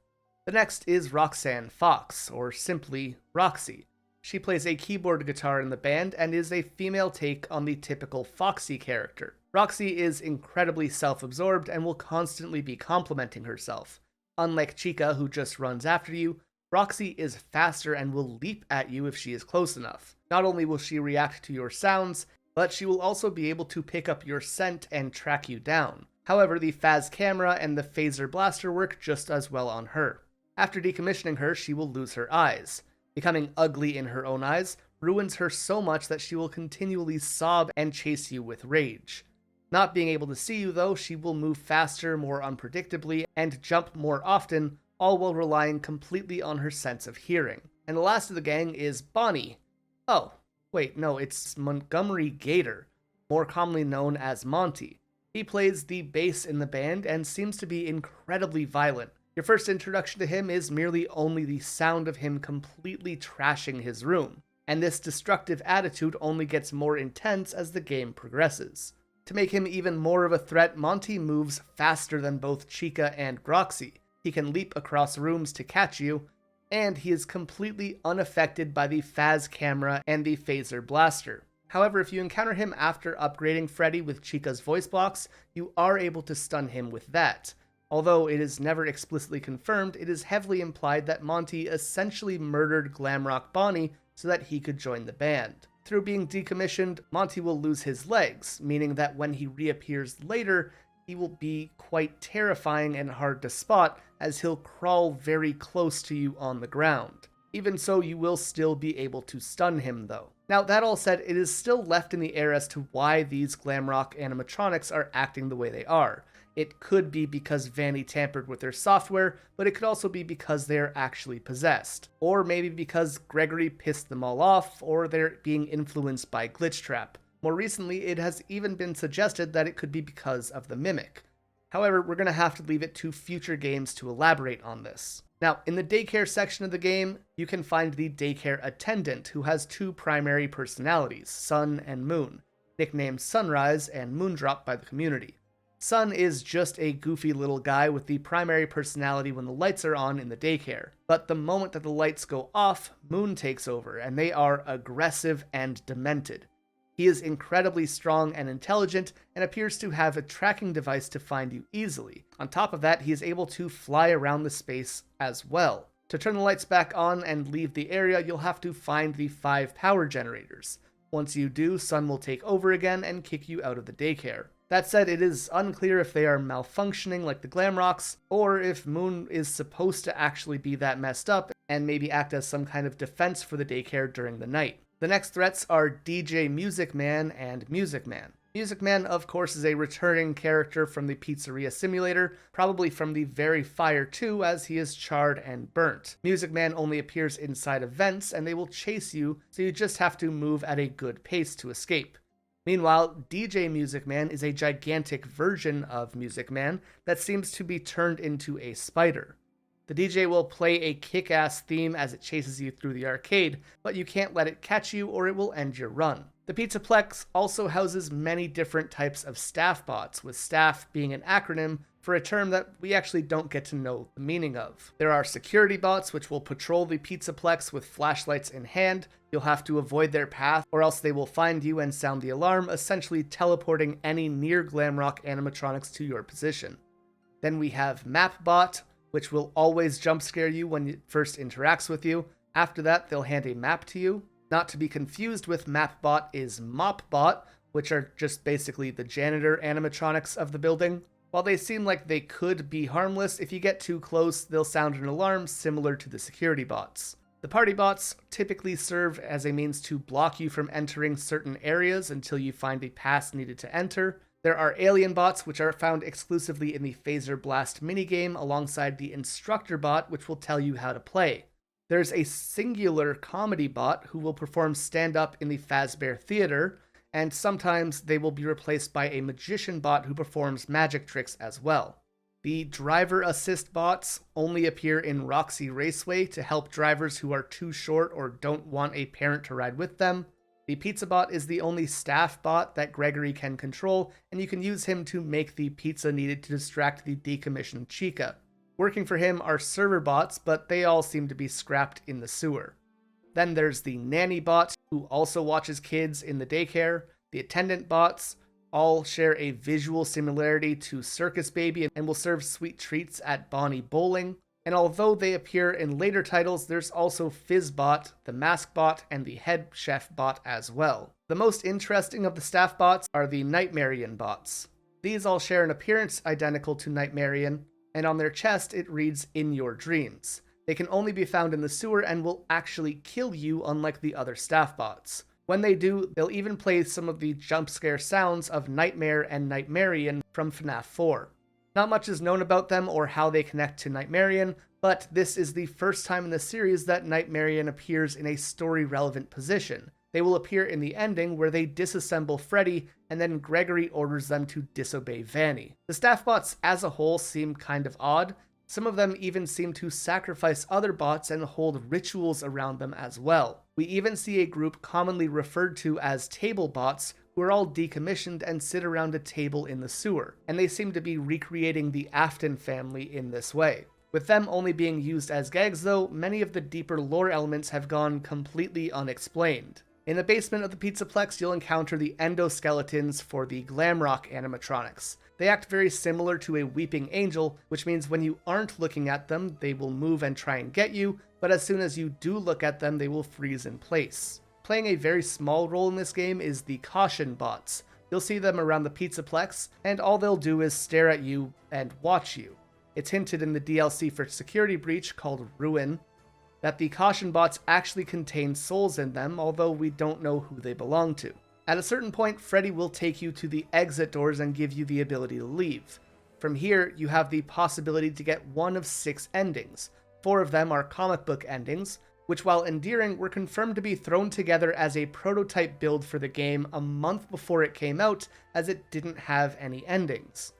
The next is Roxanne Fox, or simply Roxy. She plays a keyboard guitar in the band and is a female take on the typical Foxy character. Roxy is incredibly self-absorbed and will constantly be complimenting herself. Unlike Chica, who just runs after you, Roxy is faster and will leap at you if she is close enough. Not only will she react to your sounds, but she will also be able to pick up your scent and track you down. However, the Faz camera and the phaser blaster work just as well on her. After decommissioning her, she will lose her eyes. Becoming ugly in her own eyes ruins her so much that she will continually sob and chase you with rage. Not being able to see you though, she will move faster, more unpredictably, and jump more often, all while relying completely on her sense of hearing. And the last of the gang is Bonnie. Oh, wait, no, it's Montgomery Gator, more commonly known as Monty. He plays the bass in the band and seems to be incredibly violent. Your first introduction to him is merely only the sound of him completely trashing his room, and this destructive attitude only gets more intense as the game progresses. To make him even more of a threat, Monty moves faster than both Chica and Roxy. He can leap across rooms to catch you, and he is completely unaffected by the Faz camera and the phaser blaster. However, if you encounter him after upgrading Freddy with Chica's voice box, you are able to stun him with that. Although it is never explicitly confirmed, it is heavily implied that Monty essentially murdered Glamrock Bonnie so that he could join the band. Through being decommissioned, Monty will lose his legs, meaning that when he reappears later, he will be quite terrifying and hard to spot, as he'll crawl very close to you on the ground. Even so, you will still be able to stun him though. Now, that all said, it is still left in the air as to why these Glamrock animatronics are acting the way they are. It could be because Vanny tampered with their software, but it could also be because they're actually possessed. Or maybe because Gregory pissed them all off, or they're being influenced by Glitchtrap. More recently, it has even been suggested that it could be because of the Mimic. However, we're going to have to leave it to future games to elaborate on this. Now, in the daycare section of the game, you can find the daycare attendant, who has two primary personalities, Sun and Moon, nicknamed Sunrise and Moondrop by the community. Sun is just a goofy little guy with the primary personality when the lights are on in the daycare. But the moment that the lights go off, Moon takes over, and they are aggressive and demented. He is incredibly strong and intelligent, and appears to have a tracking device to find you easily. On top of that, he is able to fly around the space as well. To turn the lights back on and leave the area, you'll have to find the 5 power generators. Once you do, Sun will take over again and kick you out of the daycare. That said, it is unclear if they are malfunctioning like the Glamrocks, or if Moon is supposed to actually be that messed up and maybe act as some kind of defense for the daycare during the night. The next threats are DJ Music Man and Music Man. Music Man, of course, is a returning character from the Pizzeria Simulator, probably from the very Fire 2, as he is charred and burnt. Music Man only appears inside of vents, and they will chase you, so you just have to move at a good pace to escape. Meanwhile, DJ Music Man is a gigantic version of Music Man that seems to be turned into a spider. The DJ will play a kick-ass theme as it chases you through the arcade, but you can't let it catch you or it will end your run. The Pizzaplex also houses many different types of staff bots, with staff being an acronym for a term that we actually don't get to know the meaning of. There are security bots which will patrol the Pizzaplex with flashlights in hand. You'll have to avoid their path or else they will find you and sound the alarm, essentially teleporting any near Glamrock animatronics to your position. Then we have MapBot, which will always jump scare you when it first interacts with you. After that, they'll hand a map to you. Not to be confused with MapBot is MopBot, which are just basically the janitor animatronics of the building. While they seem like they could be harmless, if you get too close, they'll sound an alarm similar to the security bots. The party bots typically serve as a means to block you from entering certain areas until you find a pass needed to enter. There are alien bots, which are found exclusively in the Phaser Blast minigame, alongside the Instructor bot, which will tell you how to play. There's a singular comedy bot who will perform stand-up in the Fazbear Theater, and sometimes they will be replaced by a magician bot who performs magic tricks as well. The driver assist bots only appear in Roxy Raceway to help drivers who are too short or don't want a parent to ride with them. The pizza bot is the only staff bot that Gregory can control, and you can use him to make the pizza needed to distract the decommissioned Chica. Working for him are server bots, but they all seem to be scrapped in the sewer. Then there's the nanny bot, who also watches kids in the daycare. The attendant bots all share a visual similarity to Circus Baby and will serve sweet treats at Bonnie Bowling. And although they appear in later titles, there's also Fizzbot, the Mask Bot, and the Head Chef Bot as well. The most interesting of the staff bots are the Nightmarian bots. These all share an appearance identical to Nightmarian, and on their chest it reads, "In your dreams." They can only be found in the sewer and will actually kill you, unlike the other staff bots. When they do, they'll even play some of the jump scare sounds of Nightmare and Nightmarian from FNAF 4. Not much is known about them or how they connect to Nightmarian, but this is the first time in the series that Nightmarian appears in a story-relevant position. They will appear in the ending where they disassemble Freddy, and then Gregory orders them to disobey Vanny. The staff bots as a whole seem kind of odd. Some of them even seem to sacrifice other bots and hold rituals around them as well. We even see a group commonly referred to as table bots who are all decommissioned and sit around a table in the sewer, and they seem to be recreating the Afton family in this way. With them only being used as gags though, many of the deeper lore elements have gone completely unexplained. In the basement of the Pizzaplex, you'll encounter the endoskeletons for the Glamrock animatronics. They act very similar to a weeping angel, which means when you aren't looking at them, they will move and try and get you, but as soon as you do look at them, they will freeze in place. Playing a very small role in this game is the Caution bots. You'll see them around the Pizzaplex, and all they'll do is stare at you and watch you. It's hinted in the DLC for Security Breach, called Ruin, that the Caution bots actually contain souls in them, although we don't know who they belong to. At a certain point, Freddy will take you to the exit doors and give you the ability to leave. From here, you have the possibility to get one of 6 endings. 4 of them are comic book endings, which while endearing were confirmed to be thrown together as a prototype build for the game a month before it came out, as it didn't have any endings.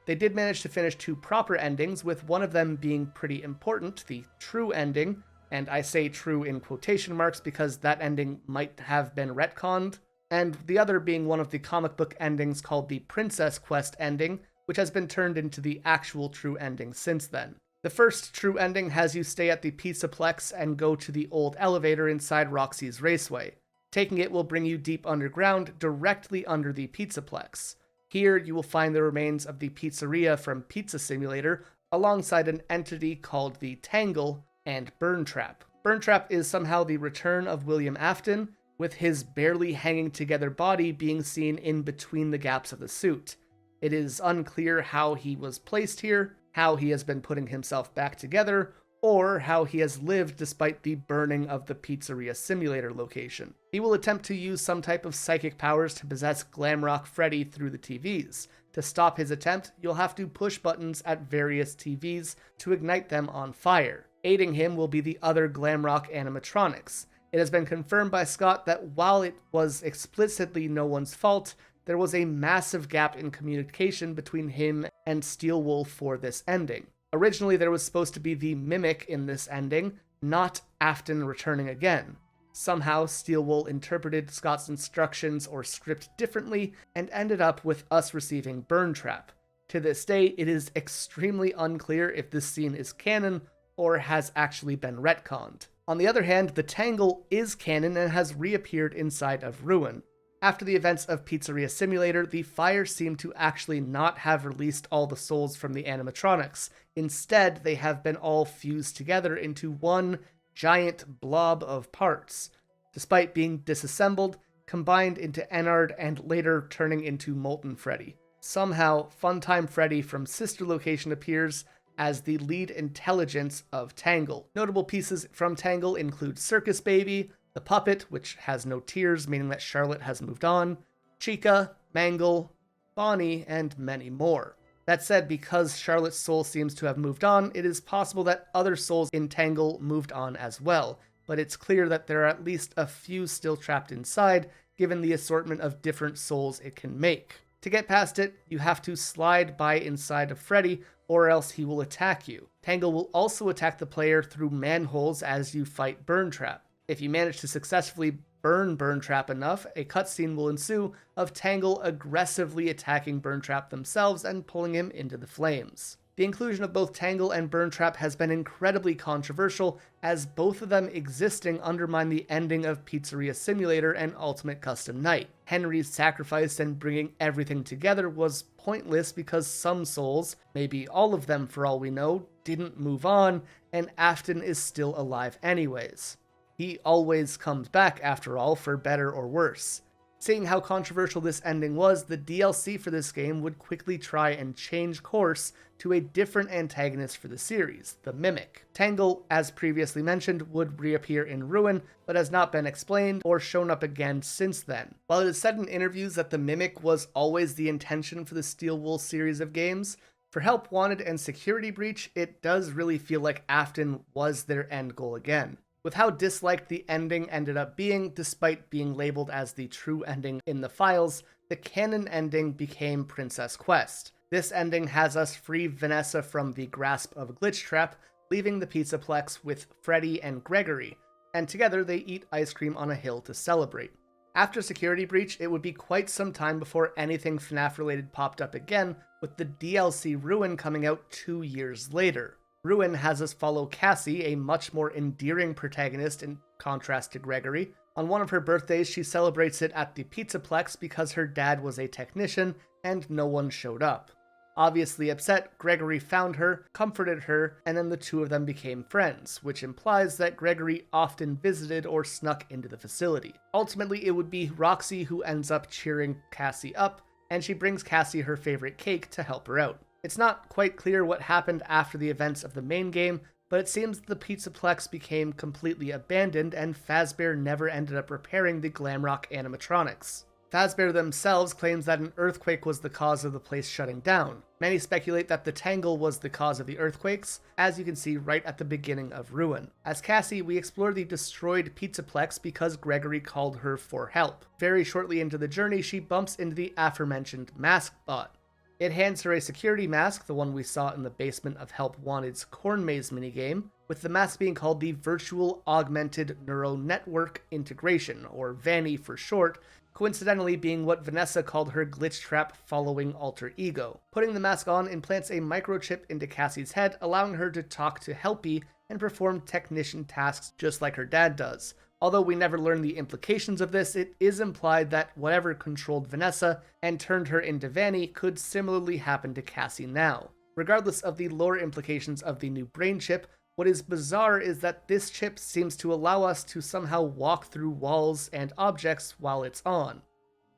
They did manage to finish 2 proper endings, with one of them being pretty important, the true ending, and I say true in quotation marks because that ending might have been retconned, and the other being one of the comic book endings called the Princess Quest ending, which has been turned into the actual true ending since then. The first true ending has you stay at the Pizzaplex and go to the old elevator inside Roxy's Raceway. Taking it will bring you deep underground, directly under the Pizzaplex. Here you will find the remains of the pizzeria from Pizza Simulator, alongside an entity called the Tangle and Burntrap. Burntrap is somehow the return of William Afton, with his barely hanging together body being seen in between the gaps of the suit. It is unclear how he was placed here, how he has been putting himself back together, or how he has lived despite the burning of the Pizzeria Simulator location. He will attempt to use some type of psychic powers to possess Glamrock Freddy through the TVs. To stop his attempt, you'll have to push buttons at various TVs to ignite them on fire. Aiding him will be the other Glamrock animatronics. It has been confirmed by Scott that while it was explicitly no one's fault, there was a massive gap in communication between him and Steelwolf for this ending. Originally, there was supposed to be the Mimic in this ending, not Afton returning again. Somehow, Steelwool interpreted Scott's instructions or script differently and ended up with us receiving Burntrap. To this day, it is extremely unclear if this scene is canon or has actually been retconned. On the other hand, the Tangle is canon and has reappeared inside of Ruin. After the events of Pizzeria Simulator, the fire seemed to actually not have released all the souls from the animatronics. Instead, they have been all fused together into one giant blob of parts. Despite being disassembled, combined into Ennard and later turning into Molten Freddy. Somehow, Funtime Freddy from Sister Location appears as the lead intelligence of Tangle. Notable pieces from Tangle include Circus Baby, the puppet, which has no tears, meaning that Charlotte has moved on, Chica, Mangle, Bonnie, and many more. That said, because Charlotte's soul seems to have moved on, it is possible that other souls in Tangle moved on as well, but it's clear that there are at least a few still trapped inside, given the assortment of different souls it can make. To get past it, you have to slide by inside of Freddy, or else he will attack you. Tangle will also attack the player through manholes as you fight Burntrap. If you manage to successfully burn Burntrap enough, a cutscene will ensue of Tangle aggressively attacking Burntrap themselves and pulling him into the flames. The inclusion of both Tangle and Burntrap has been incredibly controversial, as both of them existing undermine the ending of Pizzeria Simulator and Ultimate Custom Night. Henry's sacrifice and bringing everything together was pointless because some souls, maybe all of them for all we know, didn't move on, and Afton is still alive anyways. He always comes back after all, for better or worse. Seeing how controversial this ending was, the DLC for this game would quickly try and change course to a different antagonist for the series, the Mimic. Tangle, as previously mentioned, would reappear in Ruin, but has not been explained or shown up again since then. While it is said in interviews that the Mimic was always the intention for the Steel Wool series of games, for Help Wanted and Security Breach, it does really feel like Afton was their end goal again. With how disliked the ending ended up being, despite being labeled as the true ending in the files, the canon ending became Princess Quest. This ending has us free Vanessa from the grasp of Glitchtrap, leaving the Pizzaplex with Freddy and Gregory, and together they eat ice cream on a hill to celebrate. After Security Breach, it would be quite some time before anything FNAF related popped up again, with the DLC Ruin coming out 2 years later. Ruin has us follow Cassie, a much more endearing protagonist in contrast to Gregory. On one of her birthdays, she celebrates it at the Pizzaplex because her dad was a technician and no one showed up. Obviously upset, Gregory found her, comforted her, and then the two of them became friends, which implies that Gregory often visited or snuck into the facility. Ultimately, it would be Roxy who ends up cheering Cassie up, and she brings Cassie her favorite cake to help her out. It's not quite clear what happened after the events of the main game, but it seems the Pizzaplex became completely abandoned and Fazbear never ended up repairing the Glamrock animatronics. Fazbear themselves claims that an earthquake was the cause of the place shutting down. Many speculate that the Tangle was the cause of the earthquakes, as you can see right at the beginning of Ruin. As Cassie, we explore the destroyed Pizzaplex because Gregory called her for help. Very shortly into the journey, she bumps into the aforementioned mask bot. It hands her a security mask, the one we saw in the basement of Help Wanted's Corn Maze minigame, with the mask being called the Virtual Augmented Neural Network Integration, or VANI for short, coincidentally being what Vanessa called her Glitchtrap following alter ego. Putting the mask on implants a microchip into Cassie's head, allowing her to talk to Helpy and perform technician tasks just like her dad does. Although we never learn the implications of this, it is implied that whatever controlled Vanessa and turned her into Vanny could similarly happen to Cassie now. Regardless of the lore implications of the new brain chip, what is bizarre is that this chip seems to allow us to somehow walk through walls and objects while it's on.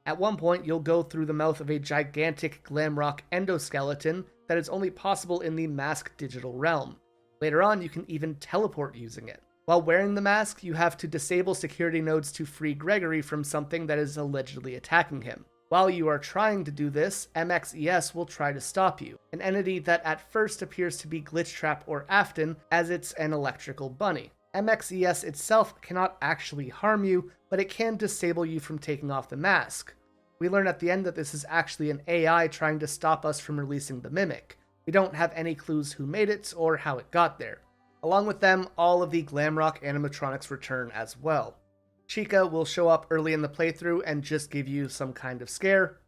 At one point, you'll go through the mouth of a gigantic Glamrock endoskeleton that is only possible in the mask digital realm. Later on, you can even teleport using it. While wearing the mask, you have to disable security nodes to free Gregory from something that is allegedly attacking him. While you are trying to do this, MXES will try to stop you, an entity that at first appears to be Glitchtrap or Afton, as it's an electrical bunny. MXES itself cannot actually harm you, but it can disable you from taking off the mask. We learn at the end that this is actually an AI trying to stop us from releasing the Mimic. We don't have any clues who made it or how it got there. Along with them, all of the Glamrock animatronics return as well. Chica will show up early in the playthrough and just give you some kind of scare,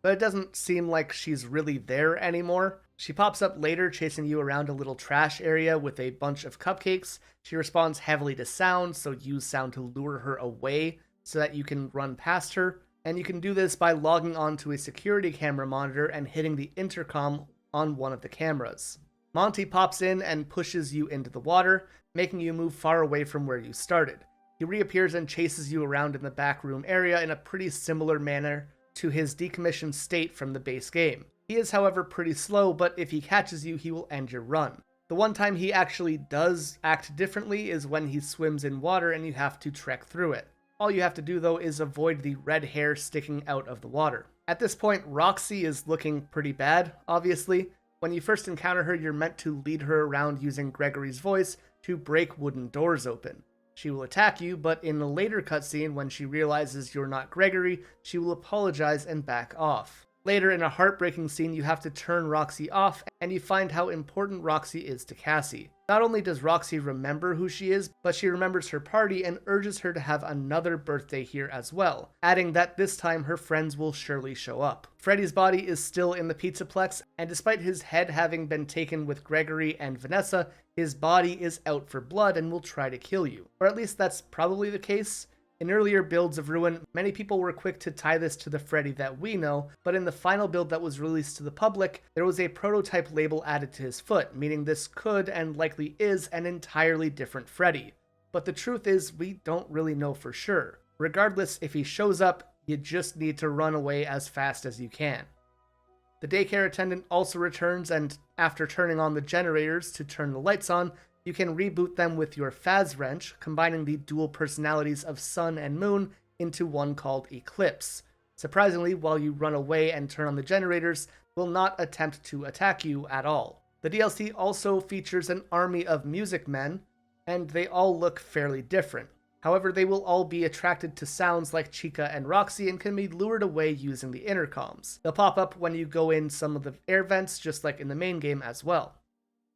but it doesn't seem like she's really there anymore. She pops up later chasing you around a little trash area with a bunch of cupcakes. She responds heavily to sound, so use sound to lure her away so that you can run past her. And you can do this by logging onto a security camera monitor and hitting the intercom on one of the cameras. Monty pops in and pushes you into the water, making you move far away from where you started. He reappears and chases you around in the back room area in a pretty similar manner to his decommissioned state from the base game. He is, however, pretty slow, but if he catches you, he will end your run. The one time he actually does act differently is when he swims in water and you have to trek through it. All you have to do, though, is avoid the red hair sticking out of the water. At this point, Roxy is looking pretty bad, obviously. When you first encounter her, you're meant to lead her around using Gregory's voice to break wooden doors open. She will attack you, but in a later cutscene, when she realizes you're not Gregory, she will apologize and back off. Later, in a heartbreaking scene, you have to turn Roxy off, and you find how important Roxy is to Cassie. Not only does Roxy remember who she is, but she remembers her party and urges her to have another birthday here as well, adding that this time her friends will surely show up. Freddy's body is still in the Pizzaplex, and despite his head having been taken with Gregory and Vanessa, his body is out for blood and will try to kill you. Or at least that's probably the case. In earlier builds of Ruin, many people were quick to tie this to the Freddy that we know, but in the final build that was released to the public, there was a prototype label added to his foot, meaning this could and likely is an entirely different Freddy. But the truth is, we don't really know for sure. Regardless, if he shows up, you just need to run away as fast as you can. The daycare attendant also returns, and after turning on the generators to turn the lights on, you can reboot them with your Faz wrench, combining the dual personalities of Sun and Moon into one called Eclipse. Surprisingly, while you run away and turn on the generators, they will not attempt to attack you at all. The DLC also features an army of music men, and they all look fairly different. However, they will all be attracted to sounds like Chica and Roxy and can be lured away using the intercoms. They'll pop up when you go in some of the air vents, just like in the main game as well.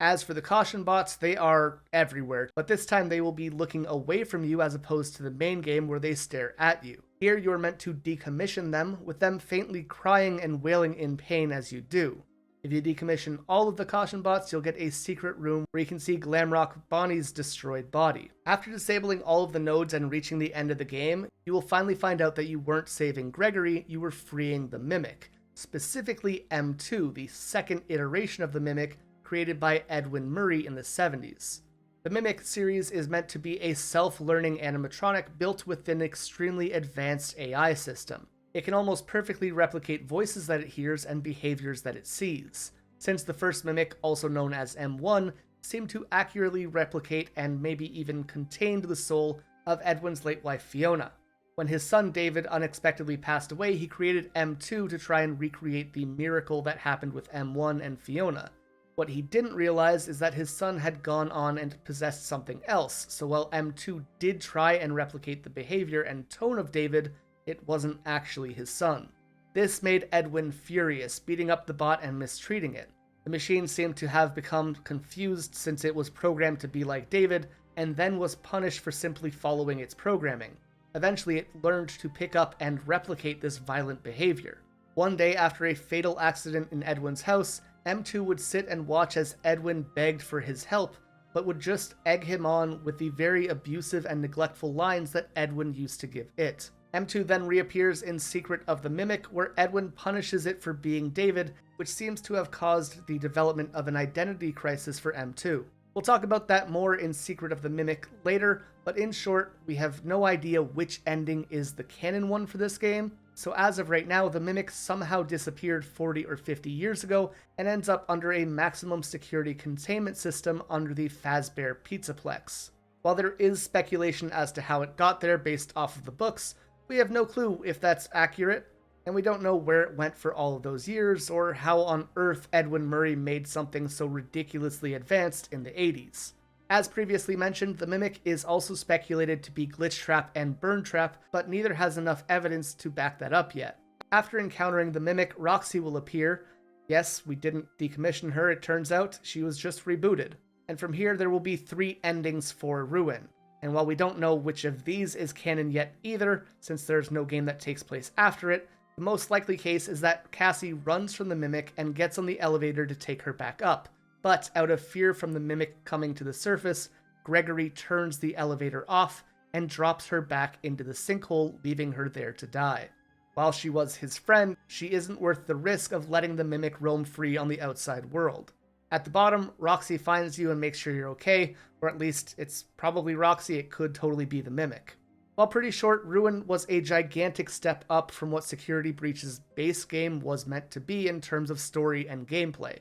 As for the caution bots, they are everywhere, but this time they will be looking away from you as opposed to the main game where they stare at you. Here you are meant to decommission them, with them faintly crying and wailing in pain as you do. If you decommission all of the caution bots, you'll get a secret room where you can see Glamrock Bonnie's destroyed body. After disabling all of the nodes and reaching the end of the game, you will finally find out that you weren't saving Gregory, you were freeing the Mimic. Specifically M2, the second iteration of the Mimic, created by Edwin Murray in the 70s. The Mimic series is meant to be a self-learning animatronic built with an extremely advanced AI system. It can almost perfectly replicate voices that it hears and behaviors that it sees, since the first Mimic, also known as M1, seemed to accurately replicate and maybe even contained the soul of Edwin's late wife Fiona. When his son David unexpectedly passed away, he created M2 to try and recreate the miracle that happened with M1 and Fiona. What he didn't realize is that his son had gone on and possessed something else, so while M2 did try and replicate the behavior and tone of David, it wasn't actually his son. This made Edwin furious, beating up the bot and mistreating it. The machine seemed to have become confused since it was programmed to be like David, and then was punished for simply following its programming. Eventually, it learned to pick up and replicate this violent behavior. One day after a fatal accident in Edwin's house, M2 would sit and watch as Edwin begged for his help, but would just egg him on with the very abusive and neglectful lines that Edwin used to give it. M2 then reappears in Secret of the Mimic, where Edwin punishes it for being David, which seems to have caused the development of an identity crisis for M2. We'll talk about that more in Secret of the Mimic later, but in short, we have no idea which ending is the canon one for this game. So as of right now, the Mimic somehow disappeared 40 or 50 years ago and ends up under a maximum security containment system under the Fazbear Pizzaplex. While there is speculation as to how it got there based off of the books, we have no clue if that's accurate, and we don't know where it went for all of those years or how on earth Edwin Murray made something so ridiculously advanced in the 80s. As previously mentioned, the Mimic is also speculated to be Glitch Trap and Burn Trap, but neither has enough evidence to back that up yet. After encountering the Mimic, Roxy will appear. Yes, we didn't decommission her, it turns out she was just rebooted. And from here there will be 3 endings for Ruin. And while we don't know which of these is canon yet either, since there's no game that takes place after it, the most likely case is that Cassie runs from the Mimic and gets on the elevator to take her back up. But out of fear from the Mimic coming to the surface, Gregory turns the elevator off and drops her back into the sinkhole, leaving her there to die. While she was his friend, she isn't worth the risk of letting the Mimic roam free on the outside world. At the bottom, Roxy finds you and makes sure you're okay, or at least it's probably Roxy, it could totally be the Mimic. While pretty short, Ruin was a gigantic step up from what Security Breach's base game was meant to be in terms of story and gameplay.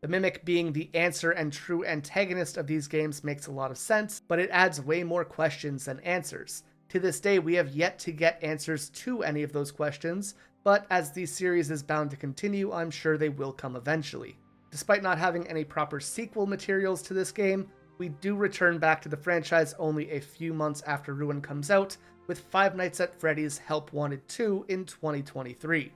The Mimic being the answer and true antagonist of these games makes a lot of sense, but it adds way more questions than answers. To this day, we have yet to get answers to any of those questions, but as the series is bound to continue, I'm sure they will come eventually. Despite not having any proper sequel materials to this game, we do return back to the franchise only a few months after Ruin comes out, with Five Nights at Freddy's Help Wanted 2 in 2023.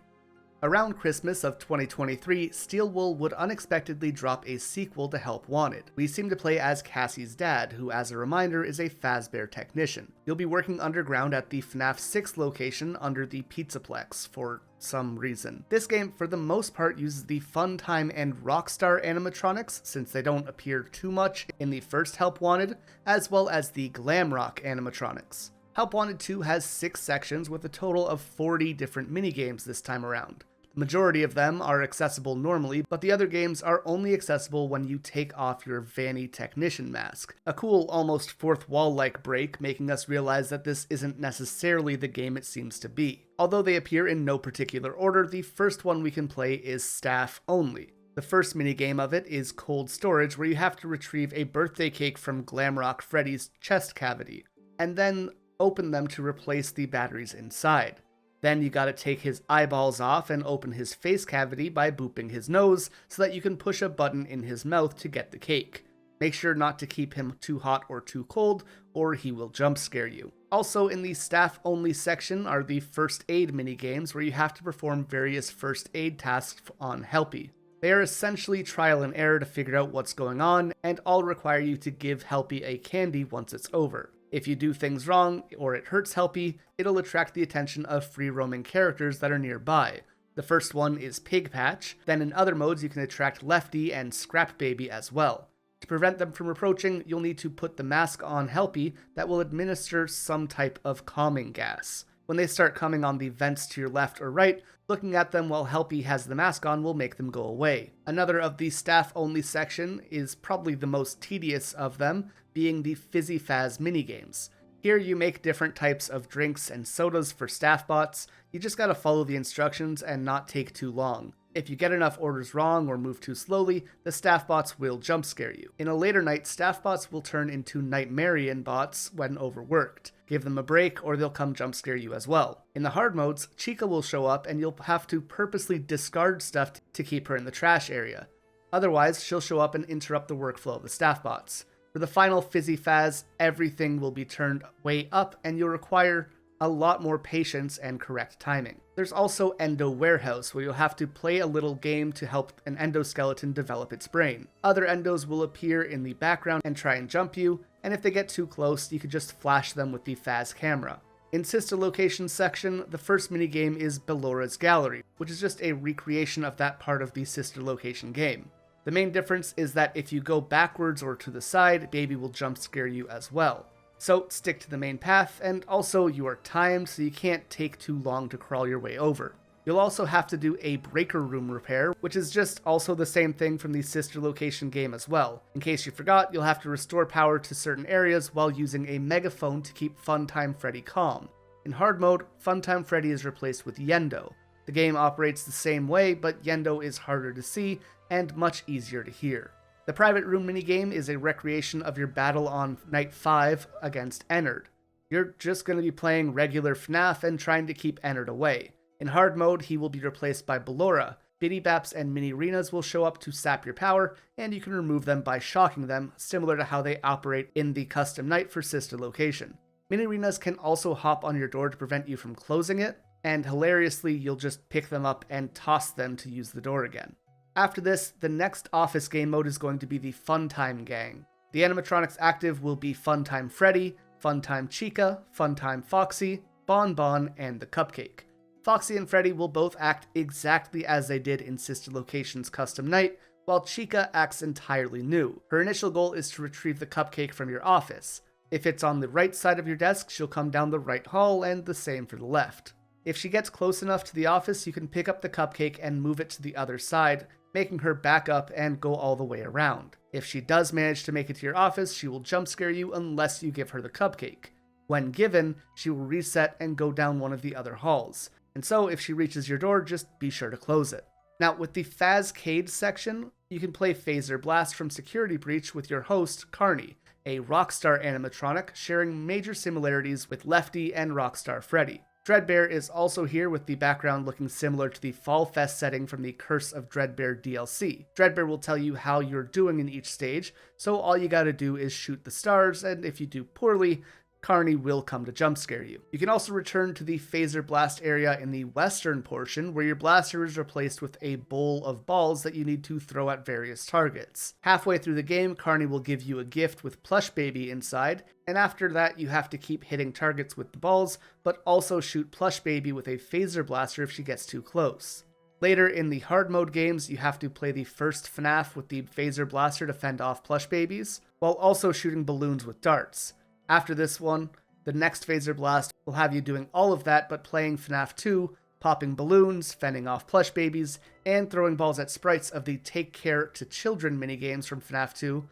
Around Christmas of 2023, Steelwool would unexpectedly drop a sequel to Help Wanted. We seem to play as Cassie's dad, who as a reminder is a Fazbear technician. You'll be working underground at the FNAF 6 location under the Pizzaplex for some reason. This game, for the most part, uses the Funtime and Rockstar animatronics, since they don't appear too much in the first Help Wanted, as well as the Glamrock animatronics. Help Wanted 2 has 6 sections with a total of 40 different minigames this time around. The majority of them are accessible normally, but the other games are only accessible when you take off your Vanny Technician mask. A cool, almost fourth wall-like break, making us realize that this isn't necessarily the game it seems to be. Although they appear in no particular order, the first one we can play is Staff Only. The first minigame of it is Cold Storage, where you have to retrieve a birthday cake from Glamrock Freddy's chest cavity, and then open them to replace the batteries inside. Then you gotta take his eyeballs off and open his face cavity by booping his nose so that you can push a button in his mouth to get the cake. Make sure not to keep him too hot or too cold, or he will jump scare you. Also in the staff only section are the first aid minigames where you have to perform various first aid tasks on Helpy. They are essentially trial and error to figure out what's going on, and all require you to give Helpy a candy once it's over. If you do things wrong, or it hurts Helpy, it'll attract the attention of free-roaming characters that are nearby. The first one is Pig Patch, then in other modes you can attract Lefty and Scrap Baby as well. To prevent them from approaching, you'll need to put the mask on Helpy that will administer some type of calming gas. When they start coming on the vents to your left or right, looking at them while Helpy has the mask on will make them go away. Another of the staff-only section is probably the most tedious of them, being the Fizzy Faz minigames. Here you make different types of drinks and sodas for staff bots. You just gotta follow the instructions and not take too long. If you get enough orders wrong or move too slowly, the staff bots will jump scare you. In a later night, staff bots will turn into Nightmarian bots when overworked. Give them a break or they'll come jump scare you as well. In the hard modes, Chica will show up and you'll have to purposely discard stuff to keep her in the trash area. Otherwise, she'll show up and interrupt the workflow of the staff bots. For the final Fizzy Faz, everything will be turned way up and you'll require a lot more patience and correct timing. There's also Endo Warehouse, where you'll have to play a little game to help an endoskeleton develop its brain. Other endos will appear in the background and try and jump you, and if they get too close, you could just flash them with the Faz camera. In Sister Location section, the first minigame is Bellora's Gallery, which is just a recreation of that part of the Sister Location game. The main difference is that if you go backwards or to the side, Baby will jump scare you as well. So stick to the main path, and also you are timed so you can't take too long to crawl your way over. You'll also have to do a breaker room repair, which is just also the same thing from the Sister Location game as well. In case you forgot, you'll have to restore power to certain areas while using a megaphone to keep Funtime Freddy calm. In hard mode, Funtime Freddy is replaced with Yendo. The game operates the same way, but Yendo is harder to see and much easier to hear. The private room minigame is a recreation of your battle on Night 5 against Ennard. You're just going to be playing regular FNAF and trying to keep Ennard away. In hard mode, he will be replaced by Ballora. Biddy Baps and Mini Renas will show up to sap your power, and you can remove them by shocking them, similar to how they operate in the custom night for Sister Location. Mini Renas can also hop on your door to prevent you from closing it, and hilariously, you'll just pick them up and toss them to use the door again. After this, the next office game mode is going to be the Funtime Gang. The animatronics active will be Funtime Freddy, Funtime Chica, Funtime Foxy, Bon Bon, and the Cupcake. Foxy and Freddy will both act exactly as they did in Sister Location's custom night, while Chica acts entirely new. Her initial goal is to retrieve the cupcake from your office. If it's on the right side of your desk, she'll come down the right hall, and the same for the left. If she gets close enough to the office, you can pick up the cupcake and move it to the other side, making her back up and go all the way around. If she does manage to make it to your office, she will jump scare you unless you give her the cupcake. When given, she will reset and go down one of the other halls. And so if she reaches your door, just be sure to close it. Now with the Fazcade section, you can play Phaser Blast from Security Breach with your host, Carney, a Rockstar animatronic sharing major similarities with Lefty and Rockstar Freddy. Dreadbear is also here with the background looking similar to the Fall Fest setting from the Curse of Dreadbear DLC. Dreadbear will tell you how you're doing in each stage, so all you gotta do is shoot the stars, and if you do poorly, Carney will come to jump scare you. You can also return to the Phaser Blast area in the western portion, where your blaster is replaced with a bowl of balls that you need to throw at various targets. Halfway through the game, Carney will give you a gift with Plush Baby inside, and after that you have to keep hitting targets with the balls, but also shoot Plush Baby with a Phaser Blaster if she gets too close. Later in the hard mode games, you have to play the first FNAF with the Phaser Blaster to fend off Plush Babies, while also shooting balloons with darts. After this one, The next Phaser Blast will have you doing all of that, but playing FNAF 2, popping balloons, fending off plush babies, and throwing balls at sprites of the Take Care to Children minigames from FNAF 2,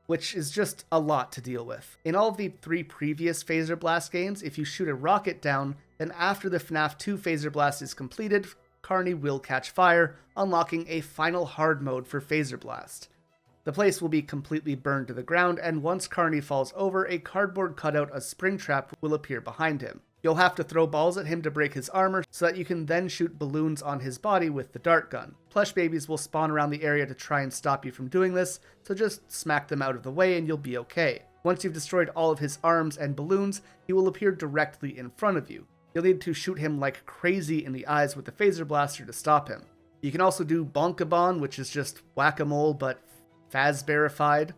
which is just a lot to deal with. In all of the 3 previous Phaser Blast games, if you shoot a rocket down, then after the FNAF 2 Phaser Blast is completed, Carney will catch fire, unlocking a final hard mode for Phaser Blast. The place will be completely burned to the ground, and once Carney falls over, a cardboard cutout of Springtrap will appear behind him. You'll have to throw balls at him to break his armor, so that you can then shoot balloons on his body with the dart gun. Plush babies will spawn around the area to try and stop you from doing this, so just smack them out of the way and you'll be okay. Once you've destroyed all of his arms and balloons, he will appear directly in front of you. You'll need to shoot him like crazy in the eyes with the Phaser Blaster to stop him. You can also do Bonkabon, which is just whack-a-mole but Fazbearified.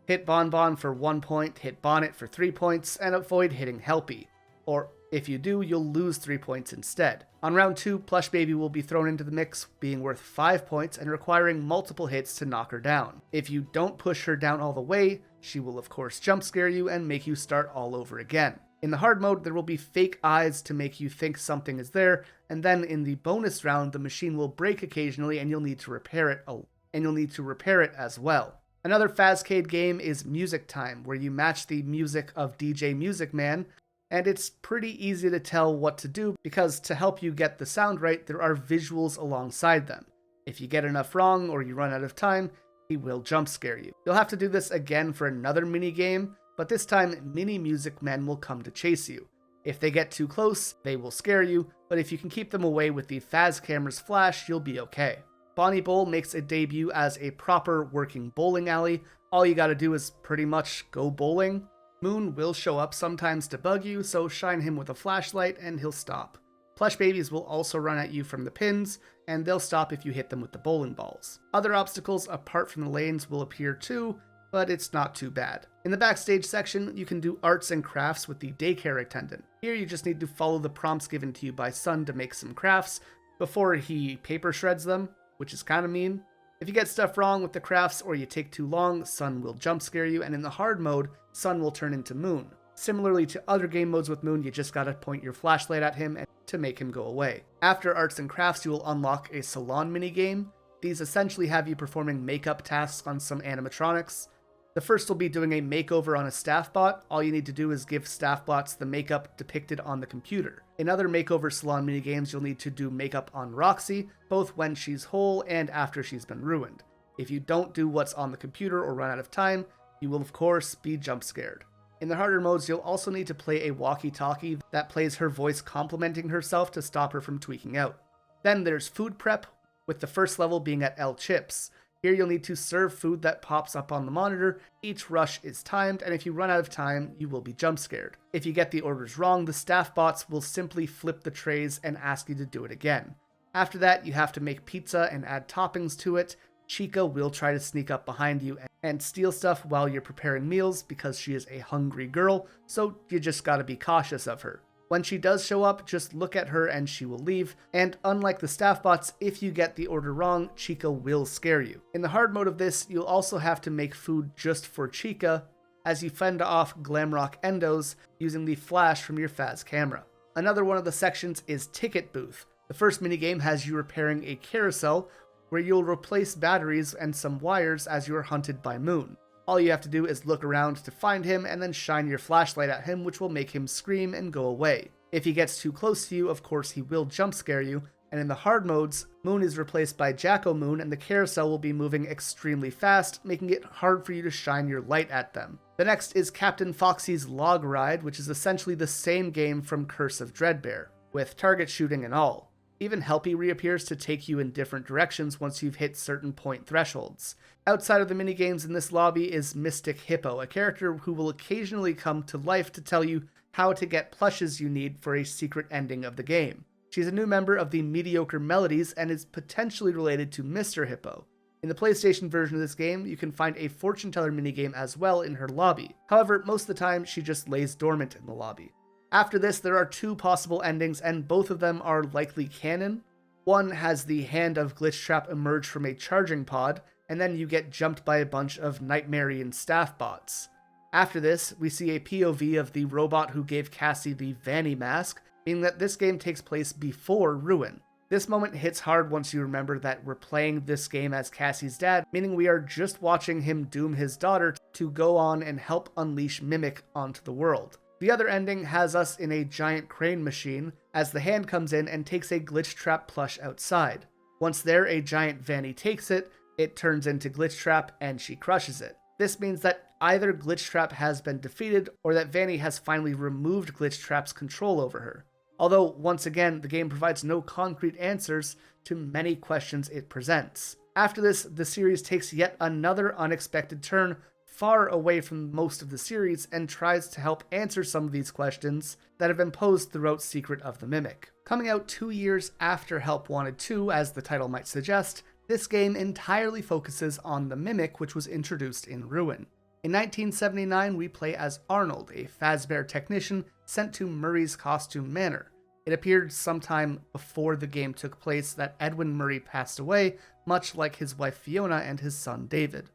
Hit Bonbon for 1 point, hit Bonnet for 3 points, and avoid hitting Helpy. Or if you do, you'll lose 3 points instead. On round 2, Plush Baby will be thrown into the mix, being worth 5 points and requiring multiple hits to knock her down. If you don't push her down all the way, she will of course jump scare you and make you start all over again. In the hard mode, there will be fake eyes to make you think something is there, and then in the bonus round, the machine will break occasionally and you'll need to repair it as well. Another Fazcade game is Music Time, where you match the music of DJ Music Man, and it's pretty easy to tell what to do because to help you get the sound right, there are visuals alongside them. If you get enough wrong or you run out of time, he will jump scare you. You'll have to do this again for another mini game, but this time mini music men will come to chase you. If they get too close, they will scare you, but if you can keep them away with the Faz camera's flash, you'll be okay. Bonnie Bowl makes a debut as a proper working bowling alley. All you gotta do is pretty much go bowling. Moon will show up sometimes to bug you, so shine him with a flashlight and he'll stop. Plush babies will also run at you from the pins, and they'll stop if you hit them with the bowling balls. Other obstacles apart from the lanes will appear too, but it's not too bad. In the backstage section, you can do arts and crafts with the daycare attendant. Here you just need to follow the prompts given to you by Sun to make some crafts before he paper shreds them, which is kind of mean. If you get stuff wrong with the crafts or you take too long, Sun will jump scare you, and in the hard mode, Sun will turn into Moon. Similarly to other game modes with Moon, you just gotta point your flashlight at him to make him go away. After arts and crafts, you will unlock a salon minigame. These essentially have you performing makeup tasks on some animatronics. The first will be doing a makeover on a staff bot. All you need to do is give staff bots the makeup depicted on the computer. In other makeover salon minigames, you'll need to do makeup on Roxy, both when she's whole and after she's been ruined. If you don't do what's on the computer or run out of time, you will of course be jump scared. In the harder modes, you'll also need to play a walkie-talkie that plays her voice complimenting herself to stop her from tweaking out. Then there's food prep, with the first level being at El Chips. Here you'll need to serve food that pops up on the monitor. Each rush is timed, and if you run out of time, you will be jump scared. If you get the orders wrong, the staff bots will simply flip the trays and ask you to do it again. After that, you have to make pizza and add toppings to it. Chica will try to sneak up behind you and steal stuff while you're preparing meals because she is a hungry girl, so you just gotta be cautious of her. When she does show up, just look at her and she will leave, and unlike the staff bots, if you get the order wrong, Chica will scare you. In the hard mode of this, you'll also have to make food just for Chica as you fend off Glamrock Endos using the flash from your Faz camera. Another one of the sections is Ticket Booth. The first minigame has you repairing a carousel where you'll replace batteries and some wires as you are hunted by Moon. All you have to do is look around to find him and then shine your flashlight at him, which will make him scream and go away. If he gets too close to you, of course he will jump scare you, and in the hard modes, Moon is replaced by Jacko Moon and the carousel will be moving extremely fast, making it hard for you to shine your light at them. The next is Captain Foxy's Log Ride, which is essentially the same game from Curse of Dreadbear, with target shooting and all. Even Helpy reappears to take you in different directions once you've hit certain point thresholds. Outside of the minigames in this lobby is Mystic Hippo, a character who will occasionally come to life to tell you how to get plushes you need for a secret ending of the game. She's a new member of the Mediocre Melodies and is potentially related to Mr. Hippo. In the PlayStation version of this game, you can find a fortune teller minigame as well in her lobby. However, most of the time she just lays dormant in the lobby. After this, there are 2 possible endings, and both of them are likely canon. One has the hand of Glitchtrap emerge from a charging pod, and then you get jumped by a bunch of Nightmarian staff bots. After this, we see a POV of the robot who gave Cassie the Vanny mask, meaning that this game takes place before Ruin. This moment hits hard once you remember that we're playing this game as Cassie's dad, meaning we are just watching him doom his daughter to go on and help unleash Mimic onto the world. The other ending has us in a giant crane machine as the hand comes in and takes a Glitch Trap plush outside. Once there, a giant Vanny takes it, it turns into Glitch Trap and she crushes it. This means that either Glitch Trap has been defeated or that Vanny has finally removed Glitch Trap's control over her. Although, once again, the game provides no concrete answers to many questions it presents. After this, the series takes yet another unexpected turn far away from most of the series and tries to help answer some of these questions that have been posed throughout Secret of the Mimic. Coming out 2 years after Help Wanted 2, as the title might suggest, this game entirely focuses on the Mimic, which was introduced in Ruin. In 1979, we play as Arnold, a Fazbear technician sent to Murray's Costume Manor. It appeared sometime before the game took place that Edwin Murray passed away, much like his wife Fiona and his son David.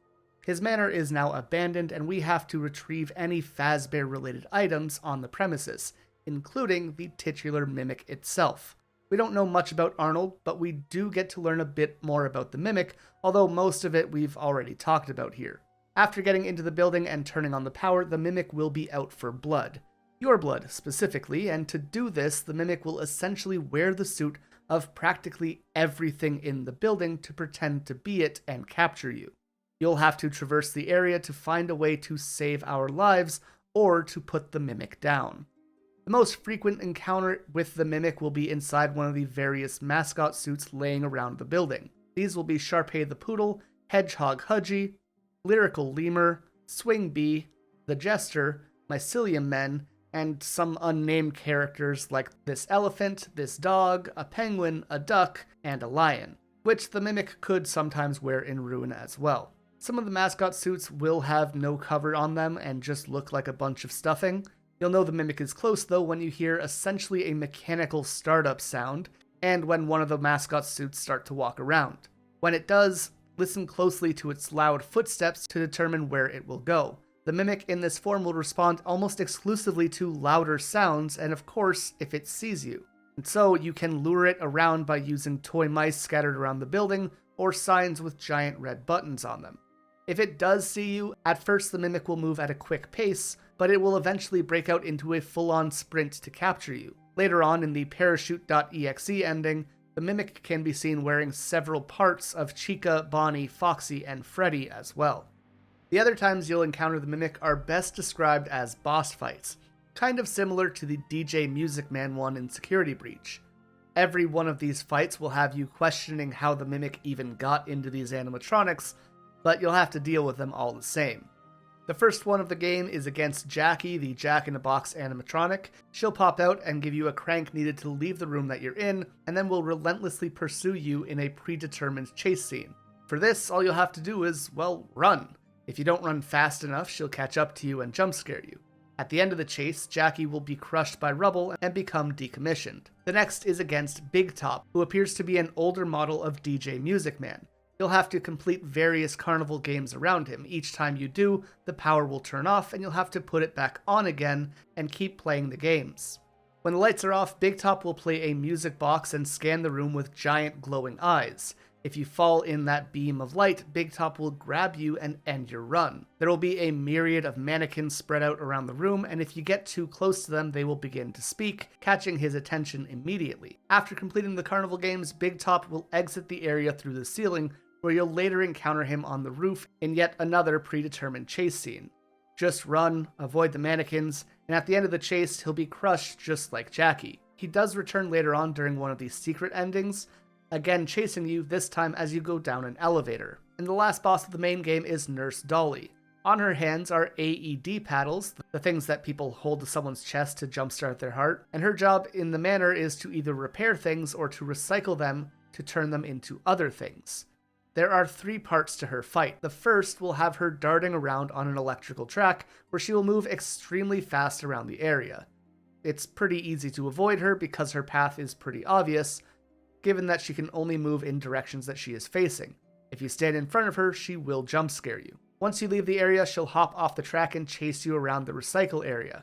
His manor is now abandoned, and we have to retrieve any Fazbear-related items on the premises, including the titular Mimic itself. We don't know much about Arnold, but we do get to learn a bit more about the Mimic, although most of it we've already talked about here. After getting into the building and turning on the power, the Mimic will be out for blood. Your blood, specifically, and to do this, the Mimic will essentially wear the suit of practically everything in the building to pretend to be it and capture you. You'll have to traverse the area to find a way to save our lives or to put the Mimic down. The most frequent encounter with the Mimic will be inside one of the various mascot suits laying around the building. These will be Sharpay the Poodle, Hedgehog Hudgy, Lyrical Lemur, Swing Bee, the Jester, Mycelium Men, and some unnamed characters like this elephant, this dog, a penguin, a duck, and a lion, which the Mimic could sometimes wear in Ruin as well. Some of the mascot suits will have no cover on them and just look like a bunch of stuffing. You'll know the Mimic is close though when you hear essentially a mechanical startup sound, and when one of the mascot suits start to walk around. When it does, listen closely to its loud footsteps to determine where it will go. The Mimic in this form will respond almost exclusively to louder sounds, and of course, if it sees you. And so you can lure it around by using toy mice scattered around the building, or signs with giant red buttons on them. If it does see you, at first the Mimic will move at a quick pace, but it will eventually break out into a full-on sprint to capture you. Later on in the Parachute.exe ending, the Mimic can be seen wearing several parts of Chica, Bonnie, Foxy, and Freddy as well. The other times you'll encounter the Mimic are best described as boss fights, kind of similar to the DJ Music Man one in Security Breach. Every one of these fights will have you questioning how the Mimic even got into these animatronics, but you'll have to deal with them all the same. The first one of the game is against Jackie, the Jack-in-a-Box animatronic. She'll pop out and give you a crank needed to leave the room that you're in, and then will relentlessly pursue you in a predetermined chase scene. For this, all you'll have to do is, well, run. If you don't run fast enough, she'll catch up to you and jump scare you. At the end of the chase, Jackie will be crushed by rubble and become decommissioned. The next is against Big Top, who appears to be an older model of DJ Music Man. You'll have to complete various carnival games around him. Each time you do, the power will turn off and you'll have to put it back on again and keep playing the games. When the lights are off, Big Top will play a music box and scan the room with giant glowing eyes. If you fall in that beam of light, Big Top will grab you and end your run. There will be a myriad of mannequins spread out around the room, and if you get too close to them, they will begin to speak, catching his attention immediately. After completing the carnival games, Big Top will exit the area through the ceiling, where you'll later encounter him on the roof in yet another predetermined chase scene. Just run, avoid the mannequins, and at the end of the chase, he'll be crushed just like Jackie. He does return later on during one of these secret endings, again chasing you, this time as you go down an elevator. And the last boss of the main game is Nurse Dolly. On her hands are AED paddles, the things that people hold to someone's chest to jumpstart their heart, and her job in the manor is to either repair things or to recycle them to turn them into other things. There are 3 parts to her fight. The first will have her darting around on an electrical track, where she will move extremely fast around the area. It's pretty easy to avoid her because her path is pretty obvious, given that she can only move in directions that she is facing. If you stand in front of her, she will jump scare you. Once you leave the area, she'll hop off the track and chase you around the recycle area.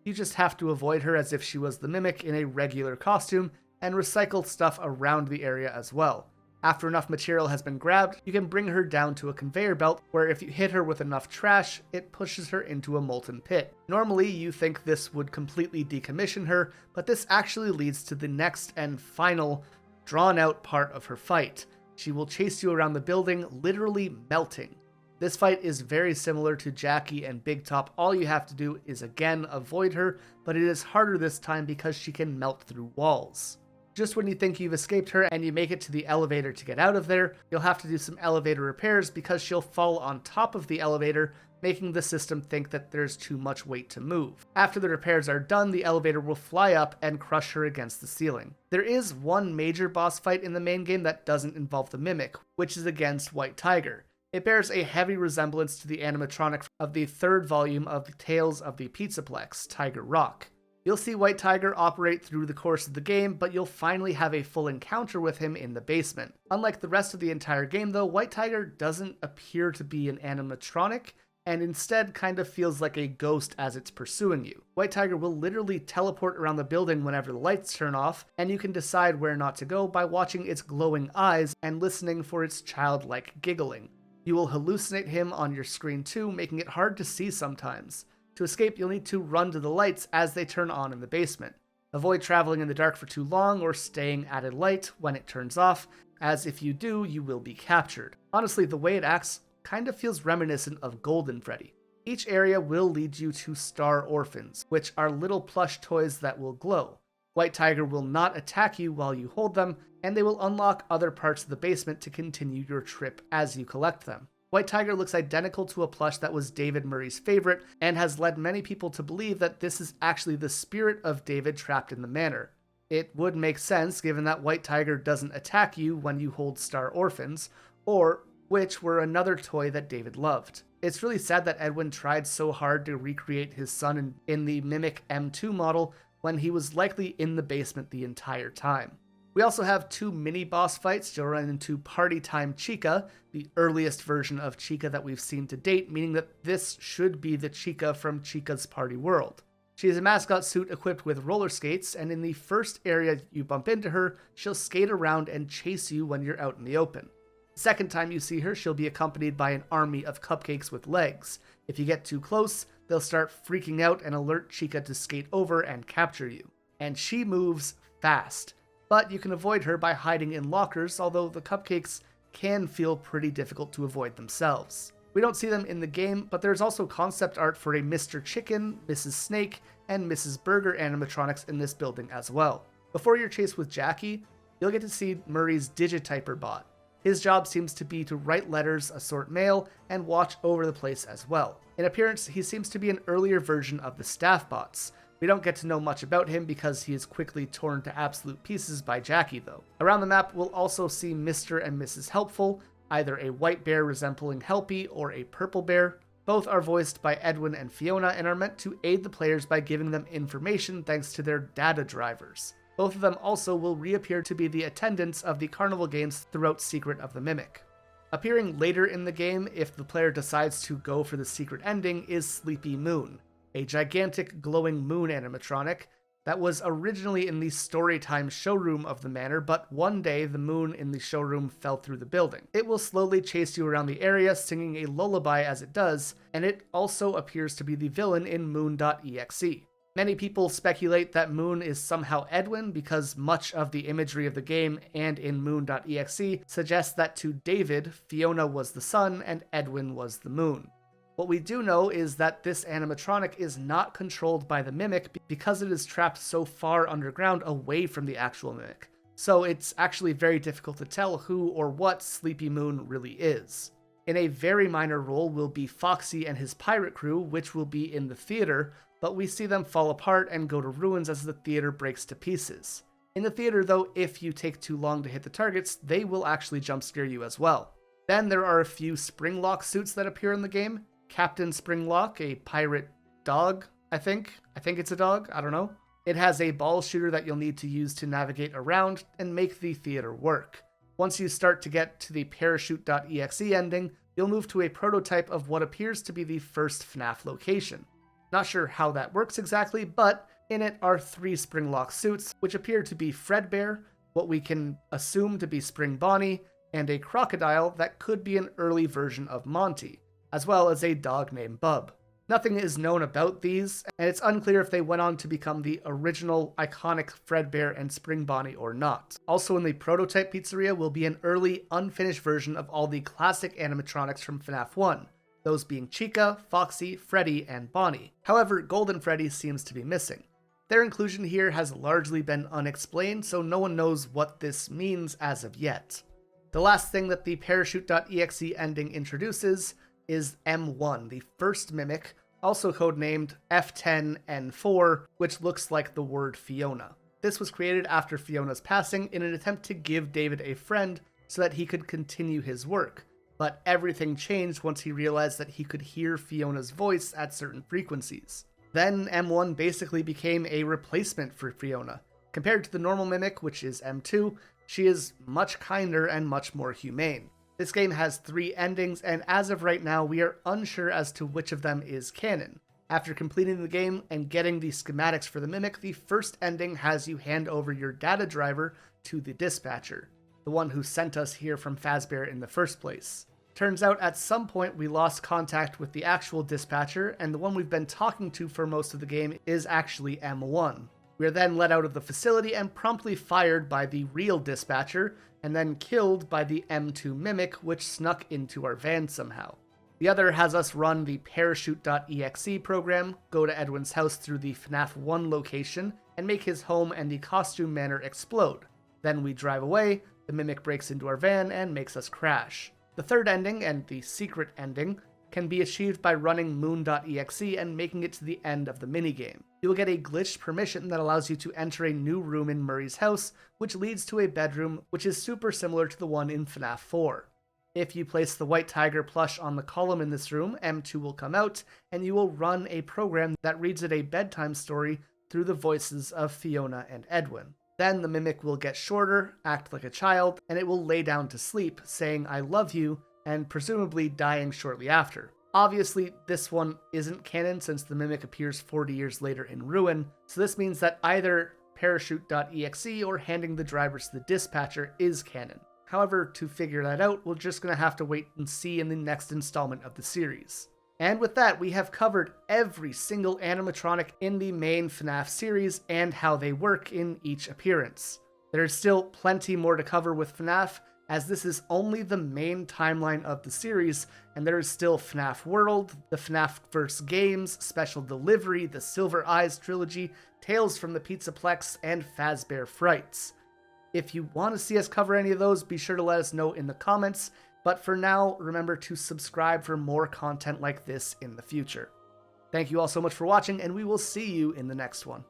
You just have to avoid her as if she was the Mimic in a regular costume, and recycle stuff around the area as well. After enough material has been grabbed, you can bring her down to a conveyor belt where if you hit her with enough trash, it pushes her into a molten pit. Normally, you think this would completely decommission her, but this actually leads to the next and final, drawn-out part of her fight. She will chase you around the building, literally melting. This fight is very similar to Jackie and Big Top. All you have to do is again avoid her, but it is harder this time because she can melt through walls. Just when you think you've escaped her and you make it to the elevator to get out of there, you'll have to do some elevator repairs because she'll fall on top of the elevator, making the system think that there's too much weight to move. After the repairs are done, the elevator will fly up and crush her against the ceiling. There is one major boss fight in the main game that doesn't involve the Mimic, which is against White Tiger. It bears a heavy resemblance to the animatronic of the third volume of the Tales of the Pizzaplex, Tiger Rock. You'll see White Tiger operate through the course of the game, but you'll finally have a full encounter with him in the basement. Unlike the rest of the entire game though, White Tiger doesn't appear to be an animatronic, and instead kind of feels like a ghost as it's pursuing you. White Tiger will literally teleport around the building whenever the lights turn off, and you can decide where not to go by watching its glowing eyes and listening for its childlike giggling. You will hallucinate him on your screen too, making it hard to see sometimes. To escape, you'll need to run to the lights as they turn on in the basement. Avoid traveling in the dark for too long or staying at a light when it turns off, as if you do, you will be captured. Honestly, the way it acts kind of feels reminiscent of Golden Freddy. Each area will lead you to Star Orphans, which are little plush toys that will glow. White Tiger will not attack you while you hold them, and they will unlock other parts of the basement to continue your trip as you collect them. White Tiger looks identical to a plush that was David Murray's favorite, and has led many people to believe that this is actually the spirit of David trapped in the manor. It would make sense given that White Tiger doesn't attack you when you hold Star Orphans, or which were another toy that David loved. It's really sad that Edwin tried so hard to recreate his son in the Mimic M2 model when he was likely in the basement the entire time. We also have two mini-boss fights. You'll run into Party Time Chica, the earliest version of Chica that we've seen to date, meaning that this should be the Chica from Chica's Party World. She has a mascot suit equipped with roller skates, and in the first area you bump into her, she'll skate around and chase you when you're out in the open. The second time you see her, she'll be accompanied by an army of cupcakes with legs. If you get too close, they'll start freaking out and alert Chica to skate over and capture you. And she moves fast. But you can avoid her by hiding in lockers, although the cupcakes can feel pretty difficult to avoid themselves. We don't see them in the game, but there's also concept art for a Mr. Chicken, Mrs. Snake, and Mrs. Burger animatronics in this building as well. Before your chase with Jackie, you'll get to see Murray's Digityper bot. His job seems to be to write letters, assort mail, and watch over the place as well. In appearance, he seems to be an earlier version of the staff bots. We don't get to know much about him because he is quickly torn to absolute pieces by Jackie though. Around the map, we'll also see Mr. and Mrs. Helpful, either a white bear resembling Helpy or a purple bear. Both are voiced by Edwin and Fiona and are meant to aid the players by giving them information thanks to their data drivers. Both of them also will reappear to be the attendants of the carnival games throughout Secret of the Mimic. Appearing later in the game, if the player decides to go for the secret ending, is Sleepy Moon, a gigantic glowing moon animatronic that was originally in the Storytime showroom of the manor, but one day the moon in the showroom fell through the building. It will slowly chase you around the area, singing a lullaby as it does, and it also appears to be the villain in Moon.exe. Many people speculate that Moon is somehow Edwin because much of the imagery of the game and in Moon.exe suggests that to David, Fiona was the sun and Edwin was the moon. What we do know is that this animatronic is not controlled by the Mimic because it is trapped so far underground away from the actual Mimic. So it's actually very difficult to tell who or what Sleepy Moon really is. In a very minor role will be Foxy and his pirate crew, which will be in the theater, but we see them fall apart and go to ruins as the theater breaks to pieces. In the theater though, if you take too long to hit the targets, they will actually jump scare you as well. Then there are a few Springlock suits that appear in the game. Captain Springlock, a pirate dog, I think it's a dog, I don't know. It has a ball shooter that you'll need to use to navigate around and make the theater work. Once you start to get to the parachute.exe ending, you'll move to a prototype of what appears to be the first FNAF location. Not sure how that works exactly, but in it are 3 Springlock suits, which appear to be Fredbear, what we can assume to be Spring Bonnie, and a crocodile that could be an early version of Monty, as well as a dog named Bub. Nothing is known about these, and it's unclear if they went on to become the original iconic Fredbear and Spring Bonnie or not. Also in the prototype pizzeria will be an early, unfinished version of all the classic animatronics from FNAF 1, those being Chica, Foxy, Freddy, and Bonnie. However, Golden Freddy seems to be missing. Their inclusion here has largely been unexplained, so no one knows what this means as of yet. The last thing that the Parachute.exe ending introduces is M1, the first mimic, also codenamed F10N4, which looks like the word Fiona. This was created after Fiona's passing in an attempt to give David a friend so that he could continue his work, but everything changed once he realized that he could hear Fiona's voice at certain frequencies. Then M1 basically became a replacement for Fiona. Compared to the normal mimic, which is M2, she is much kinder and much more humane. This game has 3 endings, and as of right now, we are unsure as to which of them is canon. After completing the game and getting the schematics for the mimic, the first ending has you hand over your data driver to the dispatcher, the one who sent us here from Fazbear in the first place. Turns out at some point we lost contact with the actual dispatcher, and the one we've been talking to for most of the game is actually M1. We are then let out of the facility and promptly fired by the real dispatcher, and then killed by the M2 mimic, which snuck into our van somehow. The other has us run the Parachute.exe program, go to Edwin's house through the FNAF 1 location, and make his home and the costume manor explode. Then we drive away, the mimic breaks into our van and makes us crash. The third ending, and the secret ending, can be achieved by running Moon.exe and making it to the end of the minigame. You will get a glitched permission that allows you to enter a new room in Murray's house, which leads to a bedroom which is super similar to the one in FNAF 4. If you place the White Tiger plush on the column in this room, M2 will come out, and you will run a program that reads it a bedtime story through the voices of Fiona and Edwin. Then the mimic will get shorter, act like a child, and it will lay down to sleep, saying "I love you," and presumably dying shortly after. Obviously, this one isn't canon since the mimic appears 40 years later in Ruin, so this means that either Parachute.exe or handing the drivers to the dispatcher is canon. However, to figure that out, we're just going to have to wait and see in the next installment of the series. And with that, we have covered every single animatronic in the main FNAF series and how they work in each appearance. There's still plenty more to cover with FNAF, as this is only the main timeline of the series, and there is still FNAF World, the FNAF-verse games, Special Delivery, the Silver Eyes trilogy, Tales from the Pizzaplex, and Fazbear Frights. If you want to see us cover any of those, be sure to let us know in the comments, but for now, remember to subscribe for more content like this in the future. Thank you all so much for watching, and we will see you in the next one.